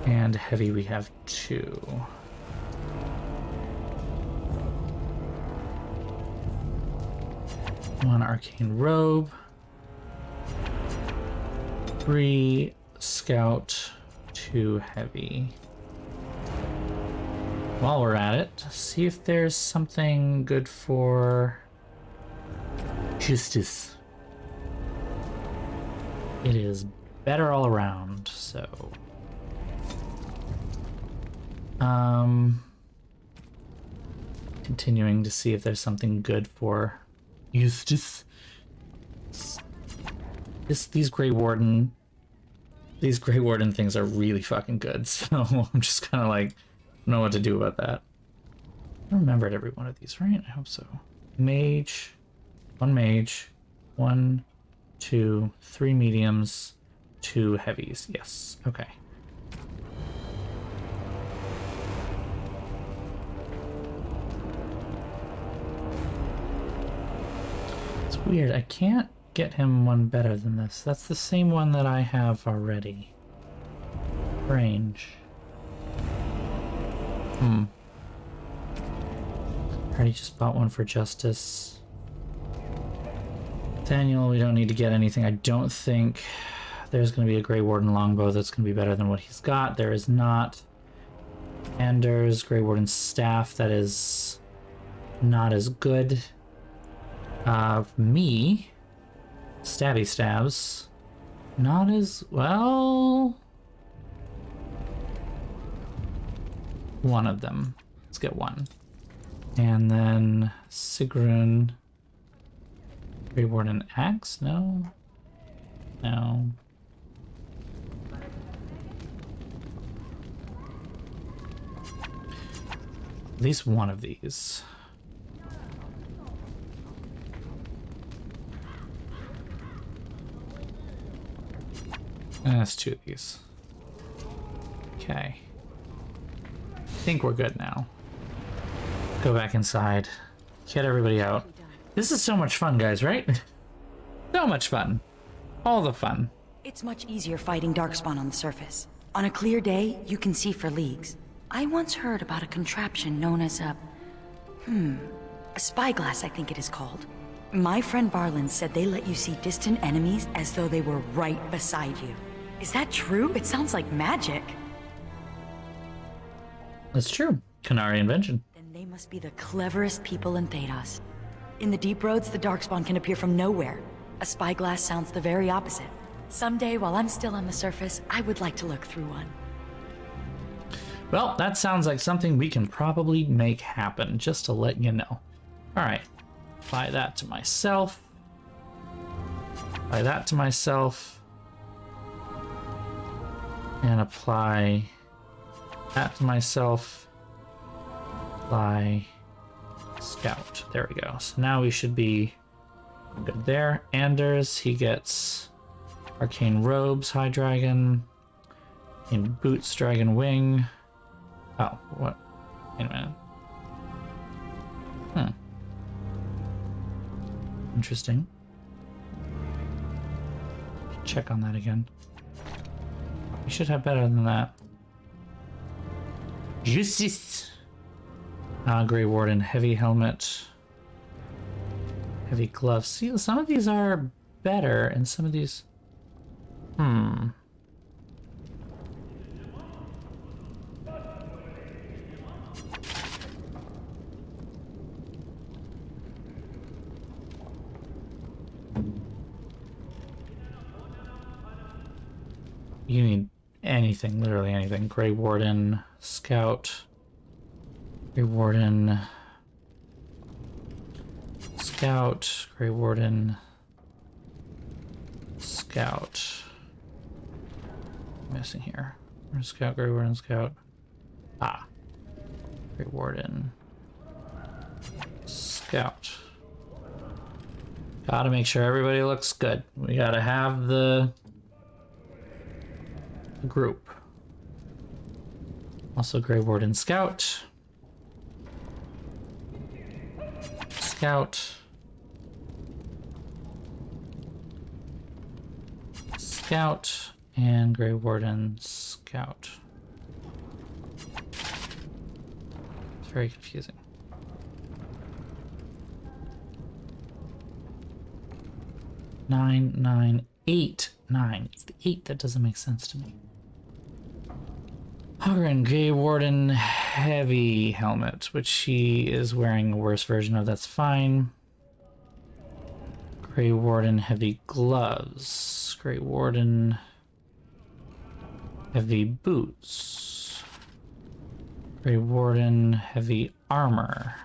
And Heavy, we have 2. One Arcane Robe. 3 Scout, 2 Heavy. While we're at it, see if there's something good for Justice. It is better all around, so... Continuing to see if there's something good for Justice. These Grey Warden things are really fucking good, so I'm just kind of like, don't know what to do about that. I remembered every one of these, right? I hope so. Mage, 1 mage, 1, 2, 3 mediums, 2 heavies. Yes, okay. It's weird, I can't get him one better than this. That's the same one that I have already. Range. Already just bought one for Justice. Daniel, we don't need to get anything. I don't think there's going to be a Grey Warden longbow that's going to be better than what he's got. There is not. Anders, Grey Warden staff, that is not as good. Me, Stabby Stabs, not as well. One of them. Let's get 1. And then Sigrun. Grey Warden Axe? No. No. At least one of these. And that's 2 of these. Okay. I think we're good now. Go back inside. Get everybody out. This is so much fun, guys, right? So much fun. All the fun. It's much easier fighting Darkspawn on the surface. On a clear day, you can see for leagues. I once heard about a contraption known as a spyglass, I think it is called. My friend Varlin said they let you see distant enemies as though they were right beside you. Is that true? It sounds like magic. That's true. Canary invention. Then they must be the cleverest people in Thedas. In the deep roads, the Darkspawn can appear from nowhere. A spyglass sounds the very opposite. Someday, while I'm still on the surface, I would like to look through one. Well, that sounds like something we can probably make happen, just to let you know. Alright. Apply that to myself. Apply that to myself. And apply that to myself. Apply Scout. There we go. So now we should be good there. Anders, he gets Arcane Robes, High Dragon. In Boots, Dragon Wing. Oh, what? Wait a minute. Interesting. Check on that again. We should have better than that. Justice! Grey Warden, Heavy Helmet. Heavy Gloves. See, some of these are better, and some of these... You need anything, literally anything. Grey Warden, Scout, Grey Warden, Scout, Grey Warden, Scout. Missing here. Where's Scout, Grey Warden, Scout? Ah. Grey Warden, Scout. Gotta make sure everybody looks good. We gotta have the a group. Also Grey Warden Scout. Scout. Scout. And Grey Warden Scout. It's very confusing. 9, 9, 8, 9. It's the 8 that doesn't make sense to me. Hogren, Grey Warden Heavy Helmet, which she is wearing a worse version of. That's fine. Grey Warden Heavy Gloves. Grey Warden Heavy Boots. Grey Warden Heavy Armor.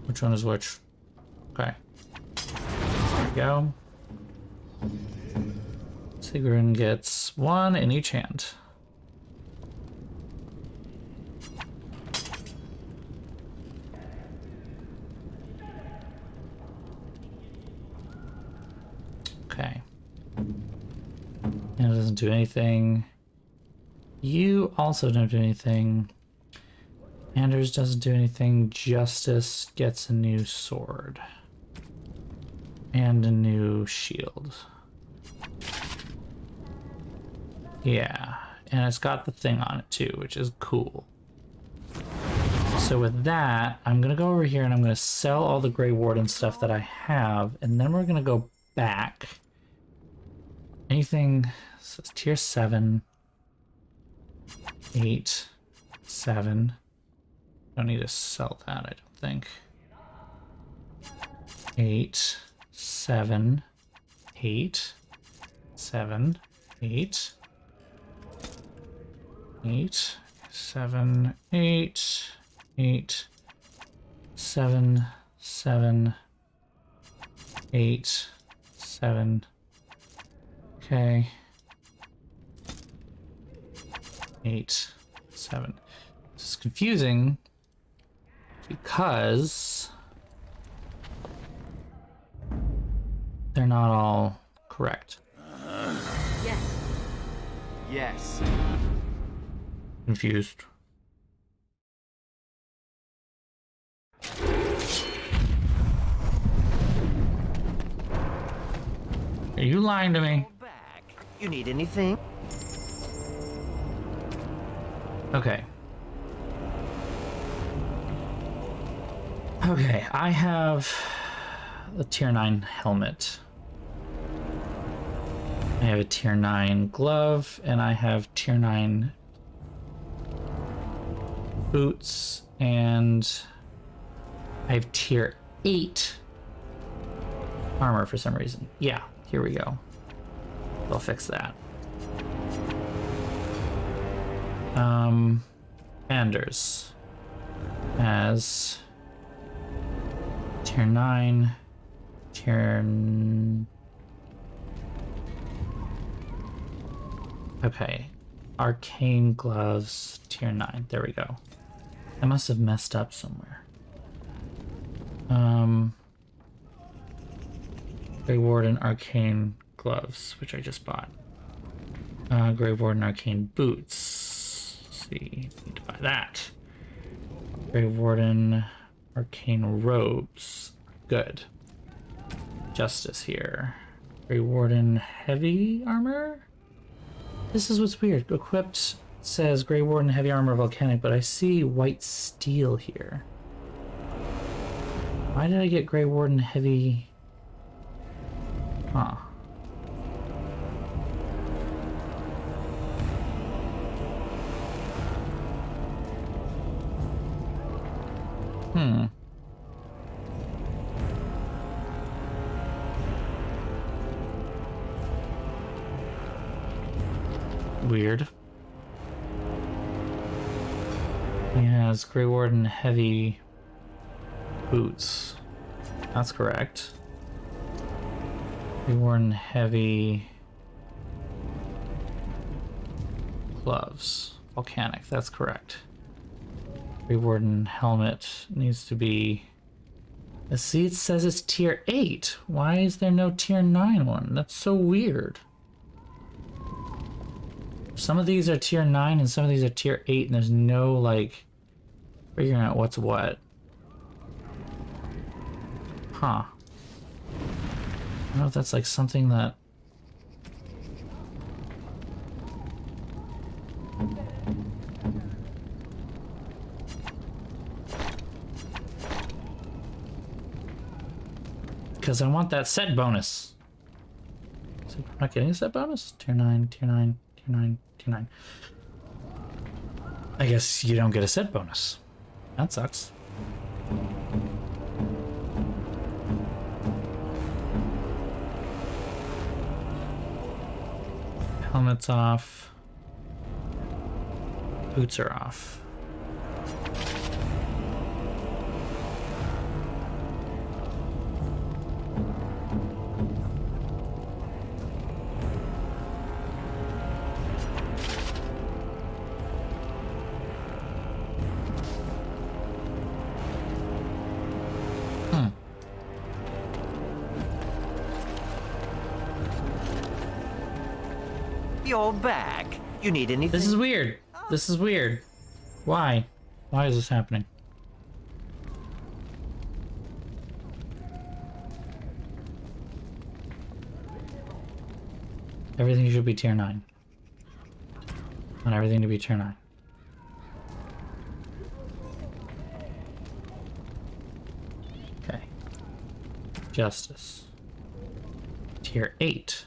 Which one is which? Okay. There we go. Sigrun gets 1 in each hand. Okay. And it doesn't do anything. You also don't do anything. Anders doesn't do anything. Justice gets a new sword. And a new shield. Yeah. And it's got the thing on it too, which is cool. So with that, I'm going to go over here and I'm going to sell all the Grey Warden stuff that I have. And then we're going to go back. Anything, so it's tier 7, 8, 7. Don't need to sell that, I don't think. 8, 7, 8, 7, 8, 8, 7, 8, 8, 7, 7, 8, 7. Okay. 8, 7. This is confusing because they're not all correct. Yes. Yes. Confused. Are you lying to me? You need anything? Okay. Okay, I have a tier 9 helmet. I have a tier 9 glove, and I have tier 9 boots, and I have tier 8 armor for some reason. Yeah, here we go. I'll fix that. Anders has tier 9, okay, arcane gloves, tier 9. There we go. I must have messed up somewhere. Grey Warden arcane gloves, which I just bought. Grey Warden arcane boots. Let's see, need to buy that. Grey Warden arcane robes. Good. Justice here. Grey Warden heavy armor? This is what's weird. Equipped says Grey Warden heavy armor volcanic, but I see white steel here. Why did I get Grey Warden heavy? Huh. Weird. He has Grey Warden heavy boots. That's correct. Grey Warden heavy gloves. Volcanic, that's correct. Grey Warden helmet needs to be See, it says it's tier 8. Why is there no tier 9 one? That's so weird. Some of these are tier 9 and some of these are tier 8, and there's no, like, figuring out what's what. Huh. I don't know if that's, like, something that... Because I want that set bonus. So I'm not getting a set bonus? Tier 9, tier 9, tier 9, tier 9. I guess you don't get a set bonus. That sucks. Helmet's off. Boots are off. You're back. You need anything? This is weird. This is weird. Why? Why is this happening? Everything should be tier 9. I want everything to be tier 9. Okay. Justice. Tier 8.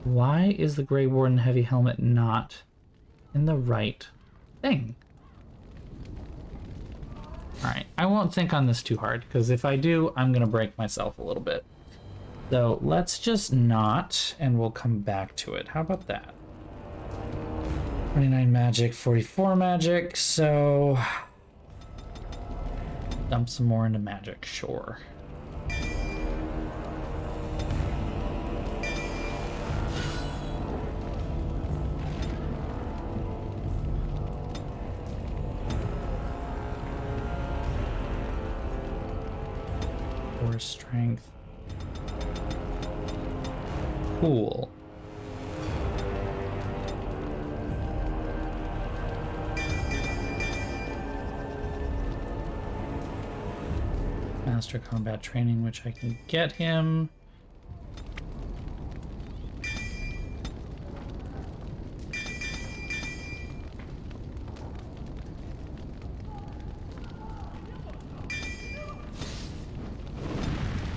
Why is the Grey Warden Heavy Helmet not in the right thing? Alright, I won't think on this too hard, because if I do, I'm going to break myself a little bit. So let's just not, and we'll come back to it. How about that? 29 magic, 44 magic, so... dump some more into magic, sure. Strength. Cool. Master combat training, which I can get him.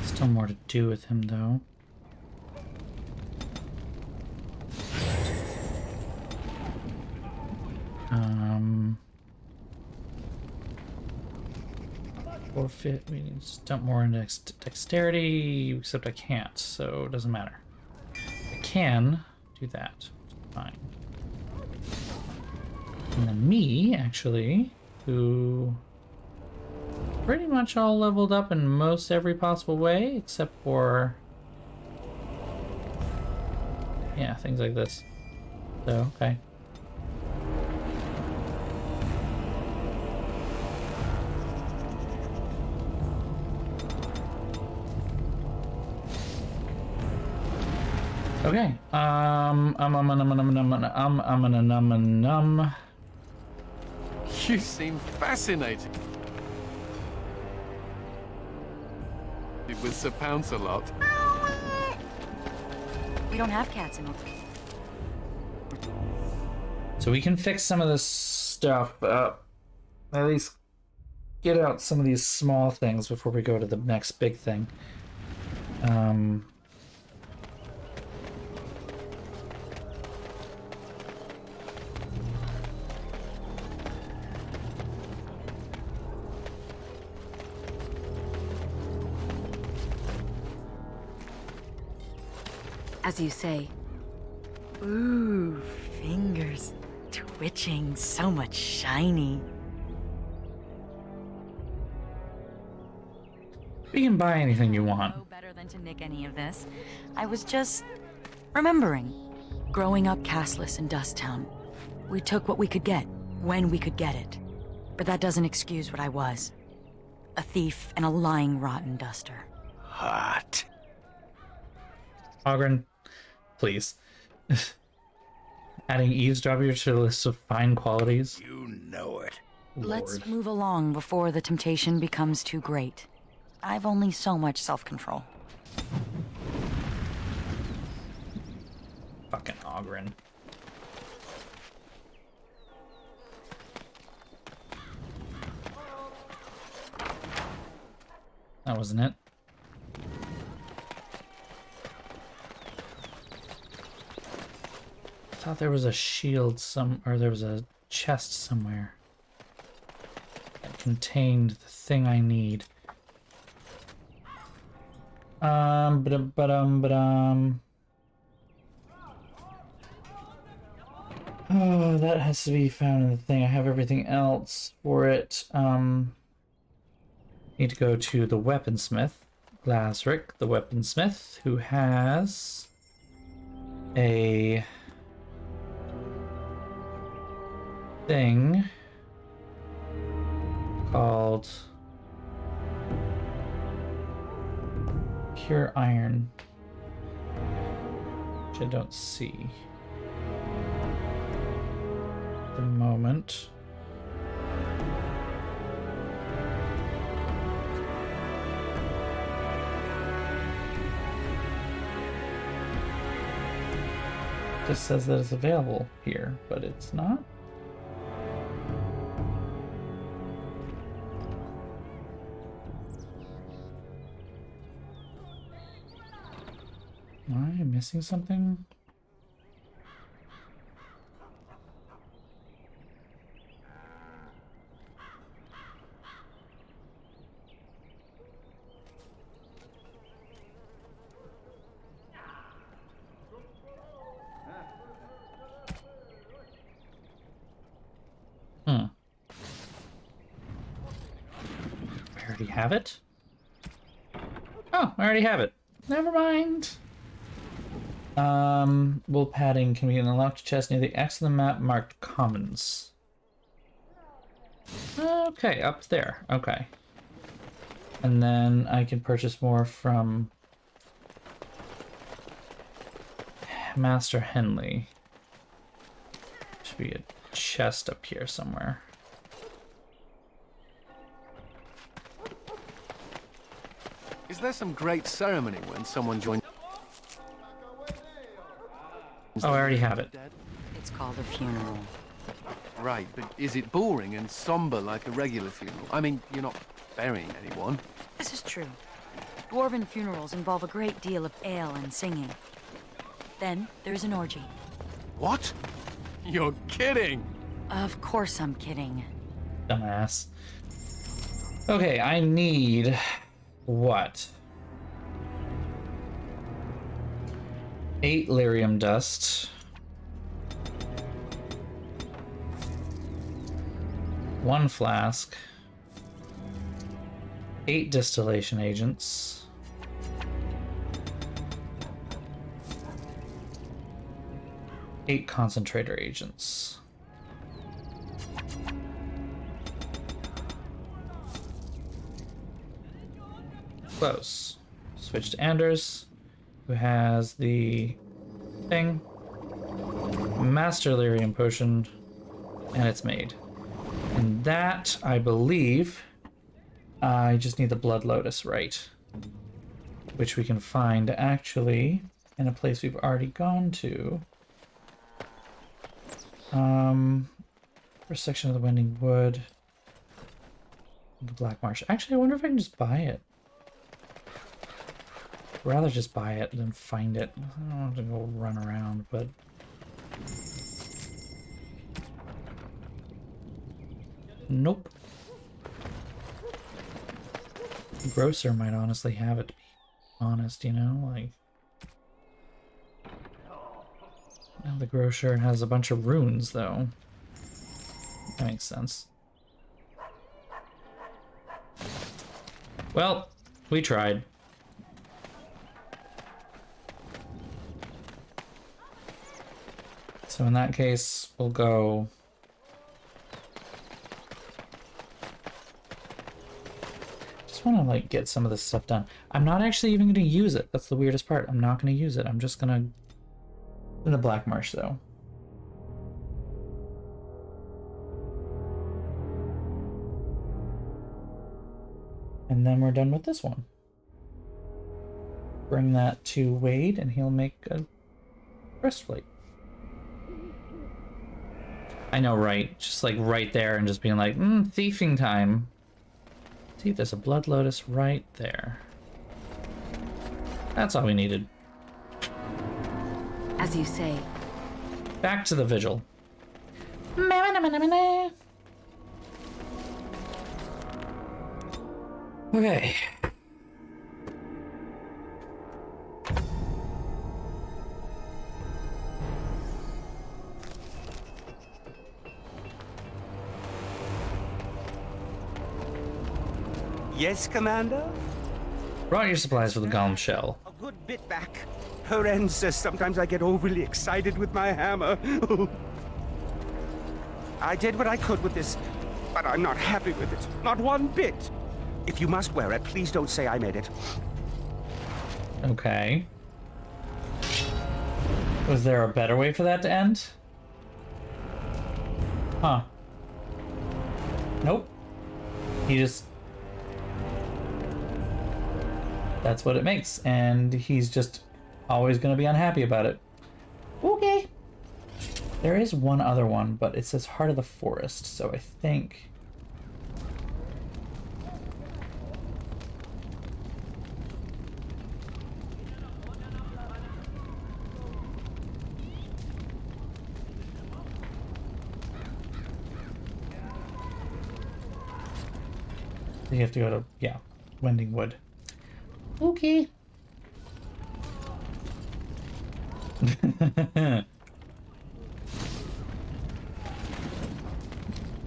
Still more to do with him, though. Forfeit. We need to dump more into dexterity, except I can't, so it doesn't matter. I can do that. Fine. And then me, actually, who pretty much all leveled up in most every possible way, except for, yeah, things like this. So, okay. Okay. You seem fascinated with Sir Pounce-a-Lot. We don't have cats in. So we can fix some of this stuff up. At least get out some of these small things before we go to the next big thing. As you say. Ooh, fingers twitching, so much shiny. You can buy anything you want. No better than to nick any of this. I was just remembering. Growing up castless in Dusttown, we took what we could get, when we could get it. But that doesn't excuse what I was. A thief and a lying rotten duster. Hot. Ogren, please. Adding eavesdropper to the list of fine qualities. You know it. Let's move along before the temptation becomes too great. I've only so much self-control. Fucking Ogren. That wasn't it. I thought there was a shield or there was a chest somewhere that contained the thing I need. Oh, that has to be found in the thing. I have everything else for it. Need to go to the weaponsmith, Glasrick, the weaponsmith, who has a thing called Pure Iron, which I don't see at the moment. Just says that it's available here, but it's not. Am I missing something? I already have it? Oh, I already have it. Never mind. Wool padding can be in a locked chest near the X on the map marked commons. Okay, up there. Okay. And then I can purchase more from Master Henley. Should be a chest up here somewhere. Is there some great ceremony when someone joins? Oh, I already have it. It's called a funeral. Right, but is it boring and somber like a regular funeral? I mean, you're not burying anyone. This is true. Dwarven funerals involve a great deal of ale and singing. Then there's an orgy. What? You're kidding! Of course I'm kidding. Dumbass. Okay, I need... what? 8 lyrium dust. 1 flask. 8 distillation agents. 8 concentrator agents. Close. Switch to Anders, who has the thing. Master lyrium potion, and it's made. And that, I believe, I just need the Blood Lotus, right? Which we can find actually in a place we've already gone to. First section of the Wending Wood. The Black Marsh. Actually, I wonder if I can just buy it. I'd rather just buy it than find it. I don't want to go run around, but... Nope. The grocer might honestly have it, to be honest, you know? Like... Now the grocer has a bunch of runes, though. That makes sense. Well, we tried. So in that case, we'll go... just want to like get some of this stuff done. I'm not actually even going to use it. That's the weirdest part. I'm not going to use it. I'm just going to... In the Black Marsh, though. And then we're done with this one. Bring that to Wade, and he'll make a breastplate. I know, right? Just like right there, and just being like, thieving time. See, there's a Blood Lotus right there. That's all we needed. As you say. Back to the vigil. Okay. Yes, Commander? Brought your supplies for the Golem Shell. A good bit back. Her end says sometimes I get overly excited with my hammer. I did what I could with this, but I'm not happy with it. Not one bit. If you must wear it, please don't say I made it. Okay. Was there a better way for that to end? Huh. Nope. He just... That's what it makes, and he's just always going to be unhappy about it. Okay. There is one other one, but it says Heart of the Forest, so I think... You have to go to, yeah, Wending Wood. Okay.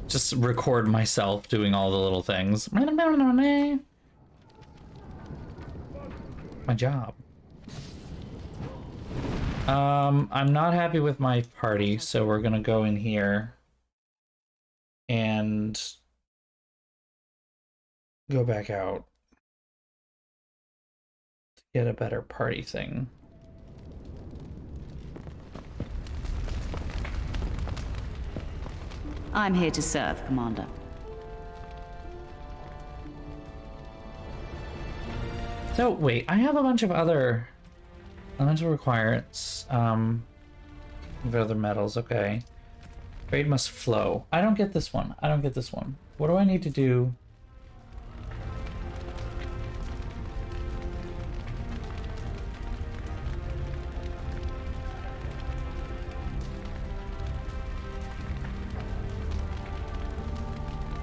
Just record myself doing all the little things. My job. I'm not happy with my party, so we're gonna go in here and go back out to get a better party thing. I'm here to serve, Commander. So wait, I have a bunch of other elemental requirements. Of other metals, okay. Trade must flow. I don't get this one. I don't get this one. What do I need to do?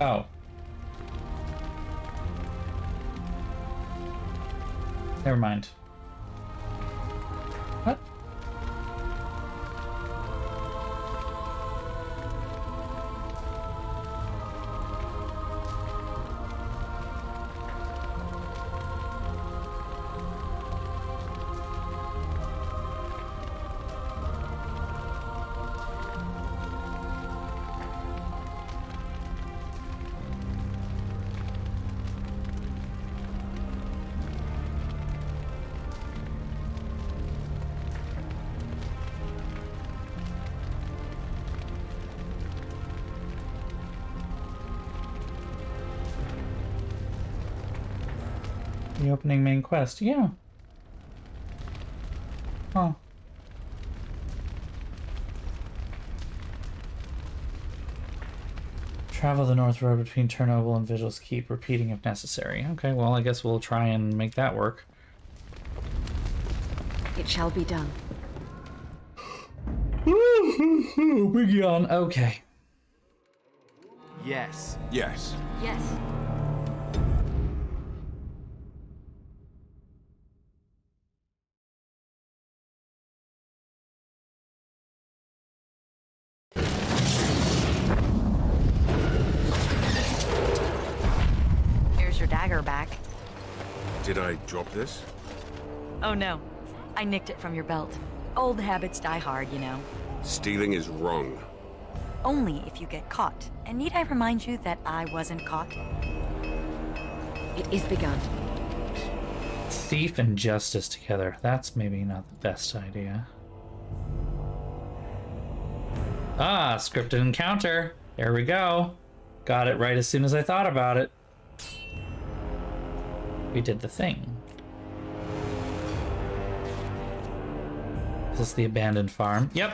Oh. Never mind. What? The opening main quest, yeah. Huh. Travel the North Road between Chernobyl and Vigil's Keep, repeating if necessary. Okay, well, I guess we'll try and make that work. It shall be done. Big yawn. Okay. Yes. Yes. Yes. Here's your dagger back. Did I drop this? Oh no, I nicked it from your belt. Old habits die hard, you know. Stealing is wrong. Only if you get caught. And need I remind you that I wasn't caught? It is begun. Thief and justice together. That's maybe not the best idea. Ah, scripted encounter. There we go. Got it right as soon as I thought about it. We did the thing. Is this the abandoned farm? Yep.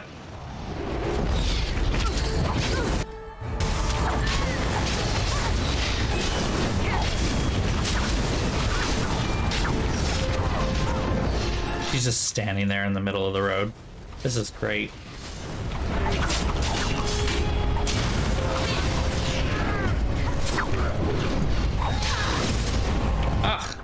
She's just standing there in the middle of the road. This is great. Ugh.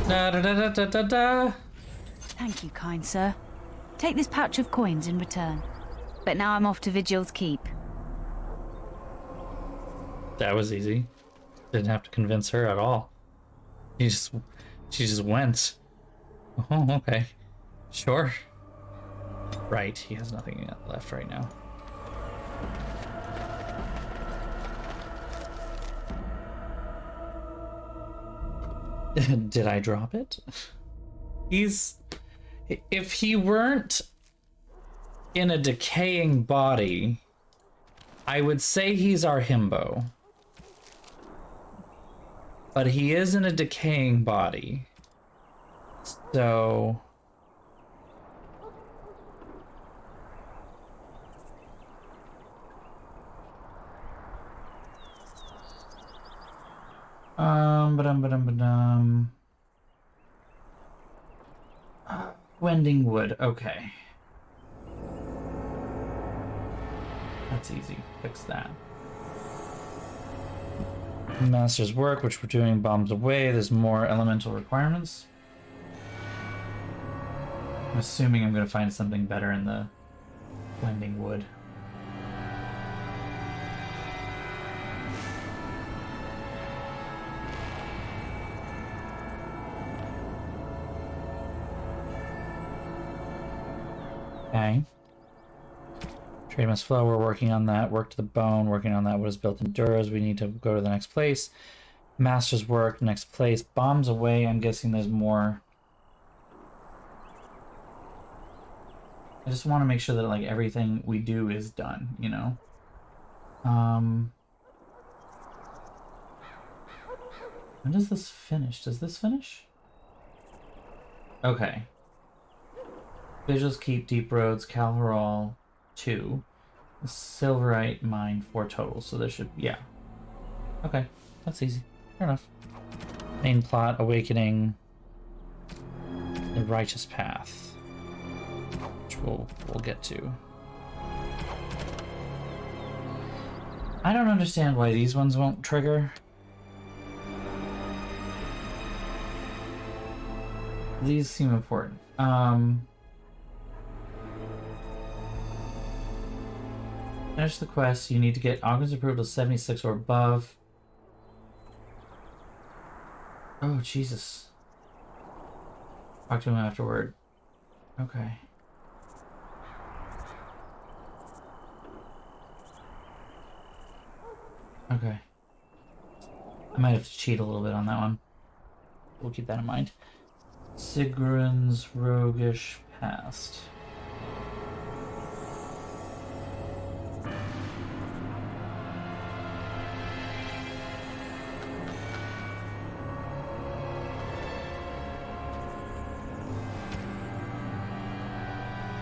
Da da da da da da. Thank you, kind sir. Take this pouch of coins in return. But now I'm off to Vigil's Keep. That was easy. Didn't have to convince her at all. She just went. Oh, okay. Sure. Right, he has nothing left right now. Did I drop it? If he weren't in a decaying body, I would say he's our himbo. But he is in a decaying body. So... Wending wood, okay. That's easy, fix that. Master's work, which we're doing, bombs away. There's more elemental requirements. I'm assuming I'm going to find something better in the Wending wood. Okay. Trade must flow, we're working on that. Work to the bone, working on that. What is built in Duras? We need to go to the next place. Master's work, next place. Bombs away, I'm guessing there's more. I just want to make sure that like everything we do is done, you know? When does this finish? Does this finish? Okay. Vigil's Keep, Deep Roads, Calharal 2. Silverite Mine 4 total, so there should... yeah. Okay, that's easy. Fair enough. Main plot, Awakening. The Righteous Path. Which we'll get to. I don't understand why these ones won't trigger. These seem important. Finish the quest. You need to get Ogden's approval to 76 or above. Oh, Jesus. Talk to him afterward. Okay. Okay. I might have to cheat a little bit on that one. We'll keep that in mind. Sigrun's roguish past.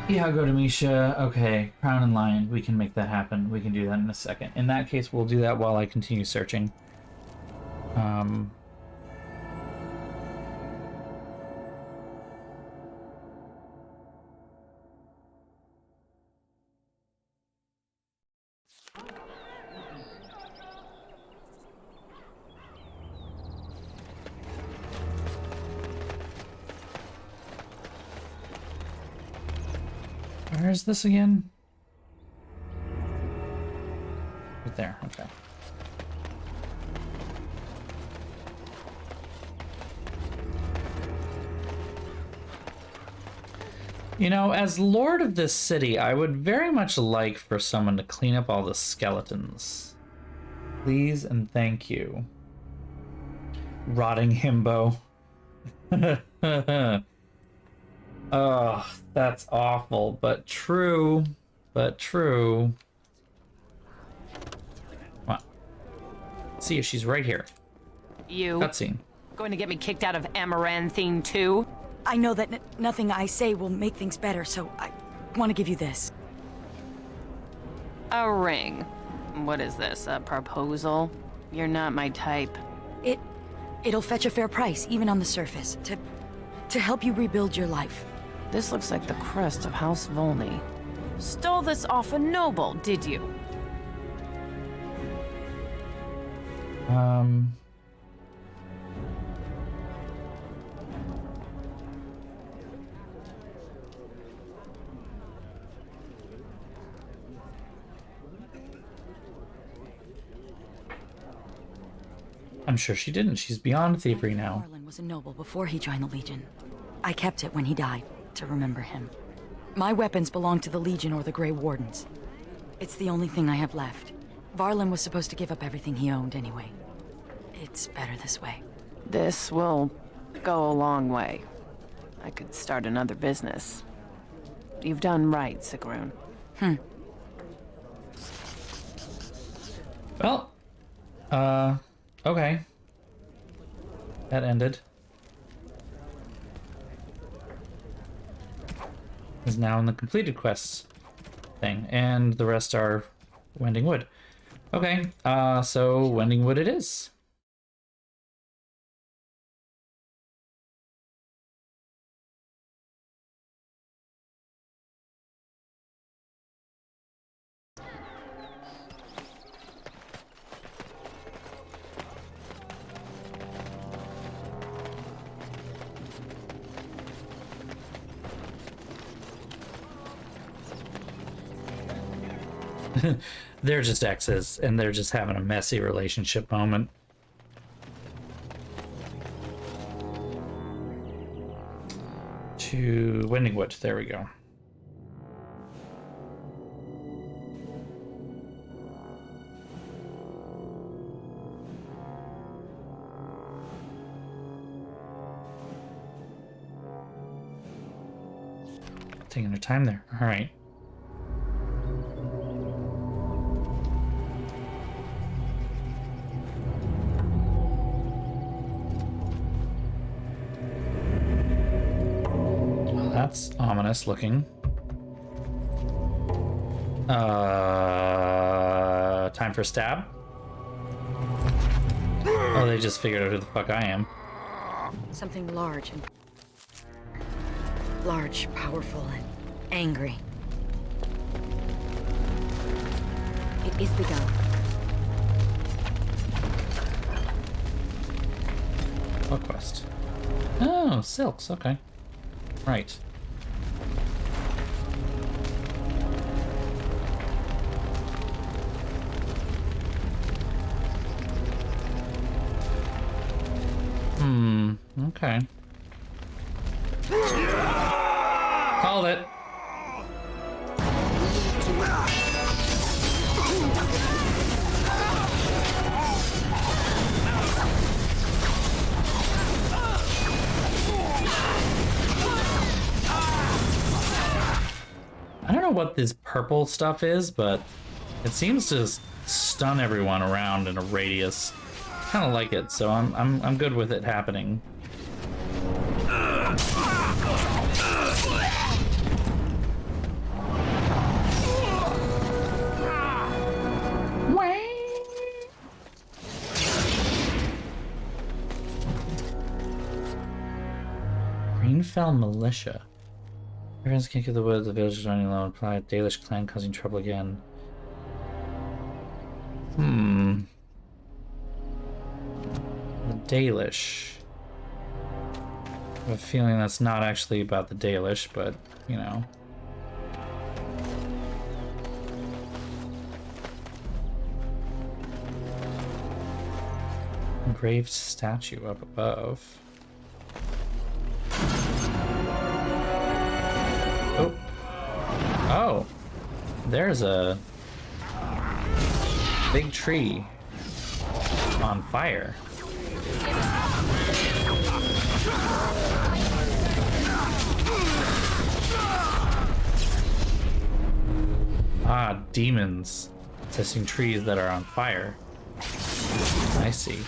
Iago to Misha. Okay, Crown and Lion. We can make that happen. We can do that in a second. In that case, we'll do that while I continue searching. Where is this again? Right there, okay. You know, as lord of this city, I would very much like for someone to clean up all the skeletons. Please and thank you. Rotting himbo. Oh, that's awful, but true. But true. Come on. Let's see if she's right here. You Cutscene. going to get me kicked out of Amaranthine too? I know that nothing I say will make things better, so I want to give you this. A ring. What is this, a proposal? You're not my type. It'll fetch a fair price, even on the surface, to help you rebuild your life. This looks like the crest of House Volney. Stole this off a noble, did you? I'm sure she didn't. She's beyond thievery now. Varlin was a noble before he joined the Legion. I kept it when he died, to remember him. My weapons belong to the Legion or the Grey Wardens. It's the only thing I have left. Varlin was supposed to give up everything he owned anyway. It's better this way. This will go a long way. I could start another business. You've done right, Sigrun. Well, okay. That ended. Is now in the completed quests thing, and the rest are Wending Wood. Okay, so Wending Wood it is. They're just exes, and they're just having a messy relationship moment. To Wending Wood, there we go. Taking her time there. All right. That's ominous looking. Time for a stab? Oh, they just figured out who the fuck I am. Something large, powerful, and angry. It is begun. What quest? Oh, silks, okay. Right. Okay. Called it. I don't know what this purple stuff is, but it seems to stun everyone around in a radius. Kind of like it, so I'm good with it happening. Greenfell Militia. Everyone's can't get the woods, the village is running low, apply Dalish clan causing trouble again. The Dalish. I have a feeling that's not actually about the Dalish, but, you know. Engraved statue up above. Oh, there's a big tree on fire. Ah, demons testing trees that are on fire. I see.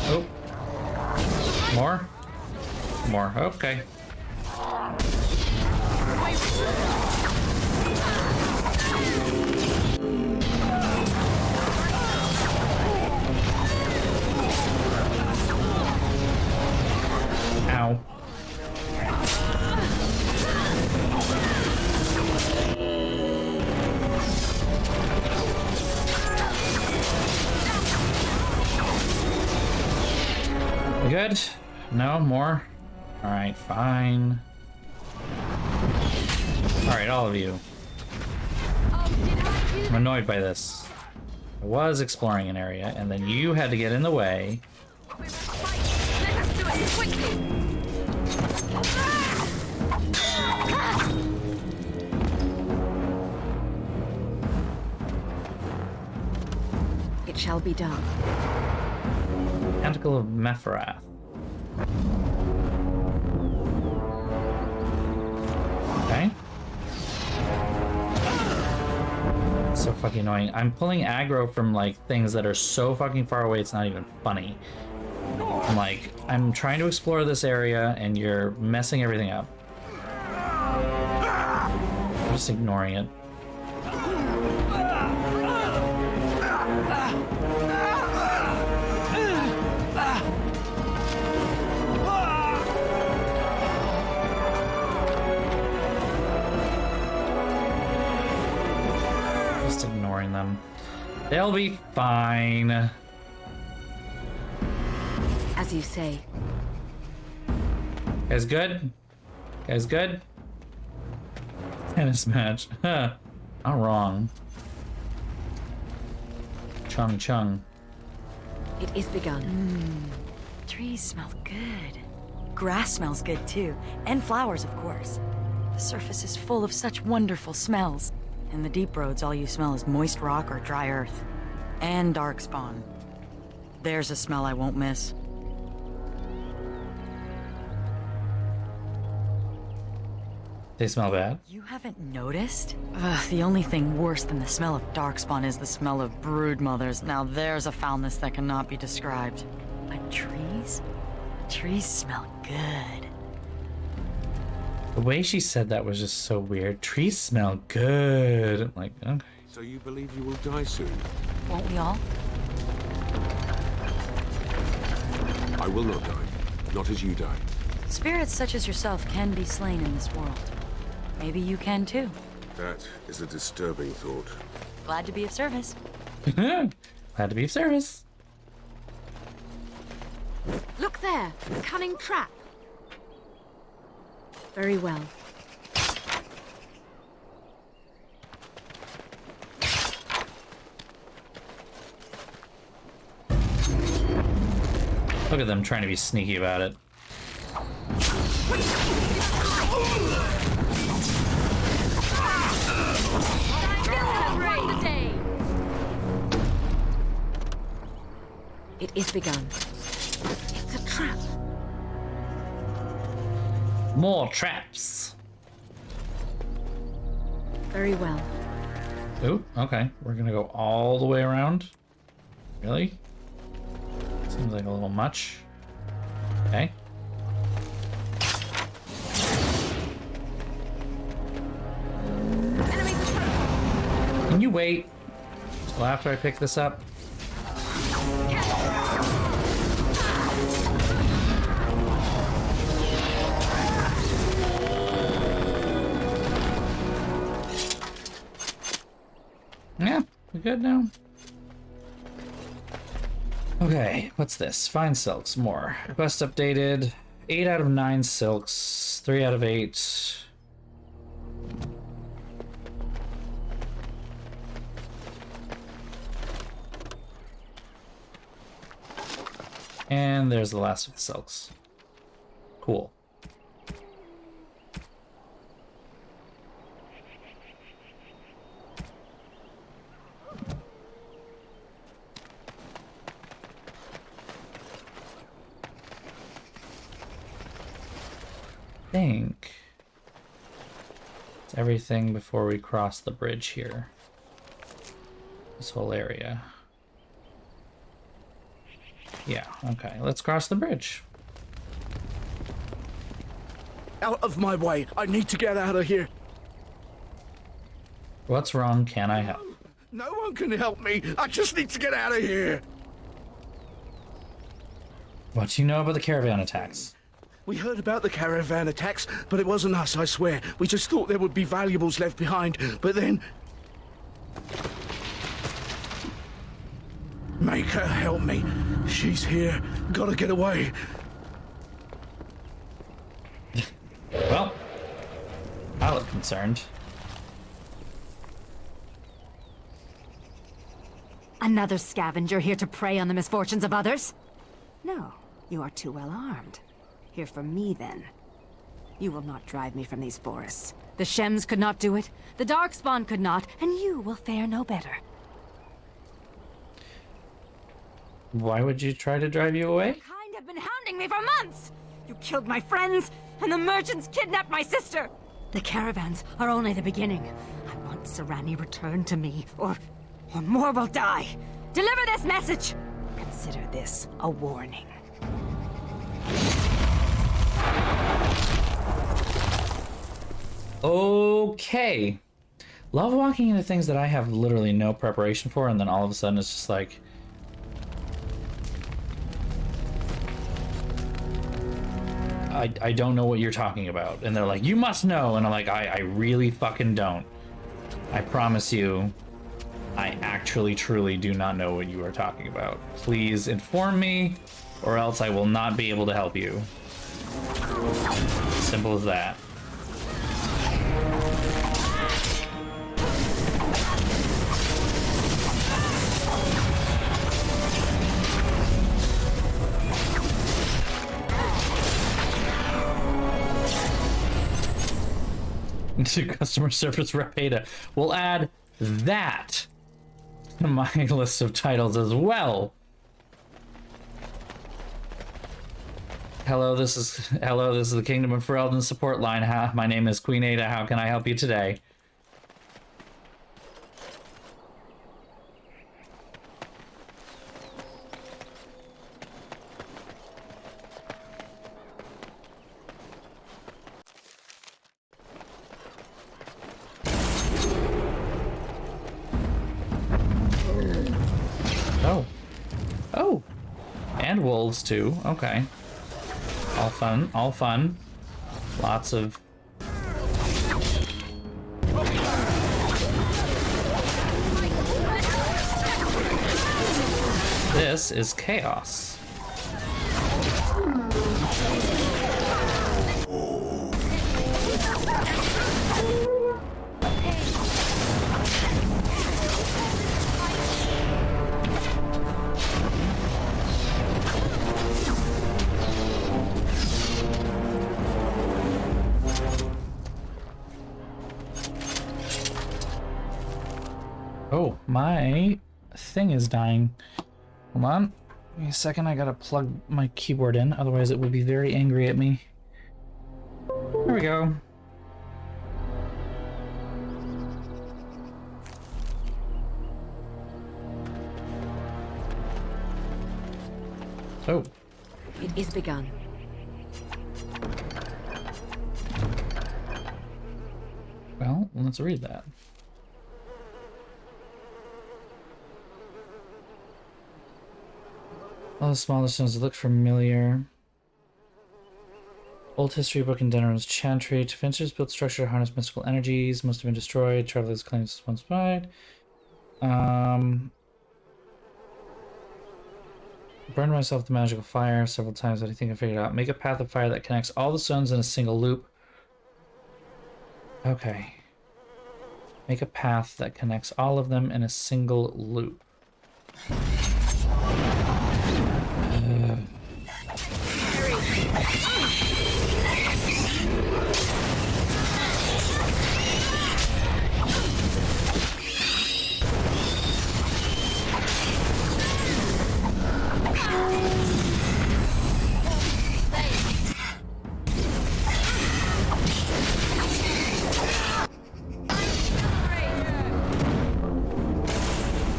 Oh. More? More. Okay. Ow. We good? No more? Alright, fine. Alright, all of you. I'm annoyed by this. I was exploring an area, and then you had to get in the way. It shall be done. Tentacle of Mepharath. Okay. So fucking annoying. I'm pulling aggro from like things that are so fucking far away it's not even funny. I'm like, I'm trying to explore this area and you're messing everything up. I'm just ignoring it. Just ignoring them. They'll be fine. As you say. Guys good? Guys good? Tennis match. Not wrong. Chung chung. It is begun. Trees smell good. Grass smells good too. And flowers, of course. The surface is full of such wonderful smells. In the deep roads, all you smell is moist rock or dry earth. And darkspawn. There's a smell I won't miss. They smell bad? You haven't noticed? Ugh, the only thing worse than the smell of darkspawn is the smell of brood mothers. Now there's a foulness that cannot be described. But trees? Trees smell good. The way she said that was just so weird. Trees smell good. I'm like, okay. So you believe you will die soon? Won't we all? I will not die. Not as you died. Spirits such as yourself can be slain in this world. Maybe you can too. That is a disturbing thought. Glad to be of service. Glad to be of service. Look there, a cunning trap. Very well. Look at them trying to be sneaky about it. It is begun. It's a trap. More traps. Very well. Ooh, okay. We're gonna go all the way around. Really? Seems like a little much. Okay. Can you wait till after I pick this up? Yeah, we're good now. Okay, what's this? Find silks, more. Quest updated. 8 out of 9 silks. 3 out of 8. And there's the last of the silks. Cool. I think it's everything before we cross the bridge here. This whole area. Yeah, okay, let's cross the bridge. Out of my way. I need to get out of here. What's wrong? Can I help? No one can help me. I just need to get out of here. What do you know about the caravan attacks? We heard about the caravan attacks, but it wasn't us, I swear. We just thought there would be valuables left behind, but then... Make her help me. She's here. Gotta get away. Well, I look concerned. Another scavenger here to prey on the misfortunes of others? No, you are too well armed. Here for me, then. You will not drive me from these forests. The Shems could not do it, the Darkspawn could not, and you will fare no better. Why would you try to drive you away? Your kind have been hounding me for months! You killed my friends, and the merchants kidnapped my sister! The caravans are only the beginning. I want Serani returned to me, or more will die. Deliver this message! Consider this a warning. Okay. Love walking into things that I have literally no preparation for, and then all of a sudden it's just like... I don't know what you're talking about. And they're like, you must know. And I'm like, I really fucking don't. I promise you, I actually truly do not know what you are talking about. Please inform me, or else I will not be able to help you. Simple as that. To customer service rep Ada. We'll add that to my list of titles as well. Hello, this is the Kingdom of Ferelden support line. My name is Queen Ada. How can I help you today? Oh, and wolves too. Okay, all fun, all fun. Lots of. This is chaos. Oh, my thing is dying. Hold on. Give me a second, I gotta plug my keyboard in, otherwise it will be very angry at me. There we go. Oh. It is begun. Well, let's read that. All the smaller stones look familiar. Old history book in Denham's Chantry. Defenders built structure to harness mystical energies. Most have been destroyed. Travelers claims once died. Burned myself with the magical fire several times, but I think I figured it out. Make a path of fire that connects all the stones in a single loop. Okay. Make a path that connects all of them in a single loop.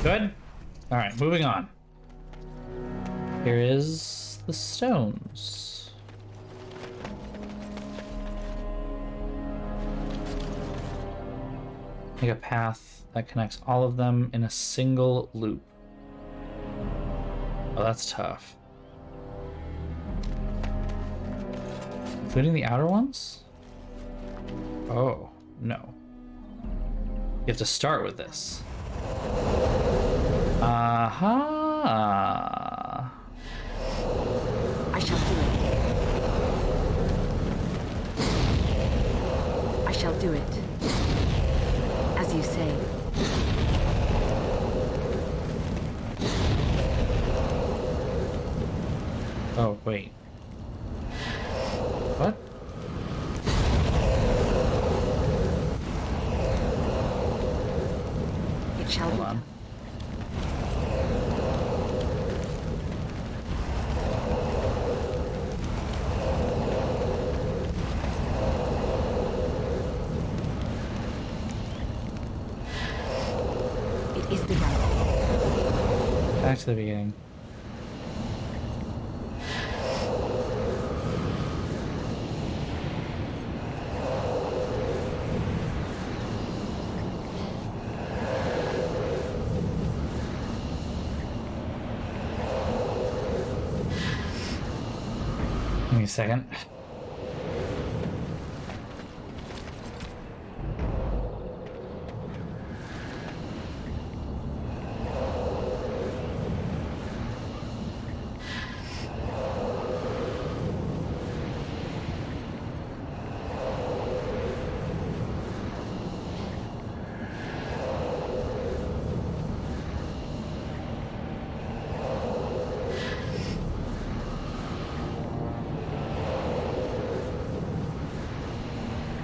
Good? Alright, moving on. Here is the stones. Make a path that connects all of them in a single loop. Oh, that's tough. Including the outer ones? Oh, no. You have to start with this. Aha! I shall do it. I shall do it. As you say. Oh, wait. What? It shall be done. It is begun. Back to the beginning. Give me a second.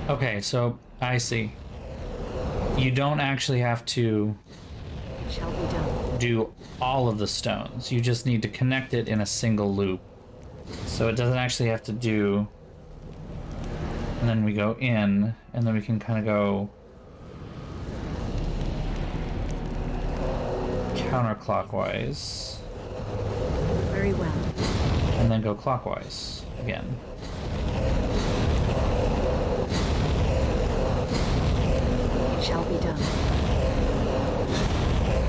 Okay, so I see. You don't actually have to do all of the stones. You just need to connect it in a single loop. So it doesn't actually have to do... And then we go in, and then we can kind of go... counterclockwise. Very well. And then go clockwise again. It shall be done.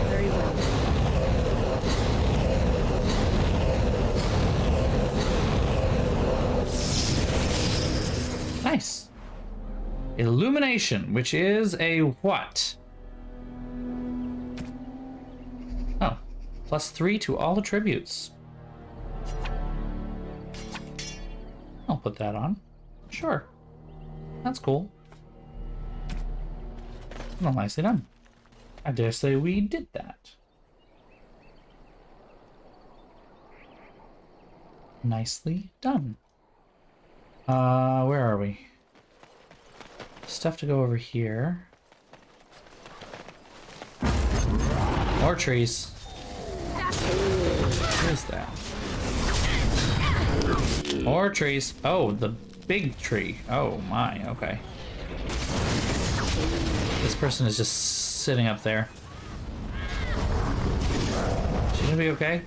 Very well. Nice. Illumination, which is a what? Oh, +3 to all attributes. I'll put that on. Sure. That's cool. Well, nicely done. I dare say we did that. Nicely done. Where are we? Stuff to go over here. More trees. What is that? More trees. Oh, the big tree. Oh my, okay. This person is just sitting up there. She gonna be okay?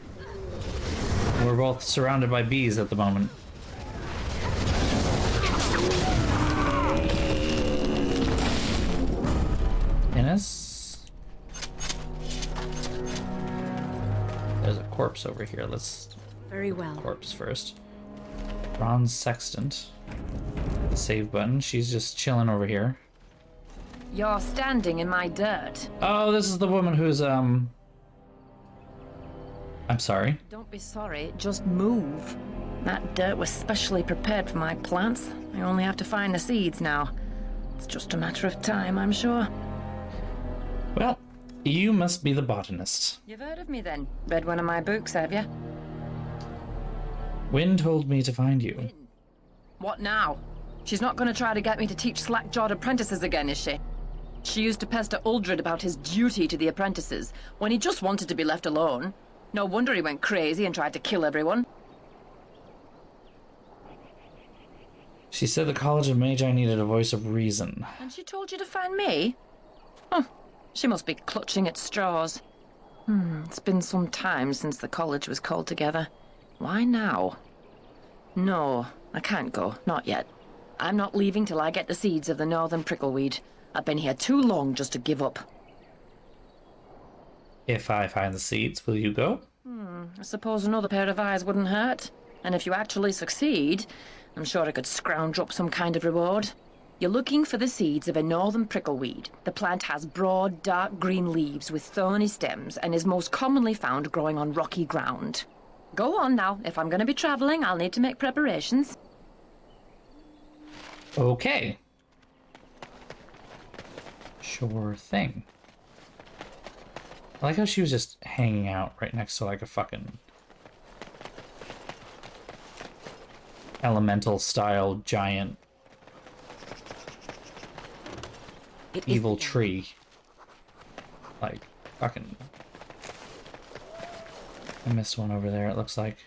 We're both surrounded by bees at the moment. Innes? There's a corpse over here. Let's... Very well. Corpse first. Bronze sextant. Save button. She's just chilling over here. You're standing in my dirt. Oh, this is the woman who's, I'm sorry. Don't be sorry, just move. That dirt was specially prepared for my plants. I only have to find the seeds now. It's just a matter of time, I'm sure. Well, you must be the botanist. You've heard of me then? Read one of my books, have you? Wynn told me to find you. What now? She's not gonna try to get me to teach slack-jawed apprentices again, is she? She used to pester Uldred about his duty to the apprentices, when he just wanted to be left alone. No wonder he went crazy and tried to kill everyone. She said the College of Magi needed a voice of reason. And she told you to find me? Huh. She must be clutching at straws. It's been some time since the college was called together. Why now? No, I can't go. Not yet. I'm not leaving till I get the seeds of the northern prickleweed. I've been here too long just to give up. If I find the seeds, will you go? I suppose another pair of eyes wouldn't hurt. And if you actually succeed, I'm sure I could scrounge up some kind of reward. You're looking for the seeds of a northern prickleweed. The plant has broad, dark green leaves with thorny stems and is most commonly found growing on rocky ground. Go on now. If I'm going to be traveling, I'll need to make preparations. Okay. Sure thing. I like how she was just hanging out right next to like a fucking elemental style giant evil tree. Like fucking, I missed one over there, it looks like.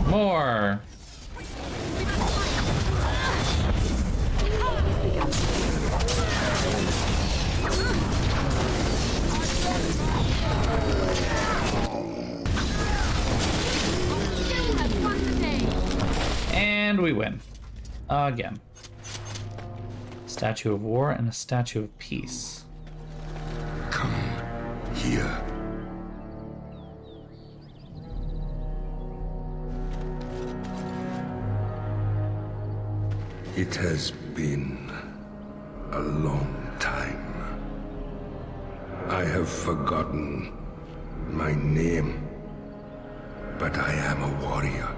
More. And we win. Again. Statue of War and a Statue of Peace. Come here. It has been a long time. I have forgotten my name, but I am a warrior.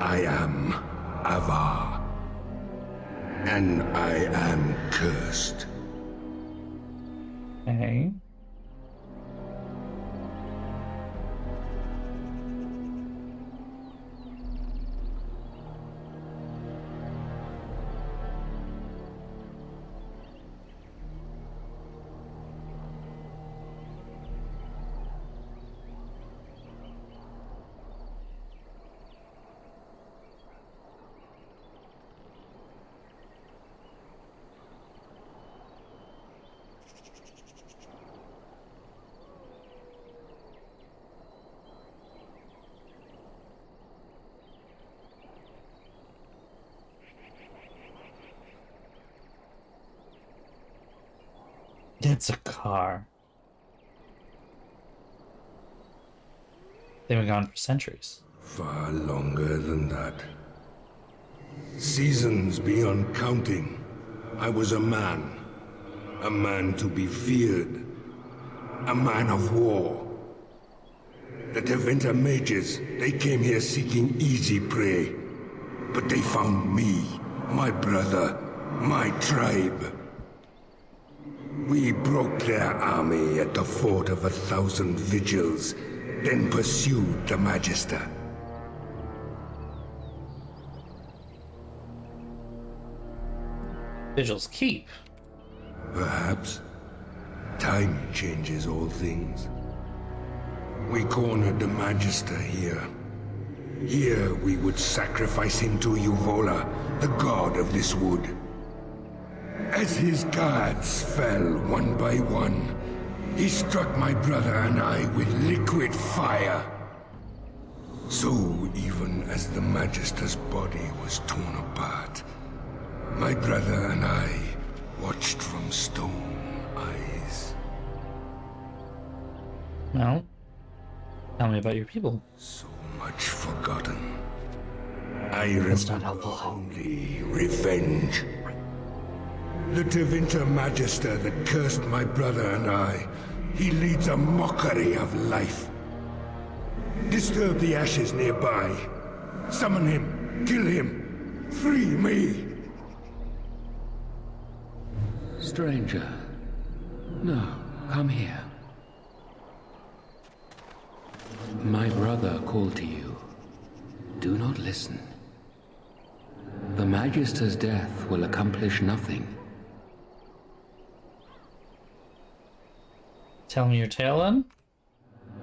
I am Avar, and I am cursed. Okay. It's a car. They've been gone for centuries. Far longer than that. Seasons beyond counting. I was a man to be feared. A man of war. The Tevinter mages, they came here seeking easy prey. But they found me, my brother, my tribe. We broke their army at the Fort of 1,000 Vigils, then pursued the Magister. Vigil's Keep. Perhaps. Time changes all things. We cornered the Magister here. Here we would sacrifice him to Uvola, the god of this wood. As his guards fell one by one, he struck my brother and I with liquid fire. So even as the Magister's body was torn apart, my brother and I watched from stone eyes. Well, tell me about your people. So much forgotten. I remember only revenge. The Tevinter Magister that cursed my brother and I, he leads a mockery of life. Disturb the ashes nearby. Summon him. Kill him. Free me. Stranger. No, Come here. My brother called to you. Do not listen. The Magister's death will accomplish nothing. Tell me your tale then?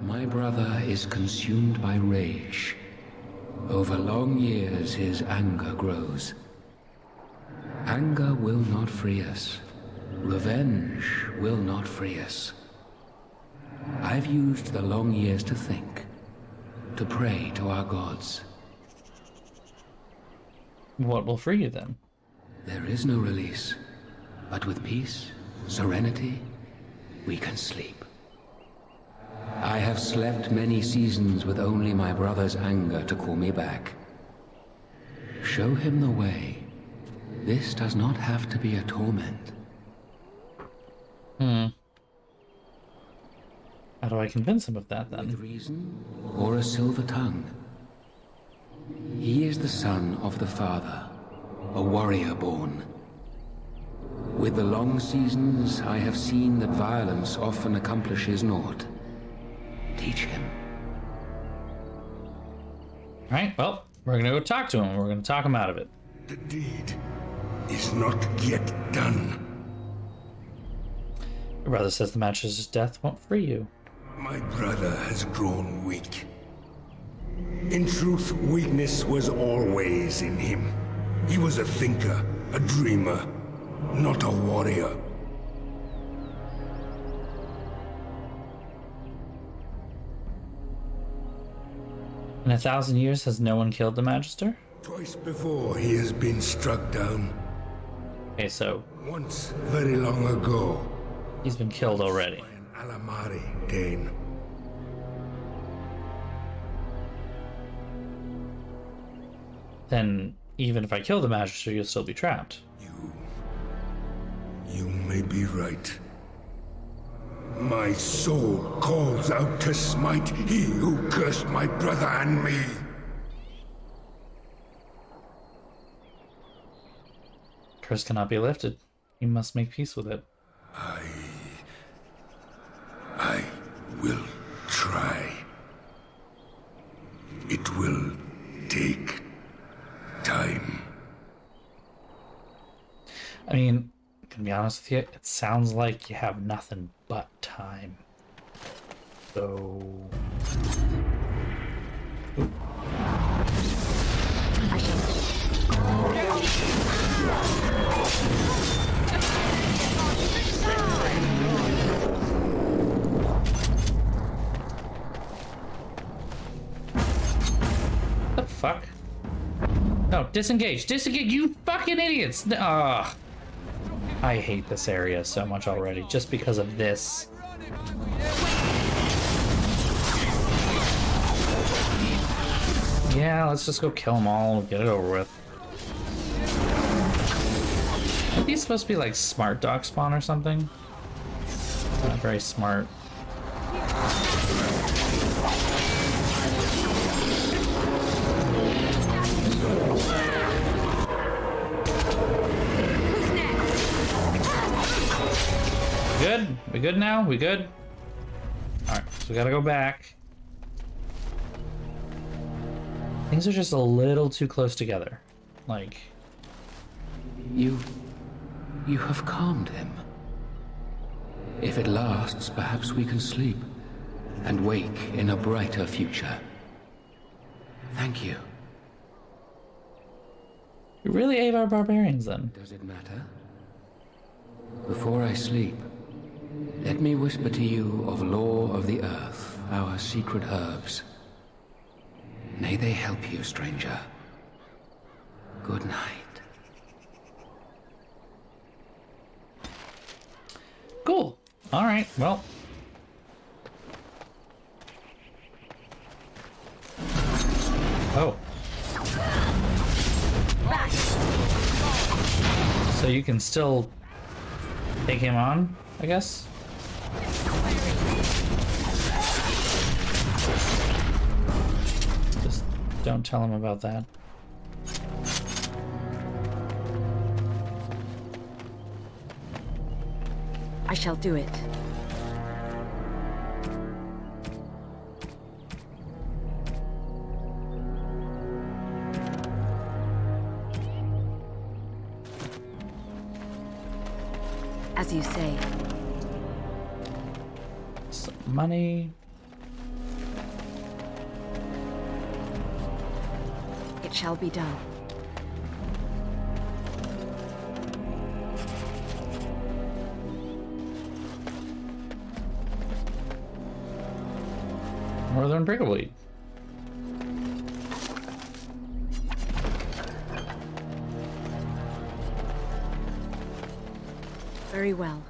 My brother is consumed by rage. Over long years, his anger grows. Anger will not free us. Revenge will not free us. I've used the long years to think, to pray to our gods. What will free you then? There is no release, but with peace, serenity, we can sleep. I have slept many seasons with only my brother's anger to call me back. Show him the way. This does not have to be a torment. How do I convince him of that then? With reason or a silver tongue. He is the son of the father, a warrior born. With the long seasons, I have seen that violence often accomplishes naught. Teach him. Alright, well, we're gonna go talk to him. We're gonna talk him out of it. The deed is not yet done. Your brother says the Magister's death won't free you. My brother has grown weak. In truth, weakness was always in him. He was a thinker, a dreamer, not a warrior. In 1,000 years, has no one killed the Magister? Twice before he has been struck down. Okay, so... Once, very long ago. He's been killed already. By an Alamari Dane. Then, even if I kill the Magister, you'll still be trapped. You may be right. My soul calls out to smite he who cursed my brother and me. Curse cannot be lifted. You must make peace with it. I will try. It will take time. I mean, to be honest with you, it sounds like you have nothing but time. So... Ooh. The fuck? No, disengage! Disengage, you fucking idiots! Ugh. I hate this area so much already, just because of this. Yeah, let's just go kill them all and get it over with. Are these supposed to be like smart dog spawn or something? Not very smart. Good? We good now? We good? Alright, so we gotta go back. Things are just a little too close together. Like... You have calmed him. If it lasts, perhaps we can sleep and wake in a brighter future. Thank you. You really ate our barbarians then. Does it matter? Before I sleep, let me whisper to you of law of the earth, our secret herbs. May they help you, stranger. Good night. Cool. Alright, well. Oh. So you can still take him on, I guess? Just don't tell him about that. I shall do it. As you say. Some money. It shall be done. Northern Prickleweed. Very well.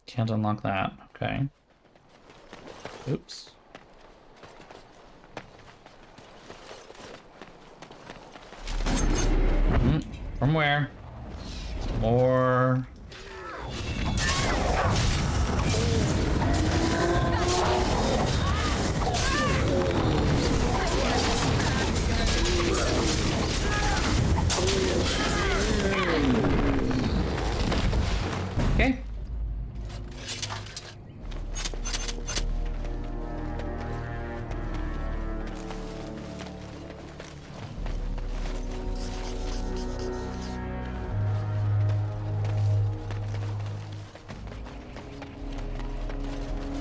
Can't unlock that. Okay. Oops. From where? More. Okay.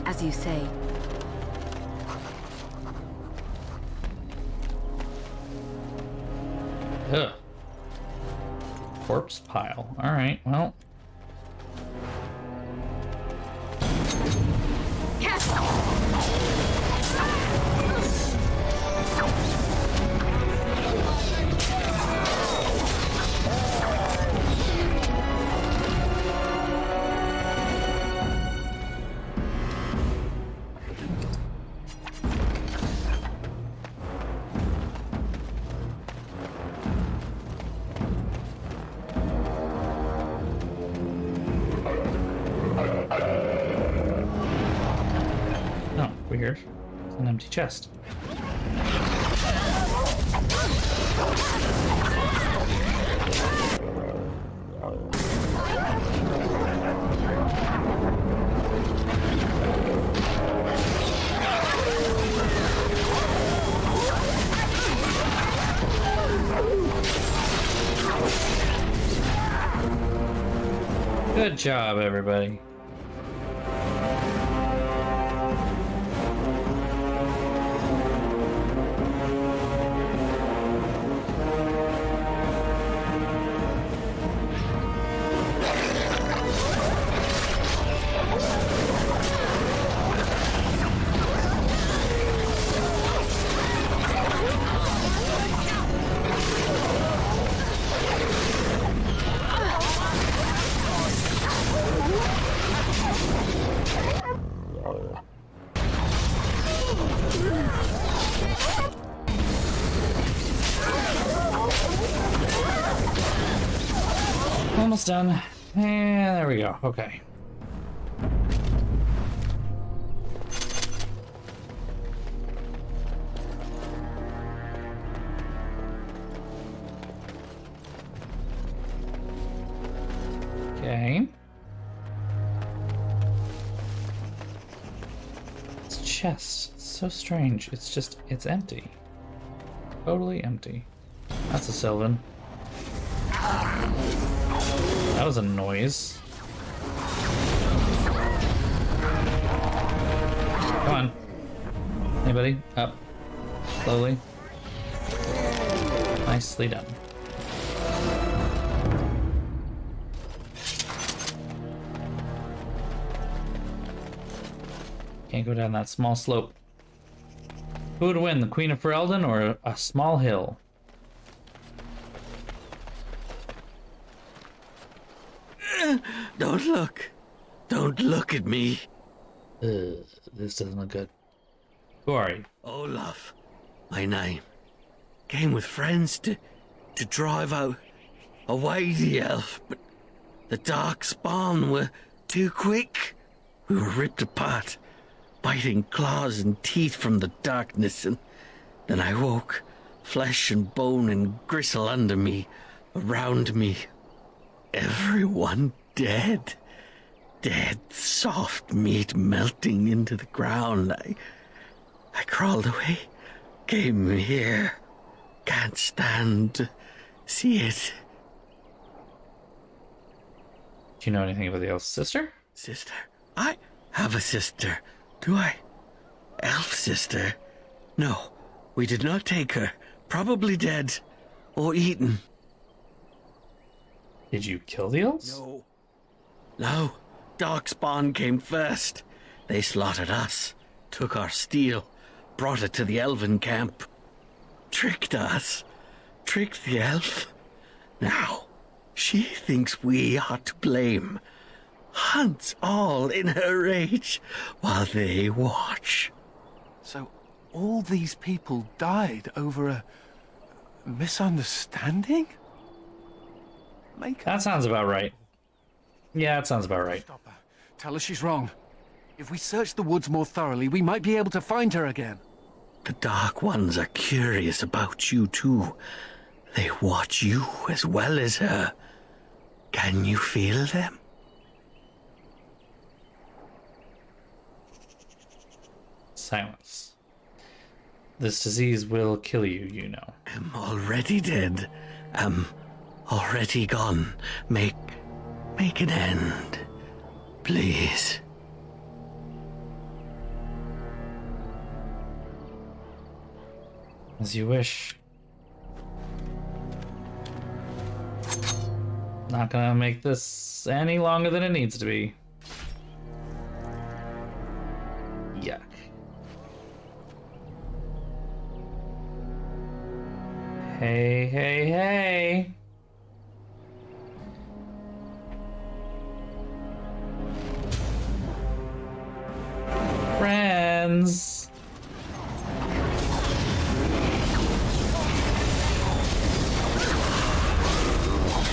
As you say. Ugh. Corpse pile. Alright, well. Oh, weird. It's an empty chest. Good job, everybody. Almost done. And there we go. Okay. Okay. It's chest. It's so strange. It's empty. Totally empty. That's a Sylvan. That was a noise. Come on. Anybody? Up. Slowly. Nicely done. Can't go down that small slope. Who would win, the Queen of Ferelden or a small hill? Don't look. Don't look at me. This doesn't look good. Who are you? Olaf, my name. Came with friends to drive out away the elf, but the dark spawn were too quick. We were ripped apart, biting claws and teeth from the darkness, and then I woke, flesh and bone and gristle under me, around me. Everyone dead. dead, soft meat melting into the ground. I crawled away, came here. Can't stand to see it. Do you know anything about the elf's sister? Sister? I have a sister, do I? Elf sister? No, we did not take her. Probably dead or eaten. Did you kill the elves? No. No, Darkspawn came first. They slaughtered us, took our steel, brought it to the elven camp. Tricked us. Tricked the elf. Now, she thinks we are to blame. Hunts all in her rage while they watch. So, all these people died over a misunderstanding? That sounds about right. Yeah, that sounds about right. Stop her. Tell her she's wrong. If we search the woods more thoroughly, we might be able to find her again. The Dark Ones are curious about you too. They watch you as well as her. Can you feel them? Silence. This disease will kill you, you know. I'm already dead. I'm already gone. Make an end. Please. As you wish. Not gonna make this any longer than it needs to be. Yuck. Hey, hey, hey. Friends.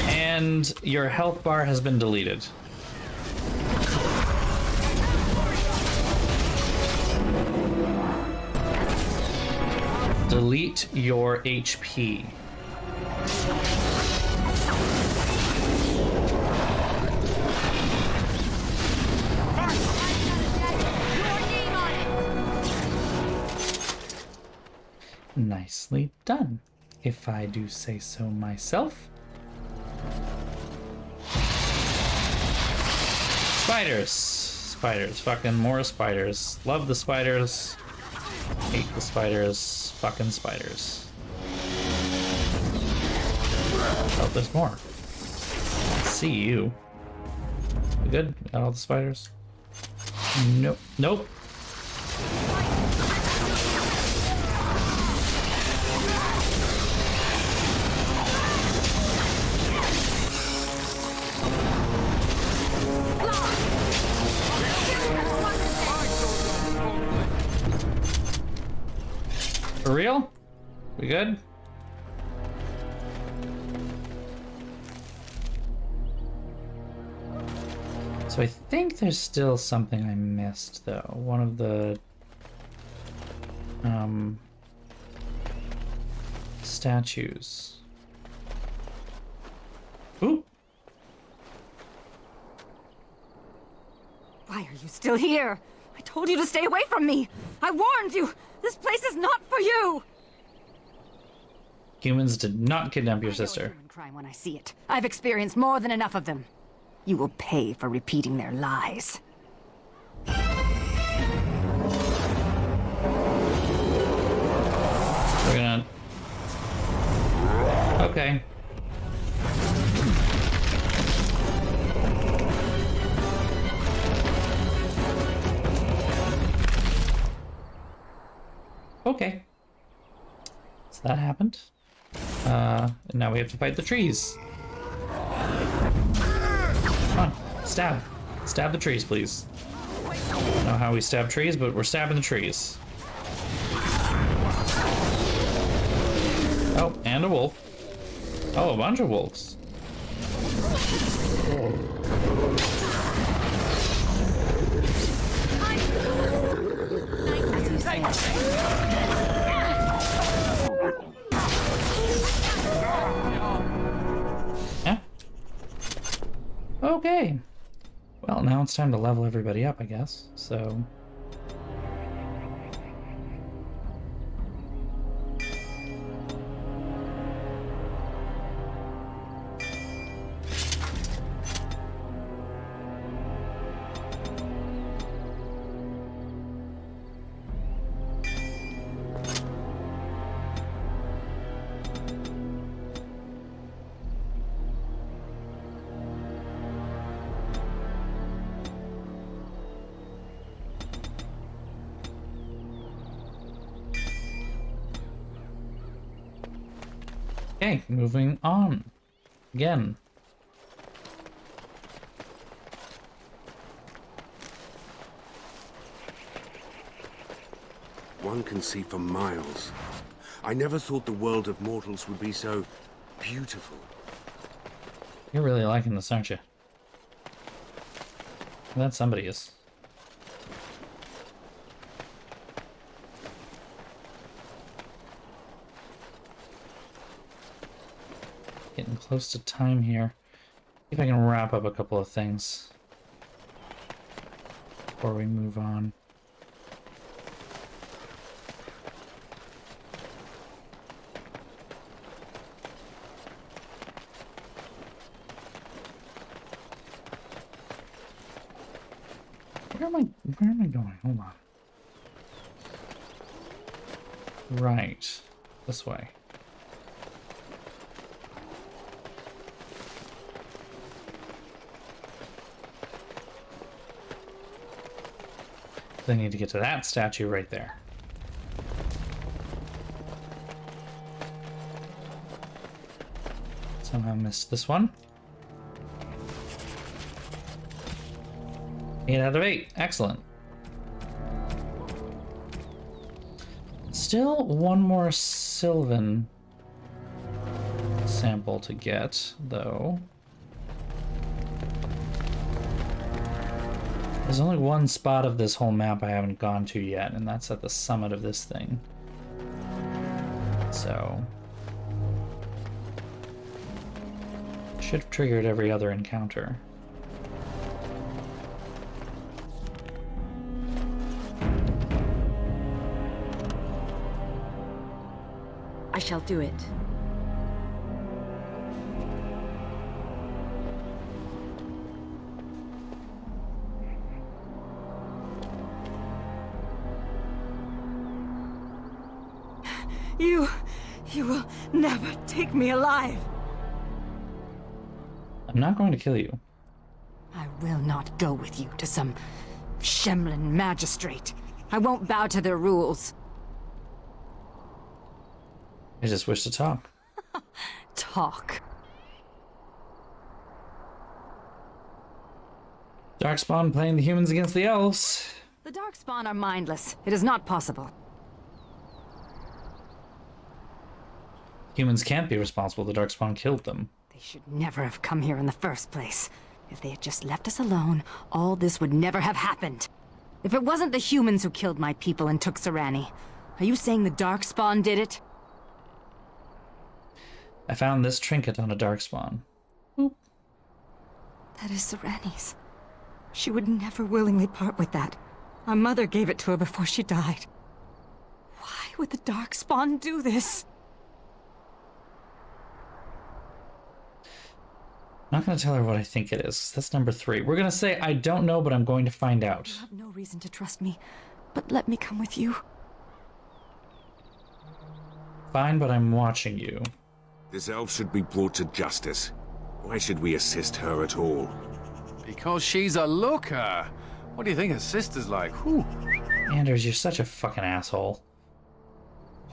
And your health bar has been deleted. Delete your HP. Nicely done, if I do say so myself. Spiders. Spiders. Fucking more spiders. Love the spiders. Hate the spiders. Fucking spiders. Oh, there's more. I see you. You good? Got all the spiders? Nope. Nope. For real? We good? So I think there's still something I missed though. One of the statues. Ooh. Why are you still here? I told you to stay away from me. I warned you. This place is not for you. Humans did not kidnap your sister. Human crime when I see it. I've experienced more than enough of them. You will pay for repeating their lies. We're gonna... Okay. Okay. So that happened. And now we have to fight the trees. Come on, stab. Stab the trees, please. I don't know how we stab trees, but we're stabbing the trees. Oh, and a wolf. Oh, a bunch of wolves. Yeah. Okay. Well, now it's time to level everybody up, I guess. So... Okay, moving on. Again. One can see for miles. I never thought the world of mortals would be so beautiful. You're really liking this, aren't you? That somebody is. Getting close to time here. See if I can wrap up a couple of things before we move on. Where am I going? Hold on. Right. This way. I need to get to that statue right there. Somehow missed this one. 8 out of 8. Excellent. Still one more Sylvan sample to get, though. There's only one spot of this whole map I haven't gone to yet, and that's at the summit of this thing. So... should have triggered every other encounter. I shall do it. You will never take me alive. I'm not going to kill you. I will not go with you to some Shemlin magistrate. I won't bow to their rules. I just wish to talk. Talk. Darkspawn playing the humans against the elves. The Darkspawn are mindless. It is not possible. Humans can't be responsible. The Darkspawn killed them. They should never have come here in the first place. If they had just left us alone, all this would never have happened. If it wasn't the humans who killed my people and took Serani, are you saying the Darkspawn did it? I found this trinket on a Darkspawn. That is Serani's. She would never willingly part with that. Our mother gave it to her before she died. Why would the Darkspawn do this? I'm not going to tell her what I think it is. That's number 3. We're going to say, I don't know, but I'm going to find out. You have no reason to trust me, but let me come with you. Fine, but I'm watching you. This elf should be brought to justice. Why should we assist her at all? Because she's a looker. What do you think her sister's like? Whew. Anders, you're such a fucking asshole.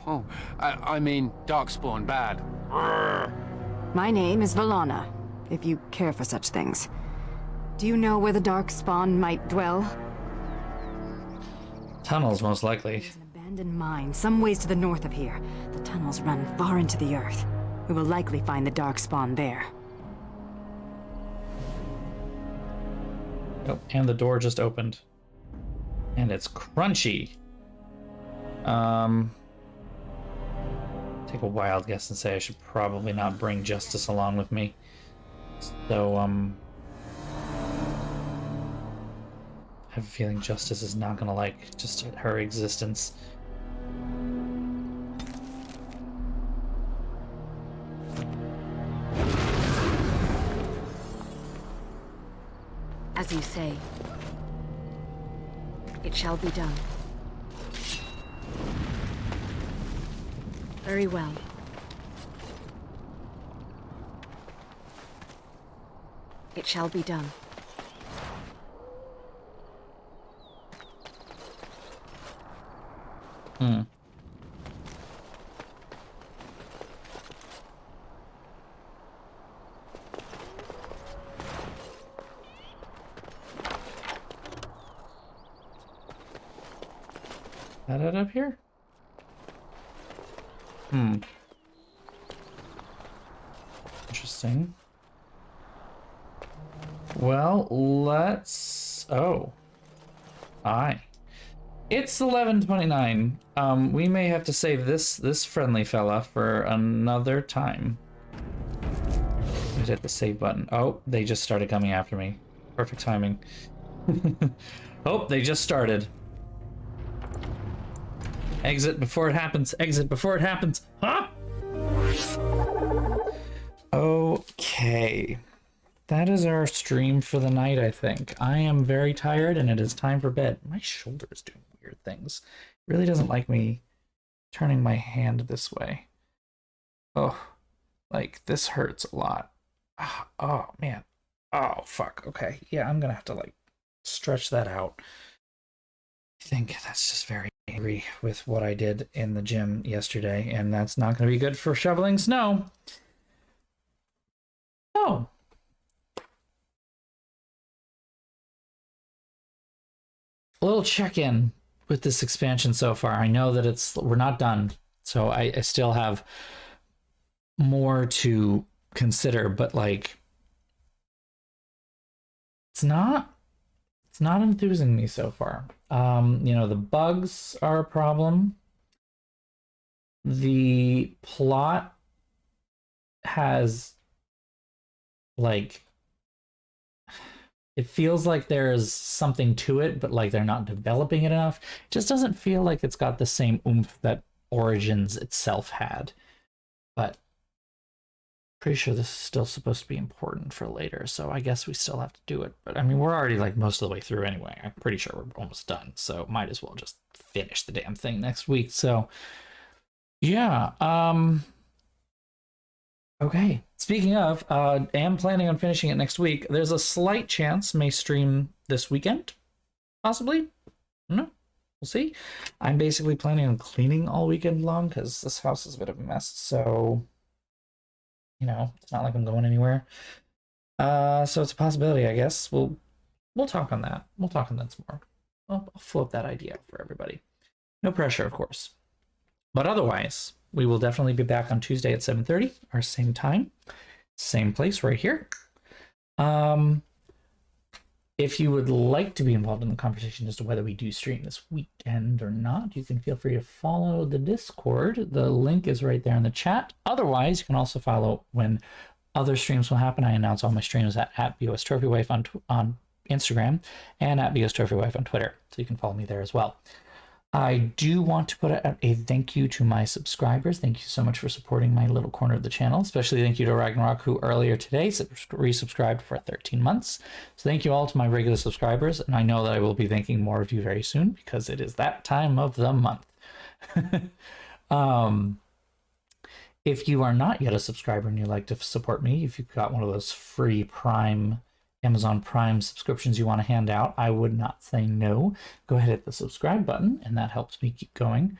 Oh, I mean, Darkspawn bad. My name is Valana, if you care for such things. Do you know where the Darkspawn might dwell? Tunnels, most likely. There's an abandoned mine some ways to the north of here. The tunnels run far into the earth. We will likely find the Darkspawn there. Oh, and the door just opened. And it's crunchy. Take a wild guess and say I should probably not bring Justice along with me. So, have a feeling Justice is not gonna like just her existence. As you say, it shall be done. Very well. It shall be done. Hmm. That it up here? Hmm. Interesting. Well, let's... Oh. Aye. It's 11:29. We may have to save this friendly fella for another time. Let's hit the save button. Oh, they just started coming after me. Perfect timing. Oh, they just started. Exit before it happens. Exit before it happens. Huh? Okay. That is our stream for the night, I think. I am very tired and it is time for bed. My shoulder is doing weird things. It really doesn't like me turning my hand this way. Oh, like this hurts a lot. Oh, man. Oh, fuck. Okay. Yeah, I'm gonna have to like stretch that out. I think that's just very angry with what I did in the gym yesterday, and that's not gonna be good for shoveling snow. Oh. A little check-in with this expansion so far. I know that we're not done, so I still have more to consider, but like it's not enthusing me so far. You know, the bugs are a problem. The plot has like, it feels like there's something to it, but like they're not developing it enough. It just doesn't feel like it's got the same oomph that Origins itself had. But pretty sure this is still supposed to be important for later, so I guess we still have to do it. But I mean, we're already like most of the way through anyway. I'm pretty sure we're almost done, so might as well just finish the damn thing next week. So yeah, okay. Speaking of, am planning on finishing it next week. There's a slight chance may stream this weekend, possibly. No, we'll see. I'm basically planning on cleaning all weekend long because this house is a bit of a mess. So, you know, it's not like I'm going anywhere. So it's a possibility, I guess. We'll talk on that. We'll talk on that some more. I'll float that idea out for everybody. No pressure, of course. But otherwise, we will definitely be back on Tuesday at 7:30, our same time, same place right here. If you would like to be involved in the conversation as to whether we do stream this weekend or not, you can feel free to follow the Discord. The link is right there in the chat. Otherwise, you can also follow when other streams will happen. I announce all my streams at BOSTrophyWife on Instagram and at BOSTrophyWife on Twitter, so you can follow me there as well. I do want to put out a thank you to my subscribers. Thank you so much for supporting my little corner of the channel. Especially thank you to Ragnarok, who earlier today resubscribed for 13 months. So thank you all to my regular subscribers. And I know that I will be thanking more of you very soon because it is that time of the month. If you are not yet a subscriber and you'd like to support me, if you've got one of those free Prime Amazon Prime subscriptions you want to hand out, I would not say no. Go ahead and hit the subscribe button, and that helps me keep going.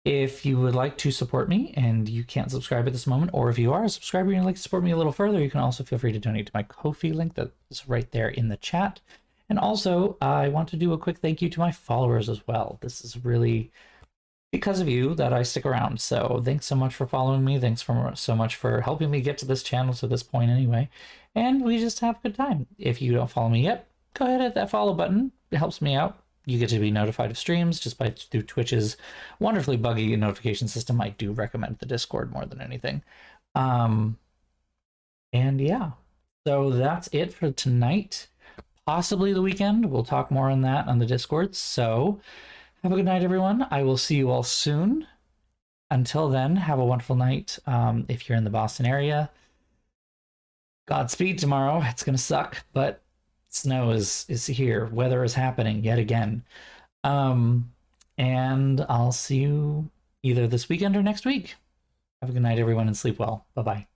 If you would like to support me and you can't subscribe at this moment, or if you are a subscriber and you'd like to support me a little further, you can also feel free to donate to my Ko-fi link that is right there in the chat. And also, I want to do a quick thank you to my followers as well. This is really because of you that I stick around. So thanks so much for following me. Thanks so much for helping me get to this channel to this point anyway. And we just have a good time. If you don't follow me yet, go ahead and hit that follow button. It helps me out. You get to be notified of streams just through Twitch's wonderfully buggy notification system. I do recommend the Discord more than anything. And yeah, so that's it for tonight. possibly the weekend. We'll talk more on that on the Discord. So have a good night, everyone. I will see you all soon. Until then, have a wonderful night. If you're in the Boston area, Godspeed tomorrow. It's going to suck, but snow is here. Weather is happening yet again. And I'll see you either this weekend or next week. Have a good night, everyone, and sleep well. Bye-bye.